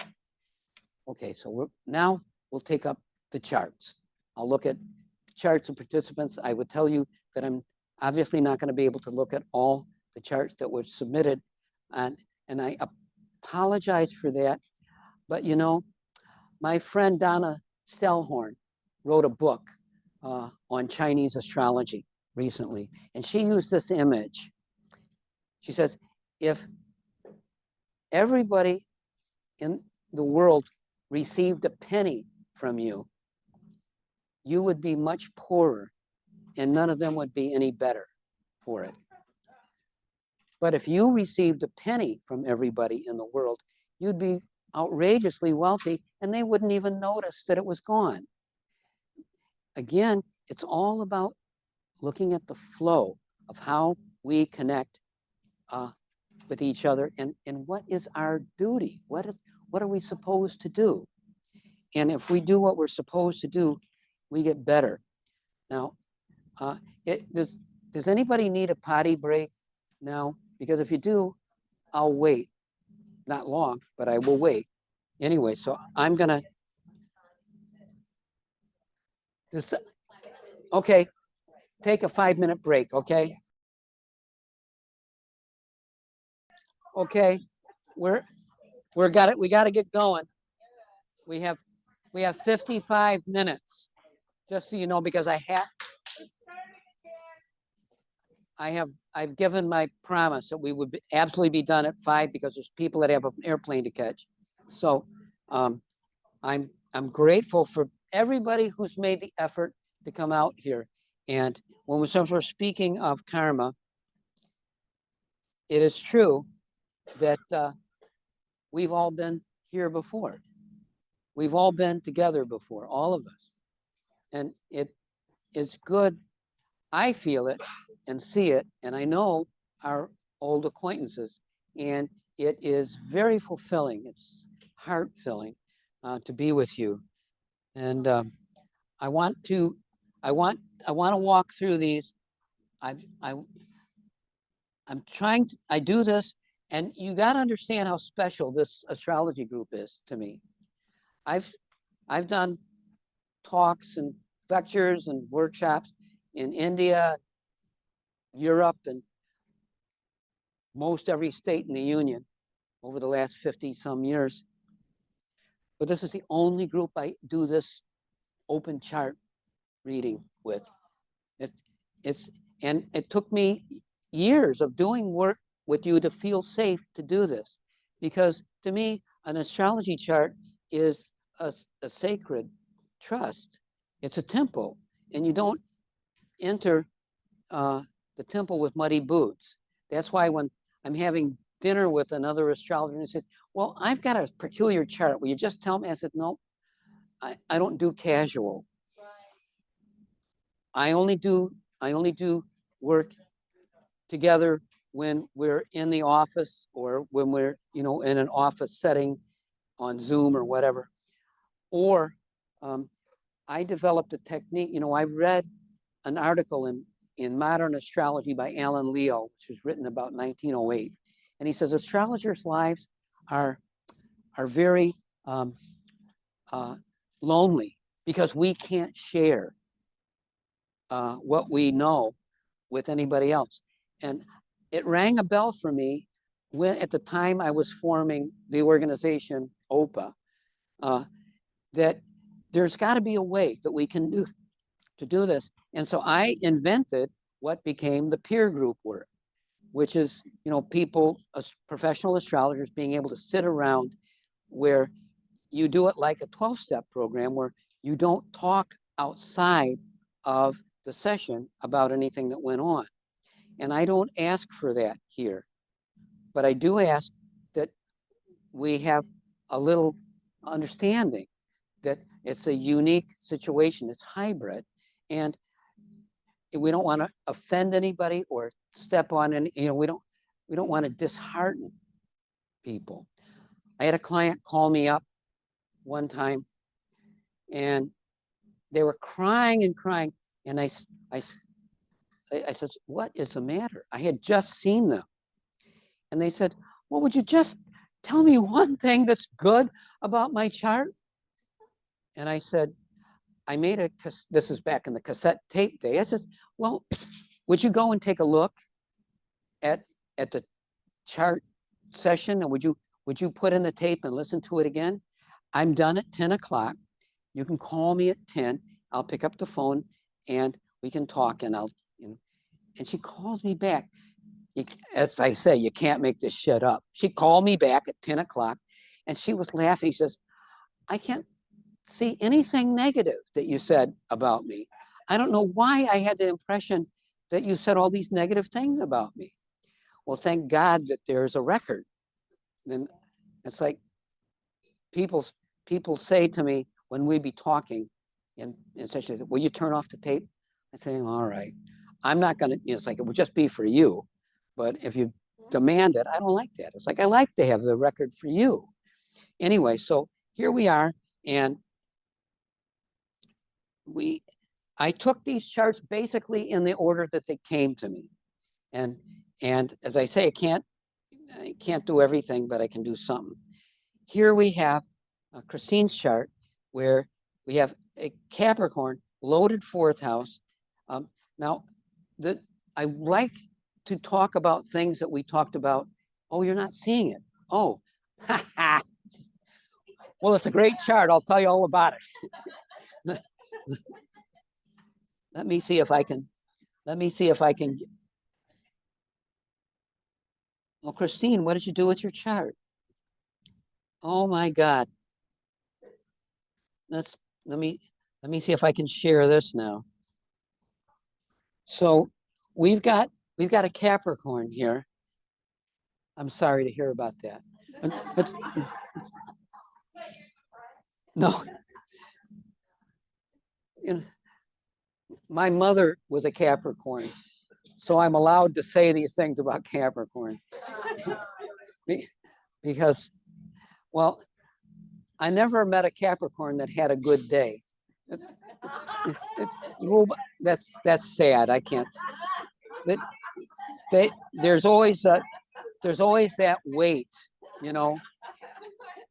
Okay, so now we'll take up the charts. I'll look at charts of participants. I would tell you that I'm obviously not going to be able to look at all the charts that were submitted, and I apologize for that. But you know, my friend Donna Stellhorn wrote a book on Chinese astrology recently, and she used this image. She says, if everybody in the world received a penny from you, you would be much poorer and none of them would be any better for it. But if you received a penny from everybody in the world, you'd be outrageously wealthy and they wouldn't even notice that it was gone. Again, it's all about looking at the flow of how we connect with each other and what is our duty? What are we supposed to do? And if we do what we're supposed to do, we get better. Now, does anybody need a potty break now? Because if you do, I'll wait. Not long, but I will wait. Anyway, so I'm gonna. Okay, take a 5-minute break, okay? Okay, we got it. We got to get going. We have 55 minutes, just so you know, because I've given my promise that we would absolutely be done at 5 because there's people that have an airplane to catch. So I'm grateful for everybody who's made the effort to come out here. And when we're speaking of karma, it is true that we've all been here before. We've all been together before, all of us. And it is good. I feel it and see it, and I know our old acquaintances, and it is very fulfilling. It's heart-filling to be with you. And I want to walk through these. I'm trying to, I do this, and you got to understand how special this astrology group is to me. I've done talks and lectures and workshops in India, Europe, and most every state in the Union over the last 50 some years. But this is the only group I do this open chart reading with. And it took me years of doing work with you to feel safe to do this, because to me, an astrology chart is a sacred trust. It's a temple, and you don't enter the temple with muddy boots. That's why when I'm having dinner with another astrologer and he says, well, I've got a peculiar chart, will you just tell me? I said, no, I don't do casual. I only do work together when we're in the office or when we're, in an office setting on Zoom or whatever. Or I developed a technique. I read an article in Modern Astrology by Alan Leo, which was written about 1908. And he says astrologers' lives are very lonely because we can't share what we know with anybody else. And it rang a bell for me when, at the time I was forming the organization OPA, that there's got to be a way that we can do this. And so I invented what became the peer group work, which is, people, professional astrologers being able to sit around where you do it like a 12-step program where you don't talk outside of the session about anything that went on. And I don't ask for that here, but I do ask that we have a little understanding that it's a unique situation. It's hybrid, and we don't want to offend anybody or step on any, we don't want to dishearten people. I had a client call me up one time, and they were crying and crying, and I said, what is the matter? I had just seen them, and they said, well, would you just tell me one thing that's good about my chart? And I said, this is back in the cassette tape day. I said, well, would you go and take a look at the chart session, and would you put in the tape and listen to it again? I'm done at 10 o'clock. You can call me at 10. I'll pick up the phone and we can talk, and and she called me back. As I say, you can't make this shit up. She called me back at 10 o'clock and she was laughing. She says, I can't see anything negative that you said about me. I don't know why I had the impression that you said all these negative things about me. Well, thank God that there's a record. And it's like people say to me when we be talking, and such as, will you turn off the tape? I say, all right. I'm not going to, it's like, it would just be for you. But if you demand it, I don't like that. It's like, I like to have the record for you. Anyway, so here we are. And I took these charts basically in the order that they came to me. And as I say, I can't do everything, but I can do something. Here we have Christine's chart, where we have a Capricorn, loaded fourth house. Now, I like to talk about things that we talked about. Oh, you're not seeing it. Oh, well, it's a great chart. I'll tell you all about it. Let me see if I can. Well, Christine, what did you do with your chart? Oh my God. Let me see if I can share this now. So we've got a Capricorn here. I'm sorry to hear about that. But no. My mother was a Capricorn, so I'm allowed to say these things about Capricorn. Because, well, I never met a Capricorn that had a good day. That's sad. I can't. There's always that weight,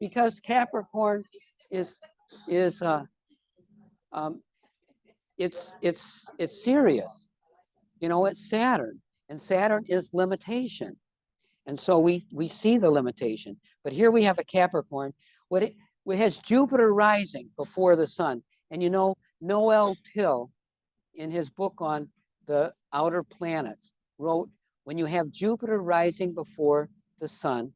because Capricorn is it's serious. It's Saturn, and Saturn is limitation. And so we see the limitation. But here we have a Capricorn. It has Jupiter rising before the sun. And Noel Till, in his book on the outer planets, wrote, when you have Jupiter rising before the sun,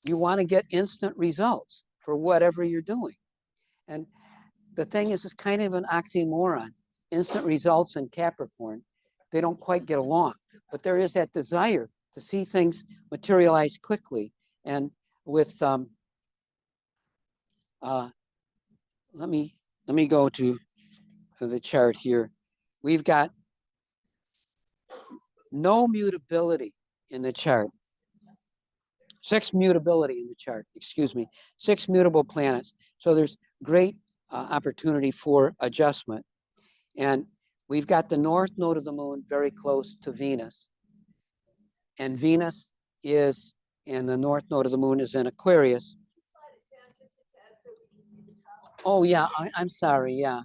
you want to get instant results for whatever you're doing. And the thing is, it's kind of an oxymoron. Instant results and Capricorn, they don't quite get along. But there is that desire to see things materialize quickly. And with let me go to the chart here. We've got no mutability in the chart. 6 mutability in the chart, excuse me. 6 mutable planets. So there's great opportunity for adjustment. And we've got the north node of the moon very close to Venus. And Venus is, and the north node of the moon is in Aquarius. Oh, yeah, I'm sorry, yeah.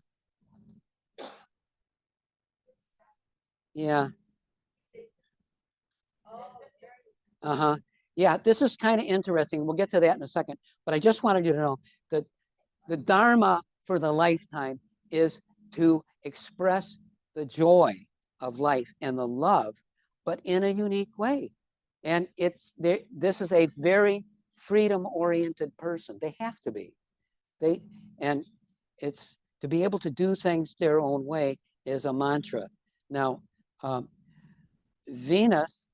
Yeah. Uh-huh. Yeah, this is kind of interesting. We'll get to that in a second. But I just wanted you to know that the Dharma for the lifetime is to express the joy of life and the love, but in a unique way. And this is a very freedom-oriented person. They have to be. And it's to be able to do things their own way is a mantra. Now, Venus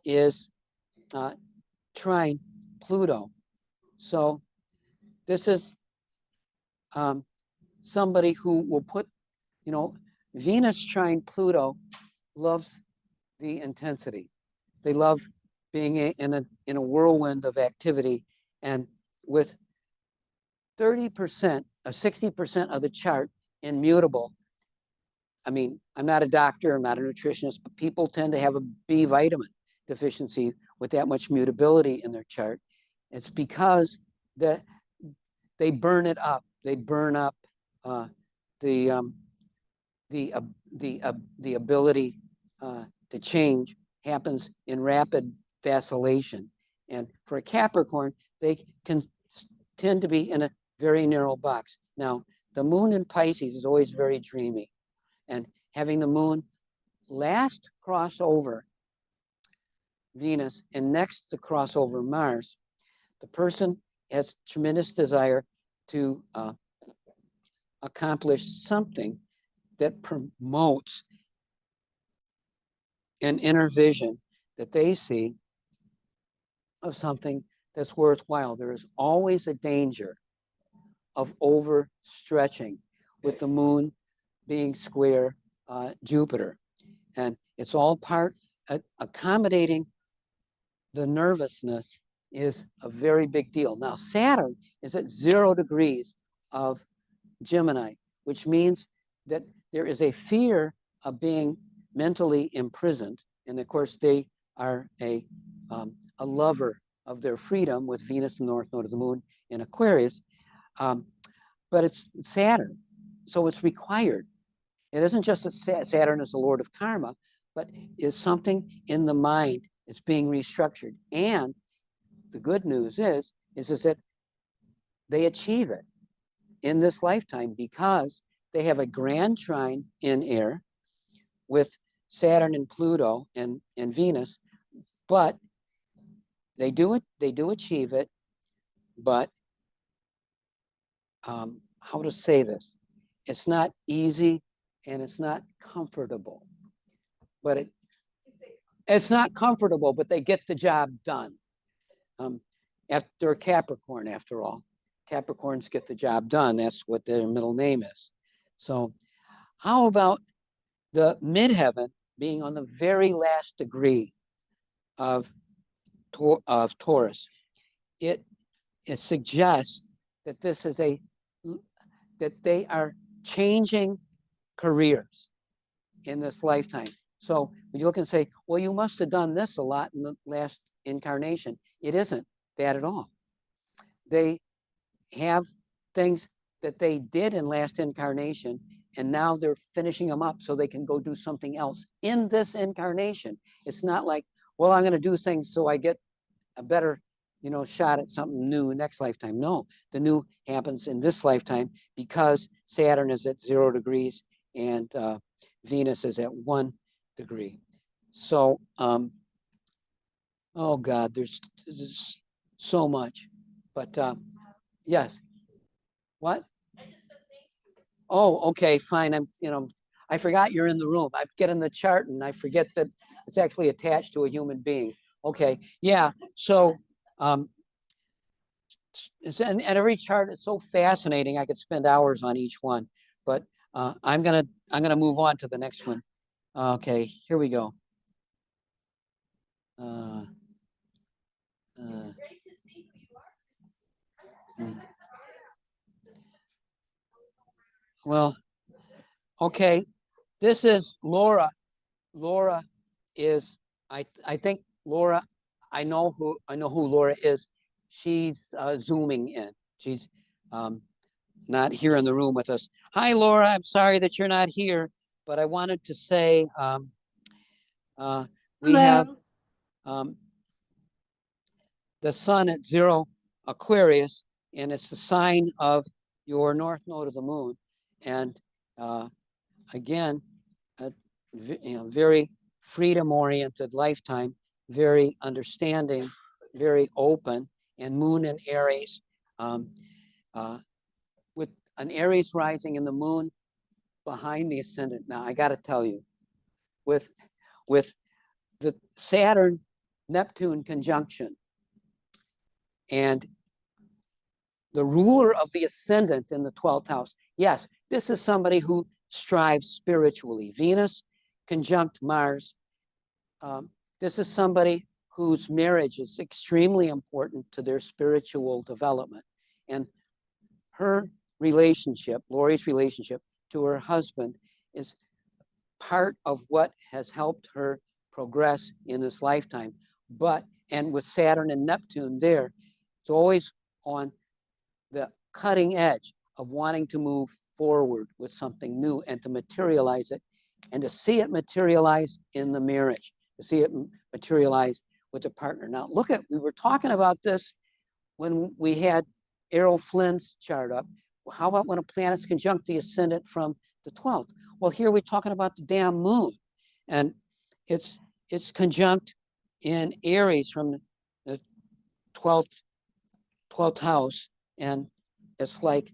is trine Pluto. So this is somebody who will put, Venus trine Pluto loves the intensity. They love being in a whirlwind of activity, and with 30% or 60% of the chart immutable. I mean, I'm not a doctor, I'm not a nutritionist, but people tend to have a B vitamin deficiency with that much mutability in their chart. It's because they burn it up. They burn up the ability to change happens in rapid vacillation. And for a Capricorn, they can tend to be in a very narrow box. Now, the moon in Pisces is always very dreamy. And having the moon last cross over Venus and next to cross over Mars, the person has tremendous desire to accomplish something that promotes an inner vision that they see of something that's worthwhile. There is always a danger of overstretching with the moon being square Jupiter. And it's all part, accommodating the nervousness is a very big deal. Now, Saturn is at 0 degrees of Gemini, which means that there is a fear of being mentally imprisoned. And of course, they are a lover of their freedom with Venus in the North Node of the Moon in Aquarius. But it's Saturn, so it's required. It isn't just that Saturn is the Lord of karma, but is something in the mind. It's being restructured. And the good news is that they achieve it in this lifetime because they have a grand trine in air with Saturn and Pluto and Venus, but they do achieve it, but how to say this? It's not easy and it's not comfortable, but it's not comfortable, but they get the job done. After Capricorn, after all, Capricorns get the job done. That's what their middle name is. So how about the midheaven being on the very last degree of Taurus? It suggests that that they are changing careers in this lifetime. So when you look and say, well, you must have done this a lot in the last incarnation. It isn't that at all. They have things that they did in last incarnation, and now they're finishing them up so they can go do something else in this incarnation. It's not like, well, I'm going to do things so I get a better, shot at something new next lifetime. No, the new happens in this lifetime because Saturn is at 0 degrees and Venus is at 1 degree. So, oh God, there's so much, but yes. What? Oh, okay, fine. I forgot you're in the room. I get in the chart and I forget that it's actually attached to a human being. Okay, yeah. So, and every chart is so fascinating. I could spend hours on each one, but I'm gonna move on to the next one. Okay, here we go. It's great to see who you are. Well, okay, this is Laura. Laura is, I think Laura, I know who Laura is. She's Zooming in. She's not here in the room with us. Hi, Laura. I'm sorry that you're not here, but I wanted to say we have the sun at 0 Aquarius, and it's the sign of your North Node of the Moon. And again, very freedom-oriented lifetime, very understanding, very open, and Moon in Aries, with an Aries rising and the Moon behind the ascendant. Now, I got to tell you, with with the Saturn Neptune conjunction and the ruler of the ascendant in the 12th house. Yes, this is somebody who strives spiritually. Venus conjunct Mars. This is somebody whose marriage is extremely important to their spiritual development. And her relationship, Lori's relationship to her husband, is part of what has helped her progress in this lifetime. And with Saturn and Neptune there, it's always on the cutting edge of wanting to move forward with something new and to materialize it, and to see it materialize in the marriage, to see it materialize with a partner. Now, we were talking about this when we had Errol Flynn's chart up. How about when a planet's conjunct the ascendant from the 12th? Well, here we're talking about the damn moon, and it's conjunct in Aries from the 12th house, and it's like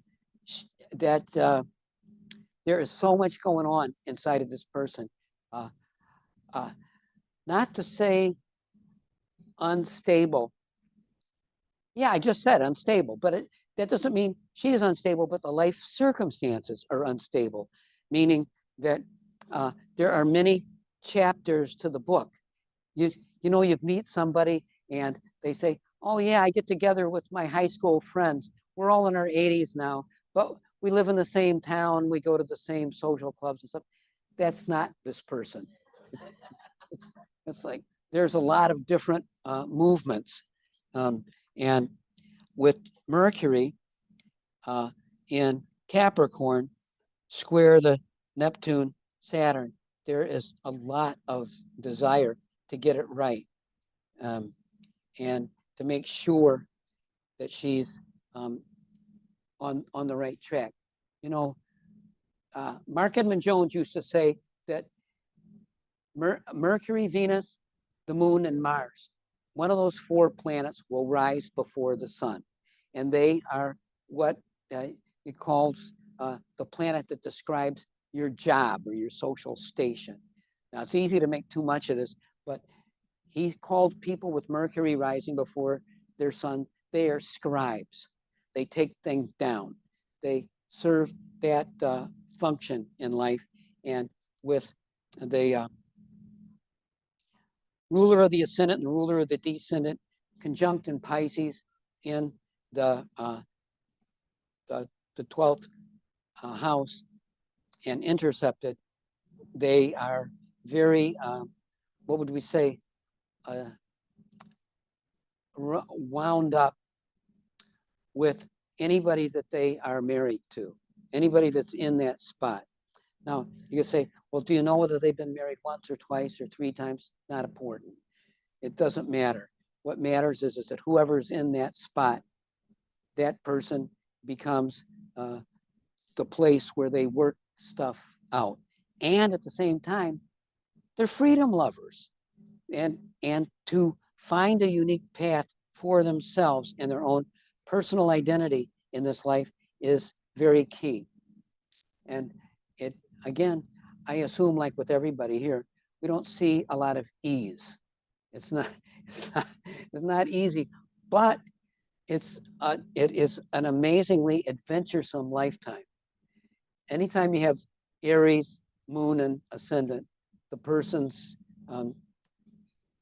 that there is so much going on inside of this person. Not to say unstable. Yeah, I just said unstable, but that doesn't mean she is unstable, but the life circumstances are unstable, meaning that there are many chapters to the book. You know, you meet somebody and they say, oh yeah, I get together with my high school friends. We're all in our 80s now, but we live in the same town. We go to the same social clubs and stuff. That's not this person. It's like there's a lot of different movements. And with Mercury in Capricorn, square the Neptune, Saturn, there is a lot of desire to get it right, and to make sure that she's on the right track. You know, Mark Edmund Jones used to say that Mercury, Venus, the moon, and Mars, one of those four planets will rise before the sun. And they are what he calls the planet that describes your job or your social station. Now, it's easy to make too much of this, but he called people with Mercury rising before their sun, they are scribes. They take things down. They serve that function in life. And with the ruler of the ascendant and the ruler of the descendant conjunct in Pisces in the 12th house and intercepted, they are very, what would we say, wound up with anybody that they are married to, anybody that's in that spot. Now, you can say, well, do you know whether they've been married once or twice or three times? Not important. It doesn't matter. What matters is that whoever's in that spot, that person becomes the place where they work stuff out. And at the same time, they're freedom lovers. And to find a unique path for themselves and their own personal identity in this life is very key. And it, again, I assume, like with everybody here, we don't see a lot of ease. It's not easy, but it is an amazingly adventuresome lifetime. Anytime you have Aries, moon, and ascendant, the person's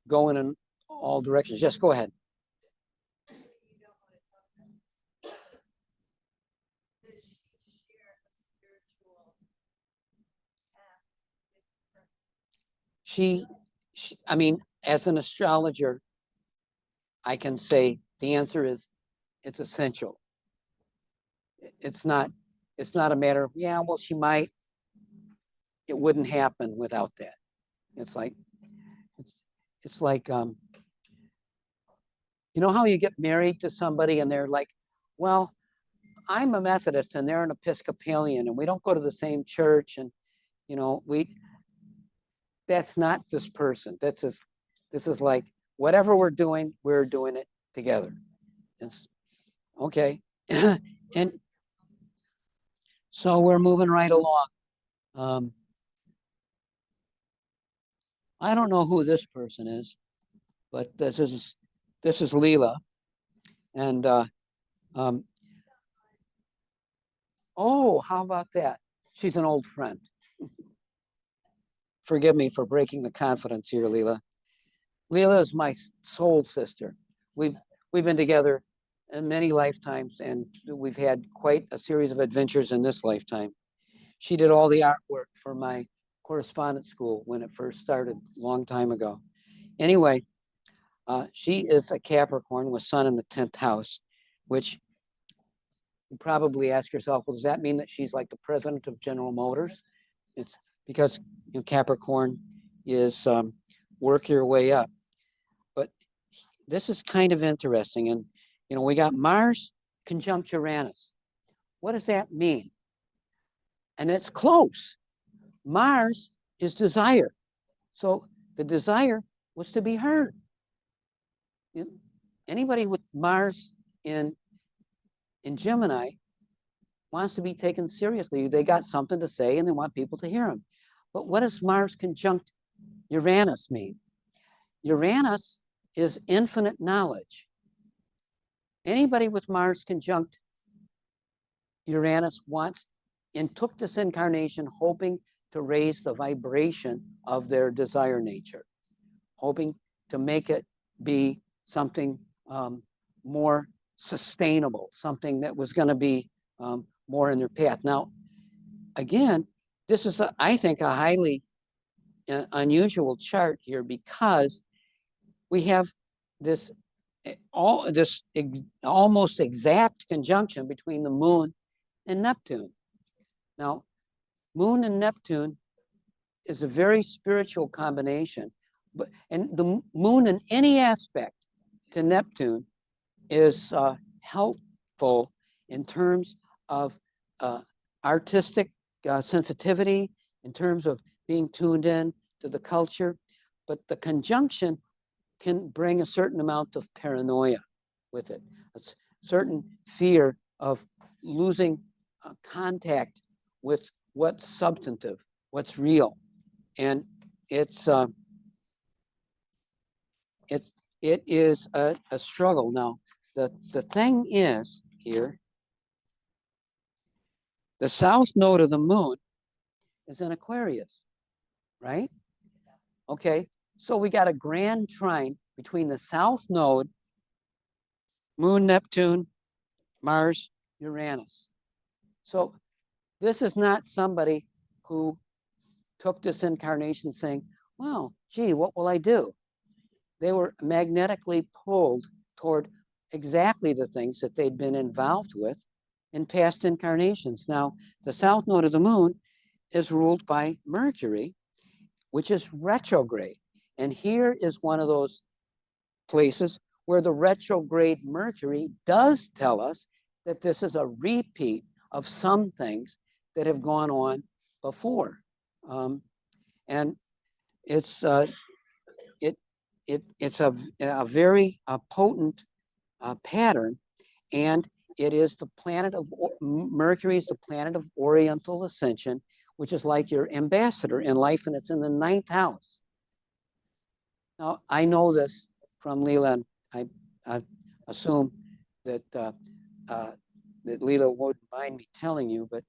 going in all directions. Just go ahead. She, I mean, as an astrologer, I can say the answer is it's essential. It's not a matter of, yeah, well, she might. It wouldn't happen without that. It's like, you know how you get married to somebody and they're like, well, I'm a Methodist and they're an Episcopalian and we don't go to the same church, and you know, that's not this person. This is like, whatever we're doing it together. It's okay. And so we're moving right along. I don't know who this person is, but this is Leela. And oh, how about that? She's an old friend. Forgive me for breaking the confidence here, Leela. Leela is my soul sister. We've been together in many lifetimes, and we've had quite a series of adventures in this lifetime. She did all the artwork for my correspondence school when it first started a long time ago. Anyway, she is a Capricorn with Sun in the 10th house, which you probably ask yourself, well, does that mean that she's like the president of General Motors? It's because Capricorn is work your way up. But this is kind of interesting. And, we got Mars conjunct Uranus. What does that mean? And it's close. Mars is desire. So the desire was to be heard. Anybody with Mars in Gemini wants to be taken seriously. They got something to say and they want people to hear them. But what does Mars conjunct Uranus mean? Uranus is infinite knowledge. Anybody with Mars conjunct Uranus wants and took this incarnation hoping to raise the vibration of their desire nature, hoping to make it be something more sustainable, something that was going to be more in their path. Now, again, this is, I think, a highly unusual chart here because we have this almost exact conjunction between the moon and Neptune. Now, moon and Neptune is a very spiritual combination, and the moon in any aspect to Neptune is helpful in terms of artistic sensitivity, in terms of being tuned in to the culture, but the conjunction can bring a certain amount of paranoia with it, a certain fear of losing contact with what's substantive, what's real, and it is a struggle. Now, the thing is here, the south node of the moon is in Aquarius, right? Okay, so we got a grand trine between the south node, moon, Neptune, Mars, Uranus. So this is not somebody who took this incarnation saying, well, gee, what will I do? They were magnetically pulled toward exactly the things that they'd been involved with in past incarnations. Now, the south node of the moon is ruled by Mercury, which is retrograde. And here is one of those places where the retrograde Mercury does tell us that this is a repeat of some things that have gone on before. And it's it's a very potent pattern, and it is the planet of Mercury is the planet of Oriental ascension, which is like your ambassador in life, and it's in the 9th house. Now, I know this from Leela, and I assume that that Leela wouldn't mind me telling you, but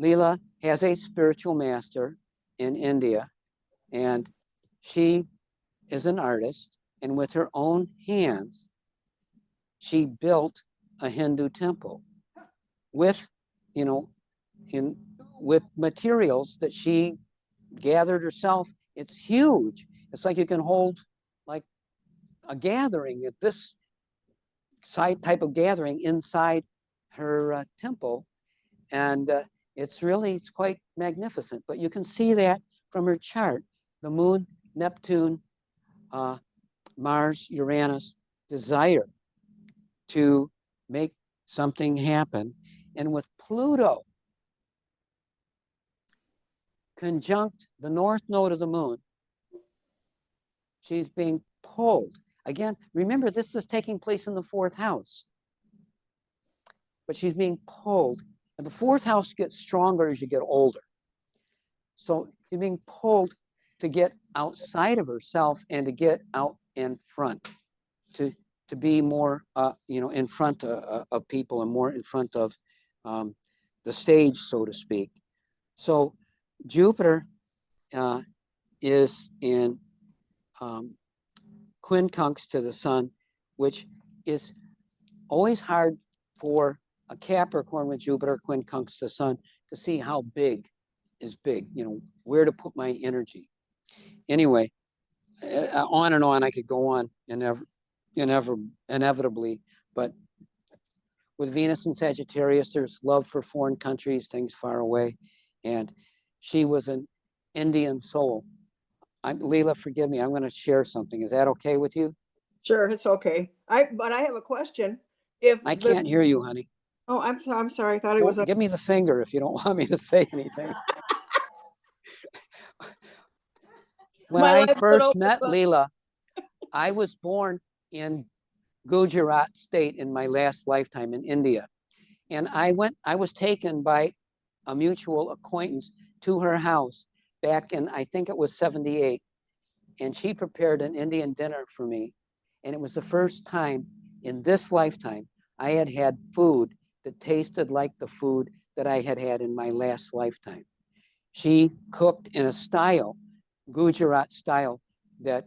Leela has a spiritual master in India, and she is an artist, and with her own hands, she built a Hindu temple with, with materials that she gathered herself. It's huge. It's like you can hold like a gathering at this type of gathering inside her temple. And it's quite magnificent, but you can see that from her chart, the moon, Neptune, Mars, Uranus, desire to make something happen. And with Pluto conjunct the north node of the moon, she's being pulled. Again, remember, this is taking place in the 4th house, but she's being pulled. And the 4th house gets stronger as you get older. So you're being pulled to get outside of herself and to get out in front, to be more, in front of people and more in front of the stage, so to speak. So Jupiter is in quincunx to the sun, which is always hard for a Capricorn with Jupiter quincunx to the sun to see how big is big, where to put my energy. Anyway, on and on I could go on inevitably, but with Venus and Sagittarius, there's love for foreign countries, things far away. And she was an Indian soul. Leela, forgive me, I'm going to share something. Is that okay with you? Sure, it's okay. But I have a question. I can't hear you, honey. Oh, I'm sorry. I thought it Well, was. give me the finger if you don't want me to say anything. When My I life's first open met book. Leela, I was born in Gujarat state in my last lifetime in India. And I was taken by a mutual acquaintance to her house back in, I think it was 78. And she prepared an Indian dinner for me. And it was the first time in this lifetime I had had food that tasted like the food that I had had in my last lifetime. She cooked in a style, Gujarat style, that,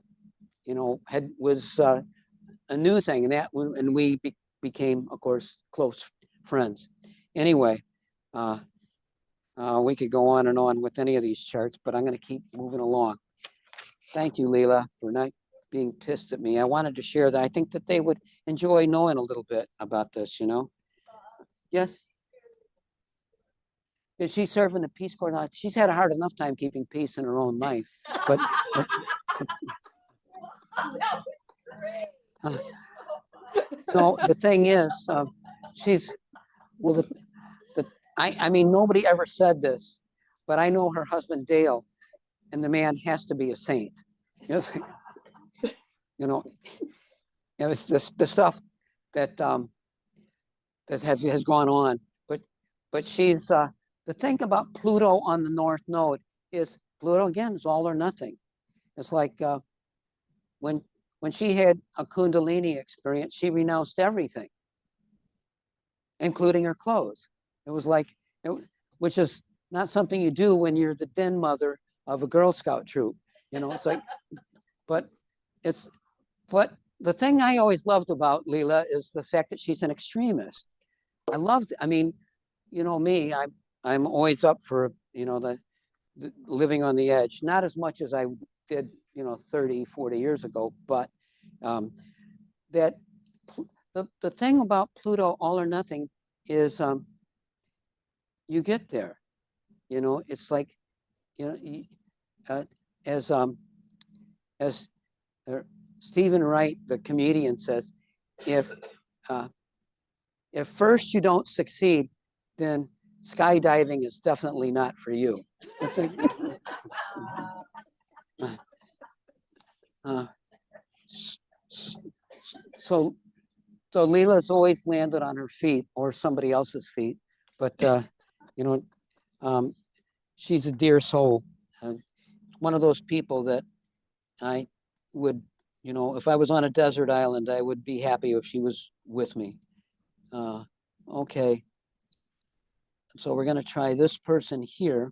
was a new thing. And we became, of course, close friends. Anyway, we could go on and on with any of these charts, but I'm going to keep moving along. Thank you, Leela, for not being pissed at me. I wanted to share that. I think that they would enjoy knowing a little bit about this, Yes? Did she serve in the Peace Corps? No, she's had a hard enough time keeping peace in her own life. But no, the thing is, I mean, nobody ever said this, but I know her husband, Dale, and the man has to be a saint. It's the stuff that has gone on. But she's the thing about Pluto on the North Node is Pluto again is all or nothing. It's like when she had a Kundalini experience, she renounced everything, including her clothes. It was like, which is not something you do when you're the den mother of a Girl Scout troop. It's like, but the thing I always loved about Leela is the fact that she's an extremist. I mean, me, I'm always up for, the living on the edge, not as much as I did, 30, 40 years ago, but that the thing about Pluto all or nothing is you get there, it's like, as Stephen Wright, the comedian, says, if first you don't succeed, then skydiving is definitely not for you. It's like, so Leela's always landed on her feet or somebody else's feet, but she's a dear soul. One of those people that I would, if I was on a desert island, I would be happy if she was with me. Okay. So we're going to try this person here.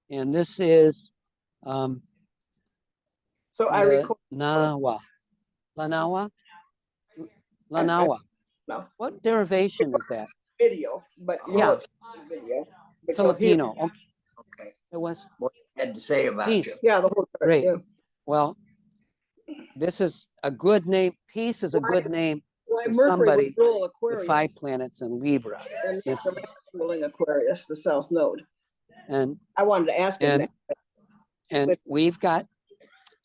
And this is So I record. Lanawa. Lanawa. No. What derivation is that? Video, but you Yeah. won't see the video. But you'll hear- Filipino. Okay. Okay. It was What you had to say about Peace. you. Yeah, the whole chart, Great. yeah. Well, this is a good name. Peace is a good name Why for Mercury somebody would rule with Aquarius 5 planets in Libra. and It's- Mercury is ruling Aquarius, the South Node. And I wanted to ask him that. we've got,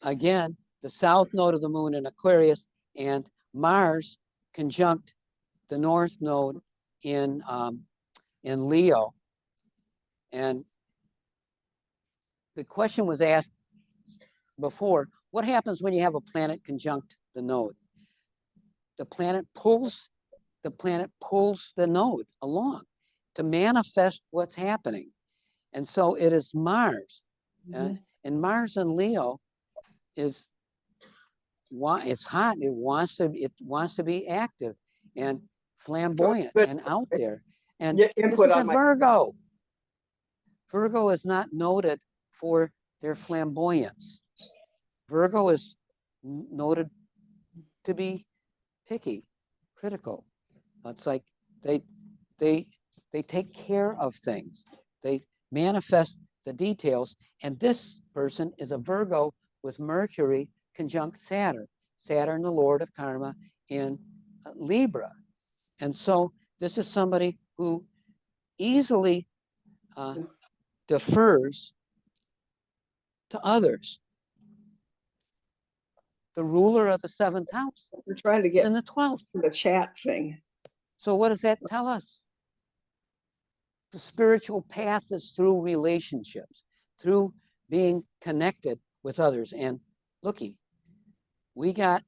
again, the South Node of the Moon in Aquarius and Mars conjunct the North Node in Leo. And the question was asked before, what happens when you have a planet conjunct the node? The planet pulls the node along to manifest what's happening. And so it is Mars. And Mars in Leo is it's hot. It wants to be active and flamboyant Good. and out there. And Get this input is a on my, Virgo. Virgo is not noted for their flamboyance. Virgo is noted to be picky, critical. It's like they take care of things. They manifest the details. And this person is a Virgo with Mercury conjunct Saturn. Saturn, the Lord of Karma, in Libra. And so this is somebody who easily defers to others. The ruler of the seventh house we're trying to is get in the 12th. the chat thing. So what does that tell us? The spiritual path is through relationships, through being connected with others. And looky, we got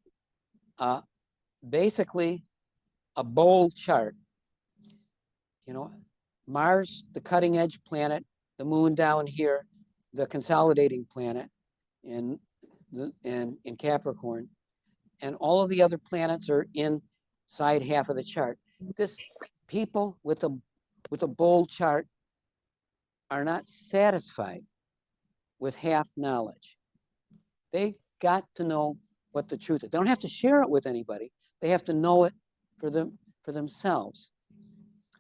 basically a bowl chart. You know, Mars, the cutting edge planet, the moon down here, the consolidating planet in Capricorn, and all of the other planets are inside half of the chart. This people with a bowl chart are not satisfied with half knowledge. They got to know what the truth is. They don't have to share it with anybody. They have to know it for themselves.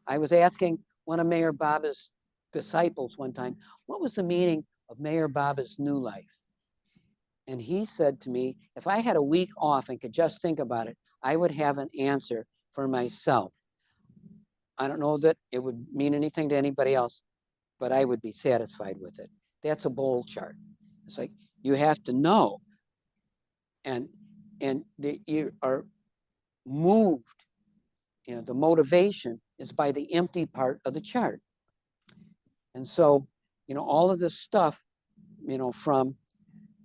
I was asking one of Mayor Baba's disciples one time, what was the meaning of Mayor Baba's new life? And he said to me, if I had a week off and could just think about it, I would have an answer for myself. I don't know that it would mean anything to anybody else, but I would be satisfied with it. That's a bowl chart. It's like you have to know, and you are moved. You know, the motivation is by the empty part of the chart. And so, you know, all of this stuff, you know, from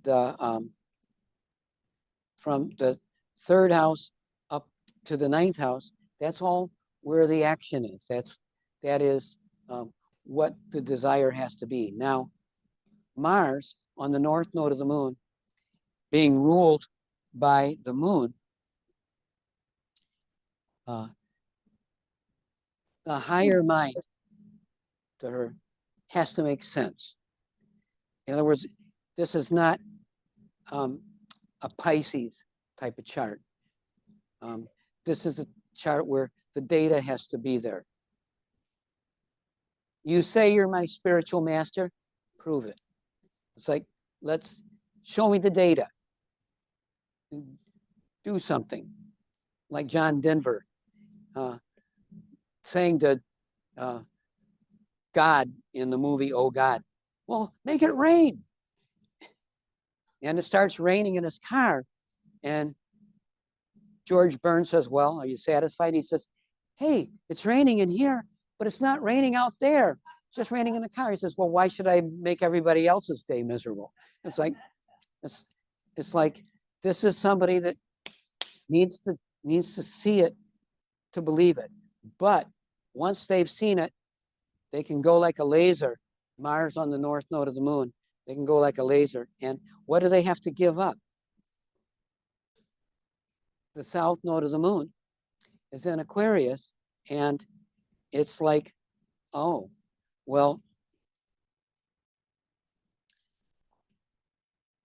the third house up to the ninth house, that's all where the action is. That is what the desire has to be. Now, Mars on the north node of the moon, being ruled by the moon, the higher mind to her has to make sense. In other words, this is not a Pisces type of chart. This is a chart where the data has to be there. You say you're my spiritual master, prove it. It's like, let's show me the data. Do something. Like John Denver saying to God in the movie, Oh God, well, make it rain. And it starts raining in his car. And George Burns says, well, are you satisfied? He says, hey, it's raining in here, but it's not raining out there. It's just raining in the car. He says, well, why should I make everybody else's day miserable? It's like, it's like, this is somebody that needs to see it to believe it. But once they've seen it, they can go like a laser. Mars on the north node of the moon, they can go like a laser. And what do they have to give up? The south node of the moon is in Aquarius, and it's like, oh, well,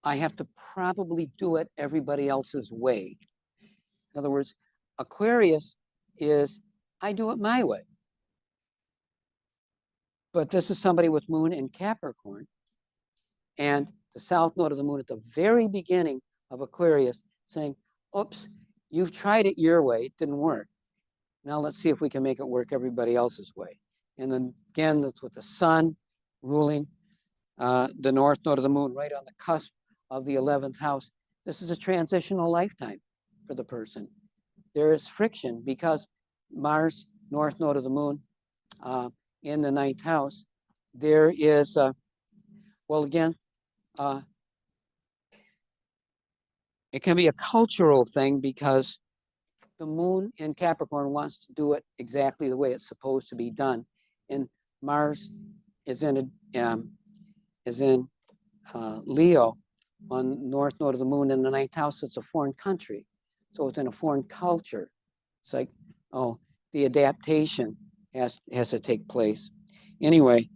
I have to probably do it everybody else's way. In other words, Aquarius is, I do it my way. But this is somebody with moon in Capricorn, and the south node of the moon at the very beginning of Aquarius saying, oops, you've tried it your way, it didn't work. Now let's see if we can make it work everybody else's way. And then again, that's with the sun ruling the north node of the moon right on the cusp of the 11th house. This is a transitional lifetime for the person. There is friction because Mars, north node of the moon, in the ninth house, there is, well, again, it can be a cultural thing because the moon in Capricorn wants to do it exactly the way it's supposed to be done. And Mars is in Leo on north node of the moon in the ninth house, it's a foreign country. So it's in a foreign culture. It's like, oh, the adaptation has to take place. Anyway,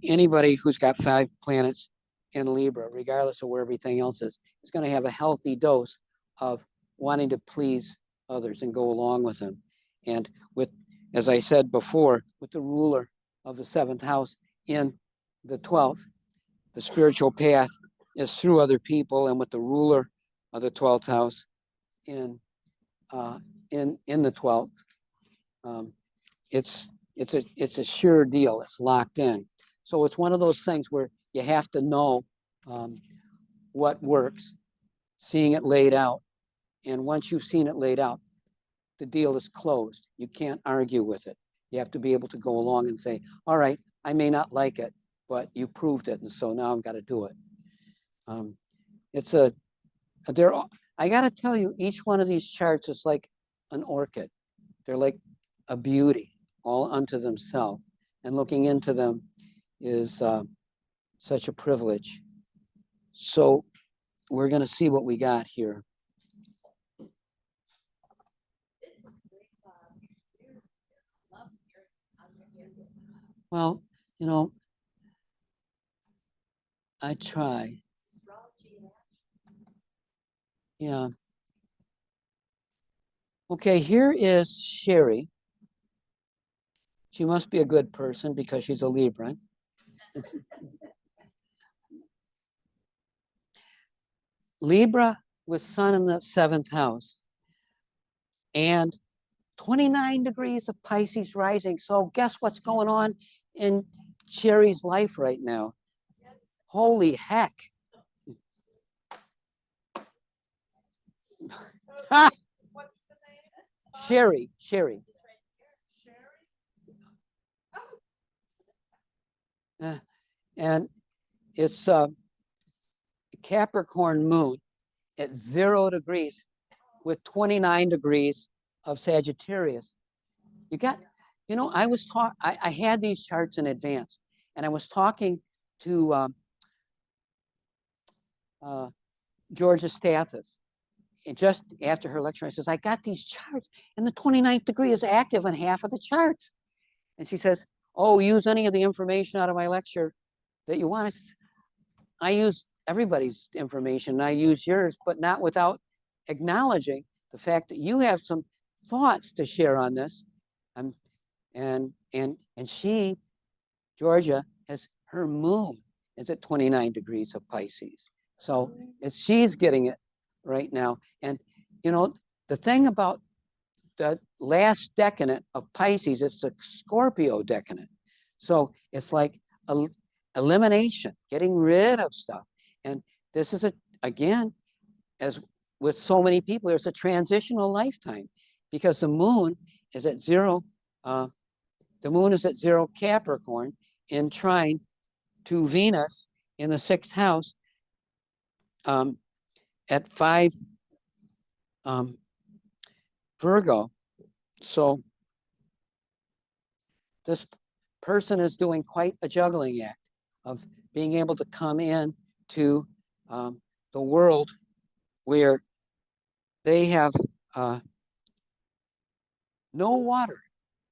anybody who's got 5 planets in Libra, regardless of where everything else is going to have a healthy dose of wanting to please others and go along with them. And with, as I said before, with the ruler of the 7th house in the 12th, the spiritual path is through other people, and with the ruler of the 12th house in the 12th, it's a sure deal. It's locked in. So it's one of those things where you have to know what works, seeing it laid out. And once you've seen it laid out, the deal is closed. You can't argue with it. You have to be able to go along and say, all right, I may not like it, but you proved it, and so now I've got to do it. I got to tell you, each one of these charts is like an orchid. They're like a beauty all unto themselves, and looking into them is such a privilege. So we're going to see what we got here. This is great, Bob. Love your understanding. Well, you know, I try. Astrology in action. Yeah. Okay, here is Sherry. She must be a good person because she's a Libra. Libra with Sun in the 7th house and 29 degrees of Pisces rising. So guess what's going on in Sherry's life right now? Holy heck. Ha! What's the name? Sherry. Sherry? And it's Capricorn moon at 0 degrees with 29 degrees of Sagittarius. You got, you know, I had these charts in advance, and I was talking to Georgia Stathis, and just after her lecture, I says, I got these charts, and the 29th degree is active on half of the charts. And she says, oh, use any of the information out of my lecture that you want. I use everybody's information. I use yours, but not without acknowledging the fact that you have some thoughts to share on this. And she, Georgia, has her moon is at 29 degrees of Pisces. So she's getting it right now. And, you know, the thing about the last decadent of Pisces, it's a Scorpio decadent. So it's like elimination, getting rid of stuff. And this is, again, as with so many people, there's a transitional lifetime because the moon is at 0. The moon is at 0 Capricorn in trine to Venus in the 6th house at 5 Virgo. So this person is doing quite a juggling act of being able to come in to the world where they have no water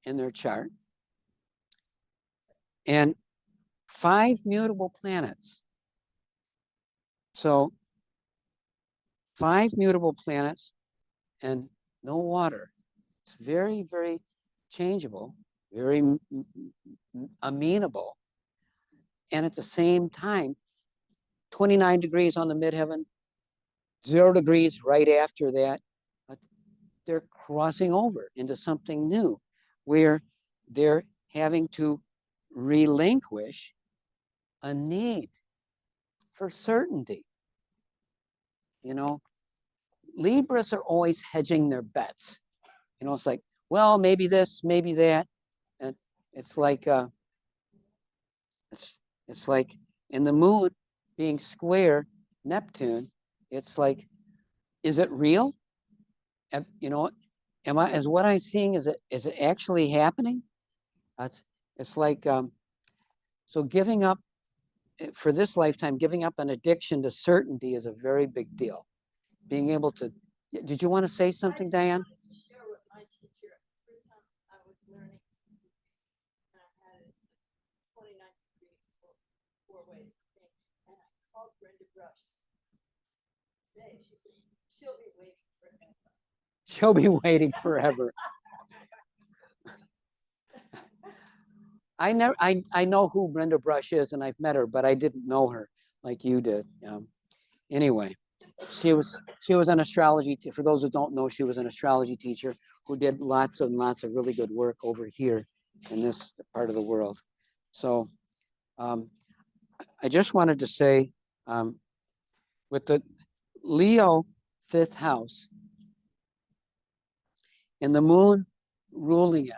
in their chart and 5 mutable planets. So 5 mutable planets and no water. It's very, very changeable, very amenable. And at the same time, 29 degrees on the midheaven, 0 degrees right after that. They're crossing over into something new where they're having to relinquish a need for certainty. You know, Libras are always hedging their bets. You know, it's like, well, maybe this, maybe that. And it's like it's like in the moon being square Neptune, it's like, is it real? You know, is what I'm seeing, is it actually happening? It's like, so giving up for this lifetime, giving up an addiction to certainty is a very big deal. Being able to, did you want to say something, Diane? I just wanted to share with my teacher, first time I was learning, and I had a 29-degree four-way thing, and I called Brenda Brush today. She said, she'll be waiting forever. She'll be waiting forever. I know who Brenda Brush is, and I've met her, but I didn't know her like you did. Anyway, she was an astrology. For those who don't know, she was an astrology teacher who did lots and lots of really good work over here in this part of the world. So, I just wanted to say, with the Leo 5th house and the moon ruling it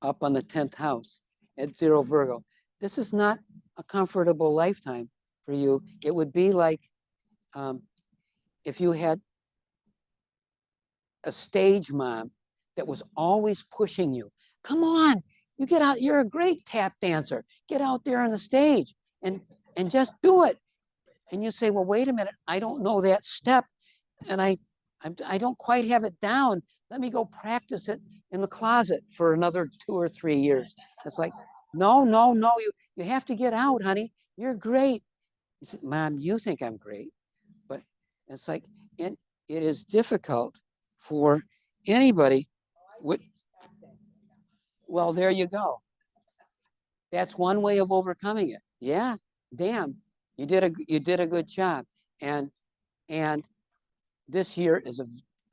up on the 10th house at 0 Virgo, this is not a comfortable lifetime for you. It would be like if you had a stage mom that was always pushing you. Come on, you get out, you're a great tap dancer. Get out there on the stage and just do it. And you say, well, wait a minute, I don't know that step, and I don't quite have it down. Let me go practice it in the closet for another 2 or 3 years. It's like, no, you have to get out, honey. You're great. You say, Mom, you think I'm great, but it's like, it is difficult for anybody with, well, there you go. That's one way of overcoming it. Yeah, damn, you did a good job. And this year is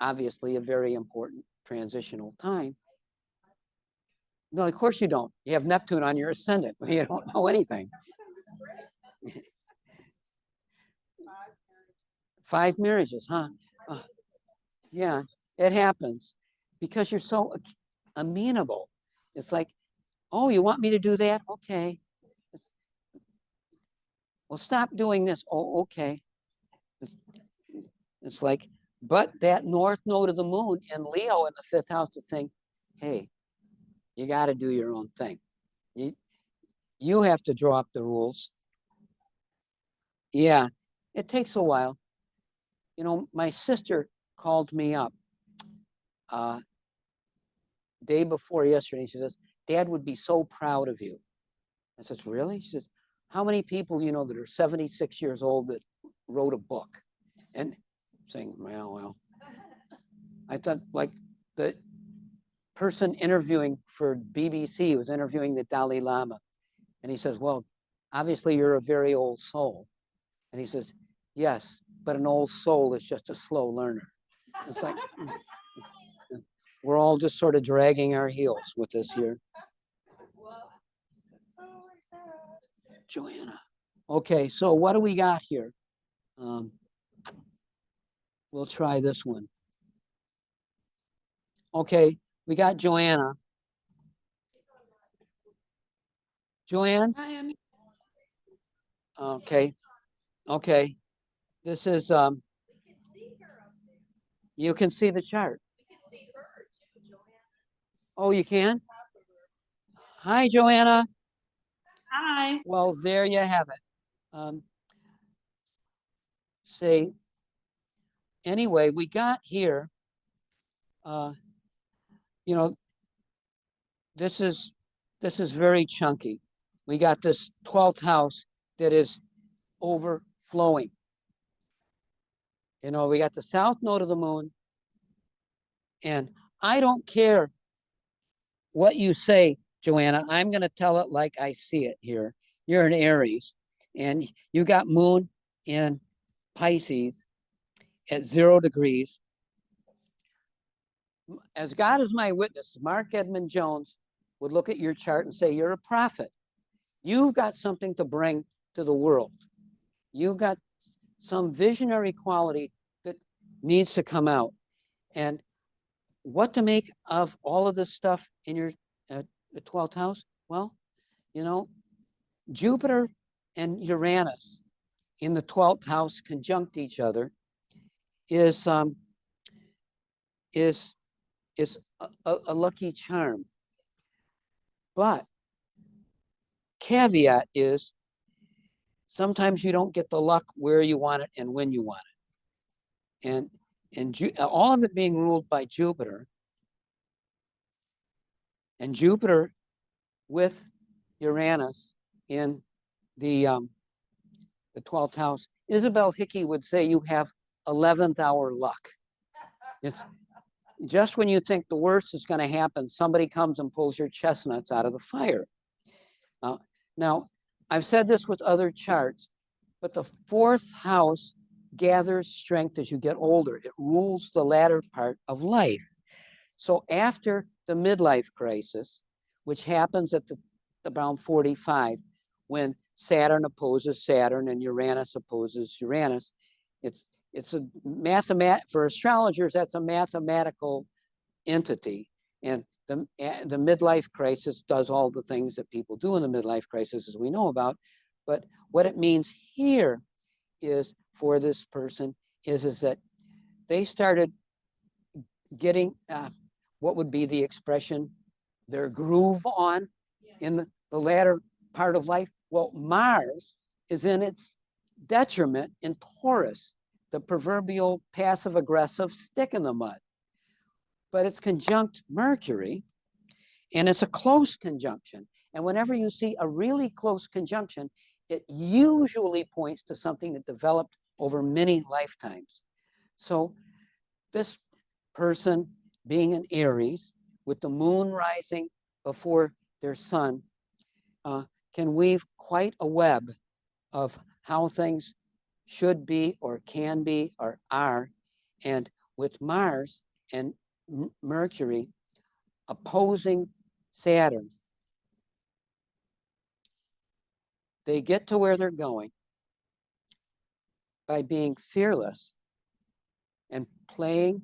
obviously a very important transitional time. No, of course you don't. You have Neptune on your ascendant. You don't know anything. 5 marriages, huh? Yeah, it happens because you're so amenable. It's like, oh, you want me to do that? Okay. Well, stop doing this. Oh, okay. It's like, but that north node of the moon and Leo in the 5th house is saying, hey, you got to do your own thing. You have to draw up the rules. Yeah, it takes a while. You know, my sister called me up day before yesterday. She says, Dad would be so proud of you. I says, really? She says, how many people you know that are 76 years old that wrote a book? And saying, well, I thought like the person interviewing for BBC was interviewing the Dalai Lama. And he says, well, obviously you're a very old soul. And he says, yes, but an old soul is just a slow learner. It's like, we're all just sort of dragging our heels with this here. Joanna. Okay, so what do we got here? We'll try this one. Okay, we got Joanna. Joanne? Okay. Okay. This is you can see the chart. Oh, you can? Hi, Joanna. Hi. Well, there you have it. See, anyway, we got here, you know, this is very chunky. We got this 12th house that is overflowing. You know, we got the south node of the moon, and I don't care what you say, Joanna. I'm going to tell it like I see it here. You're an Aries, and you got moon in Pisces at 0 degrees. As God is my witness, Mark Edmund Jones would look at your chart and say, you're a prophet. You've got something to bring to the world. You've got some visionary quality that needs to come out. And what to make of all of this stuff in your 12th house? Well, you know, Jupiter and Uranus in the 12th house conjunct each other is a lucky charm. But caveat is sometimes you don't get the luck where you want it and when you want it. And all of it being ruled by Jupiter, and Jupiter with Uranus in the 12th house, Isabel Hickey would say you have 11th hour luck. It's just when you think the worst is going to happen, somebody comes and pulls your chestnuts out of the fire. Now, I've said this with other charts, but the 4th house gathers strength as you get older. It rules the latter part of life. So after the midlife crisis, which happens at around 45, when Saturn opposes Saturn and Uranus opposes Uranus, it's a for astrologers, that's a mathematical entity. And the midlife crisis does all the things that people do in the midlife crisis, as we know about. But what it means here is for this person is that they started getting what would be the expression, their groove on in the latter part of life. Well, Mars is in its detriment in Taurus, the proverbial passive-aggressive stick in the mud. But it's conjunct Mercury, and it's a close conjunction. And whenever you see a really close conjunction, it usually points to something that developed over many lifetimes. So this person being an Aries with the moon rising before their sun can weave quite a web of how things should be or can be or are. And with Mars and Mercury opposing Saturn, they get to where they're going by being fearless and playing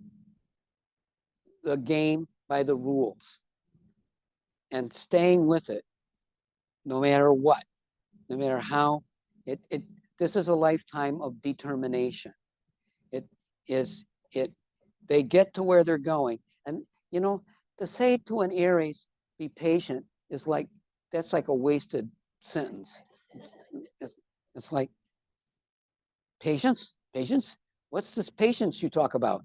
the game by the rules and staying with it no matter what, no matter how. This is a lifetime of determination. They get to where they're going. And you know, to say to an Aries, be patient, is like, that's like a wasted sentence. It's like, patience? What's this patience you talk about?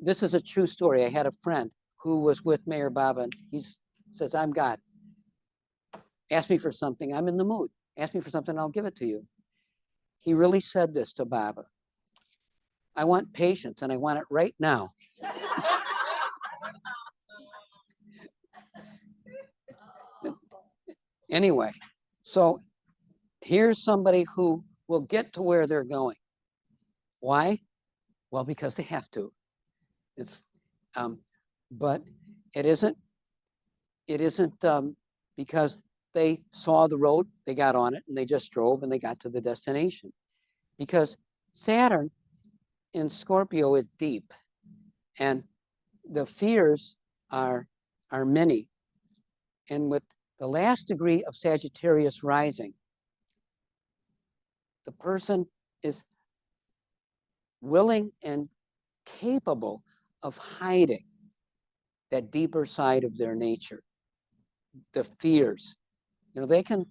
This is a true story. I had a friend who was with Mayor Baba, and he says, I'm God. Ask me for something, I'm in the mood. Ask me for something, I'll give it to you. He really said this to Baba. I want patience, and I want it right now. Anyway, so here's somebody who will get to where they're going. Why? Well, because they have to. But it isn't because they saw the road, they got on it, and they just drove and they got to the destination. Because Saturn in Scorpio is deep, and the fears are many. And with the last degree of Sagittarius rising, the person is willing and capable of hiding that deeper side of their nature, the fears. You know,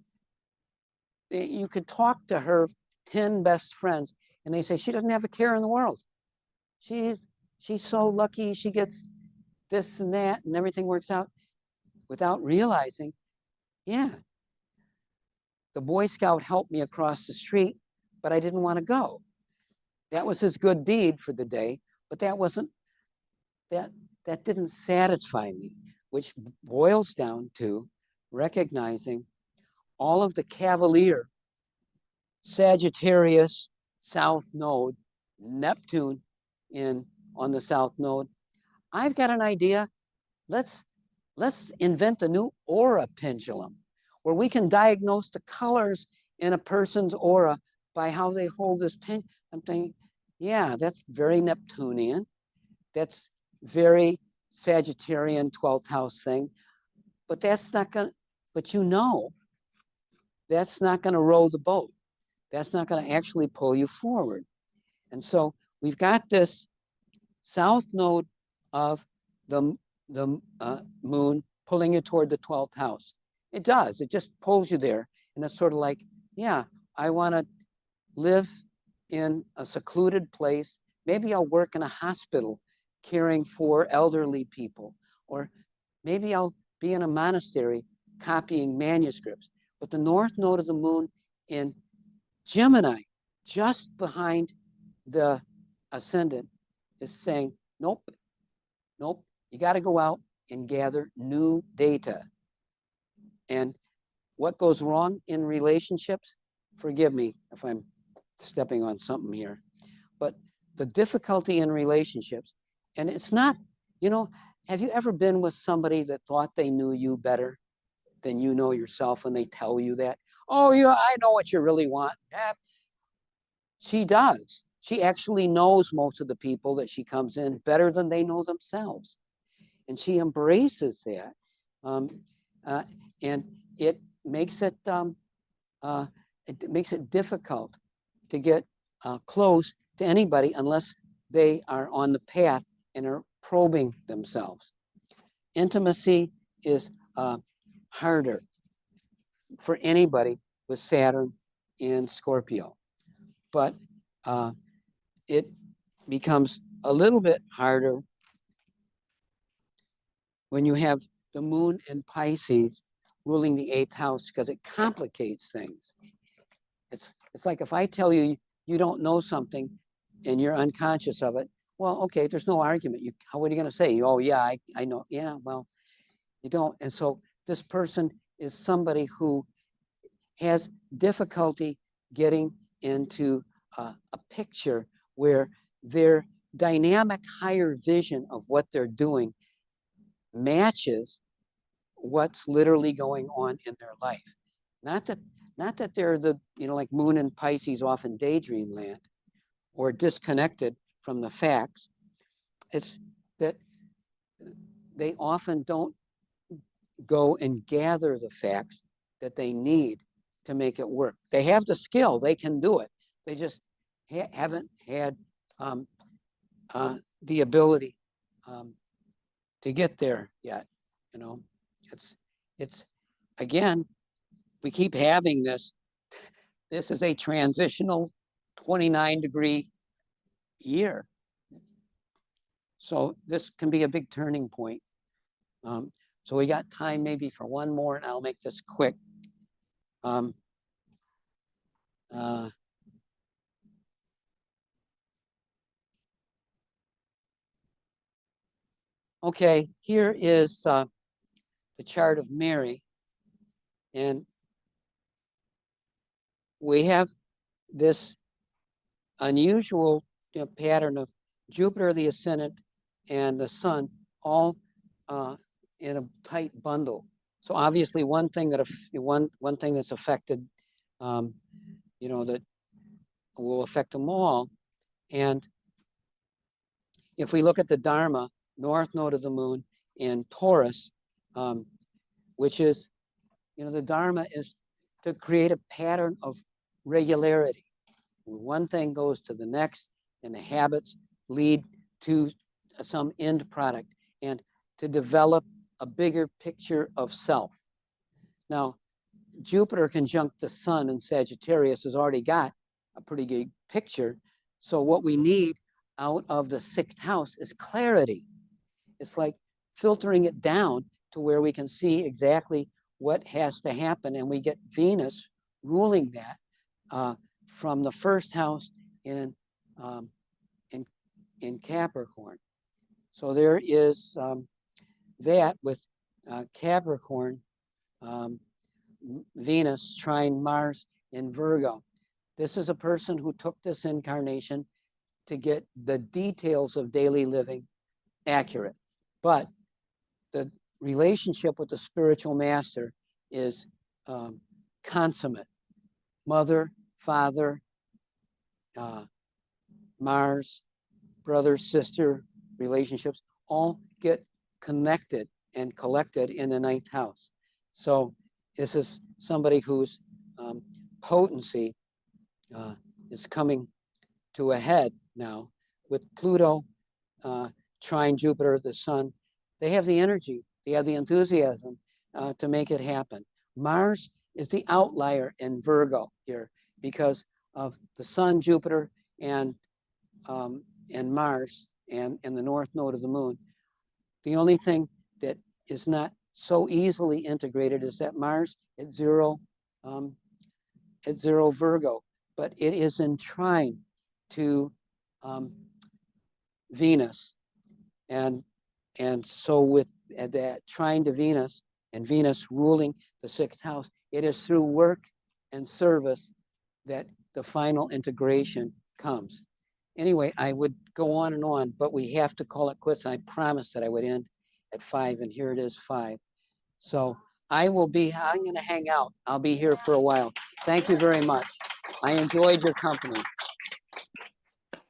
you could talk to her 10 best friends and they say, she doesn't have a care in the world. She's so lucky, she gets this and that and everything works out, without realizing, yeah, the Boy Scout helped me across the street, but I didn't want to go. That was his good deed for the day, but that didn't satisfy me, which boils down to recognizing all of the cavalier Sagittarius South Node, Neptune on the South Node. I've got an idea. Let's invent a new aura pendulum where we can diagnose the colors in a person's aura by how they hold this pen. I'm thinking, yeah, that's very Neptunian. That's very Sagittarian 12th house thing. But that's not going to, but you know, that's not going to row the boat. That's not going to actually pull you forward. And so we've got this South Node of the moon pulling you toward the 12th house. It does. It just pulls you there. And it's sort of like, yeah, I want to live in a secluded place. Maybe I'll work in a hospital caring for elderly people, or maybe I'll be in a monastery copying manuscripts. But the north node of the moon in Gemini, just behind the ascendant, is saying, nope, nope, you got to go out and gather new data. And what goes wrong in relationships, forgive me if I'm stepping on something here, but the difficulty in relationships, and it's not, you know, have you ever been with somebody that thought they knew you better than you know yourself when they tell you that? Oh, yeah, I know what you really want. She does. She actually knows most of the people that she comes in better than they know themselves. And she embraces that. And it makes it difficult to get close to anybody unless they are on the path and are probing themselves. Intimacy is harder for anybody with Saturn in Scorpio, but it becomes a little bit harder when you have the moon in Pisces ruling the 8th house, because it complicates things. It's like if I tell you you don't know something and you're unconscious of it, well, okay, there's no argument. What are you going to say? Oh, yeah, I know. Yeah, well, you don't. And so this person is somebody who has difficulty getting into a picture where their dynamic higher vision of what they're doing matches what's literally going on in their life. Not that they're the, like moon and Pisces off in daydream land or disconnected from the facts. It's that they often don't go and gather the facts that they need to make it work. They have the skill, they can do it. They just haven't had the ability to get there yet. It's again, we keep having this. This is a transitional 29-degree year. So this can be a big turning point. So we got time maybe for one more, and I'll make this quick. Okay, here is the chart of Mary. And we have this unusual pattern of Jupiter, the ascendant, and the sun all in a tight bundle. So obviously one thing that's affected, that will affect them all. And if we look at the Dharma, north node of the moon in Taurus, which is, the Dharma is to create a pattern of regularity. One thing goes to the next, and the habits lead to some end product, and to develop a bigger picture of self. Now, Jupiter conjunct the sun in Sagittarius has already got a pretty good picture. So what we need out of the 6th house is clarity. It's like filtering it down to where we can see exactly what has to happen, and we get Venus ruling that from the 1st house in Capricorn. So there is that with Capricorn, Venus trine Mars in Virgo. This is a person who took this incarnation to get the details of daily living accurate. But the relationship with the spiritual master is consummate. Mother, father, Mars, brother, sister relationships all get connected and collected in the 9th house. So this is somebody whose potency is coming to a head now with Pluto trine Jupiter, the sun. They have the energy, they have the enthusiasm to make it happen. Mars is the outlier in Virgo here because of the Sun, Jupiter, and Mars, and the north node of the moon. The only thing that is not so easily integrated is that Mars at zero Virgo, but it is in trine to Venus, and so with that trine to Venus and Venus ruling the sixth house, it is through work and service that the final integration comes. Anyway, I would go on and on, but we have to call it quits. I promised that I would end at 5, and here it is 5. So I'm going to hang out. I'll be here for a while. Thank you very much. I enjoyed your company.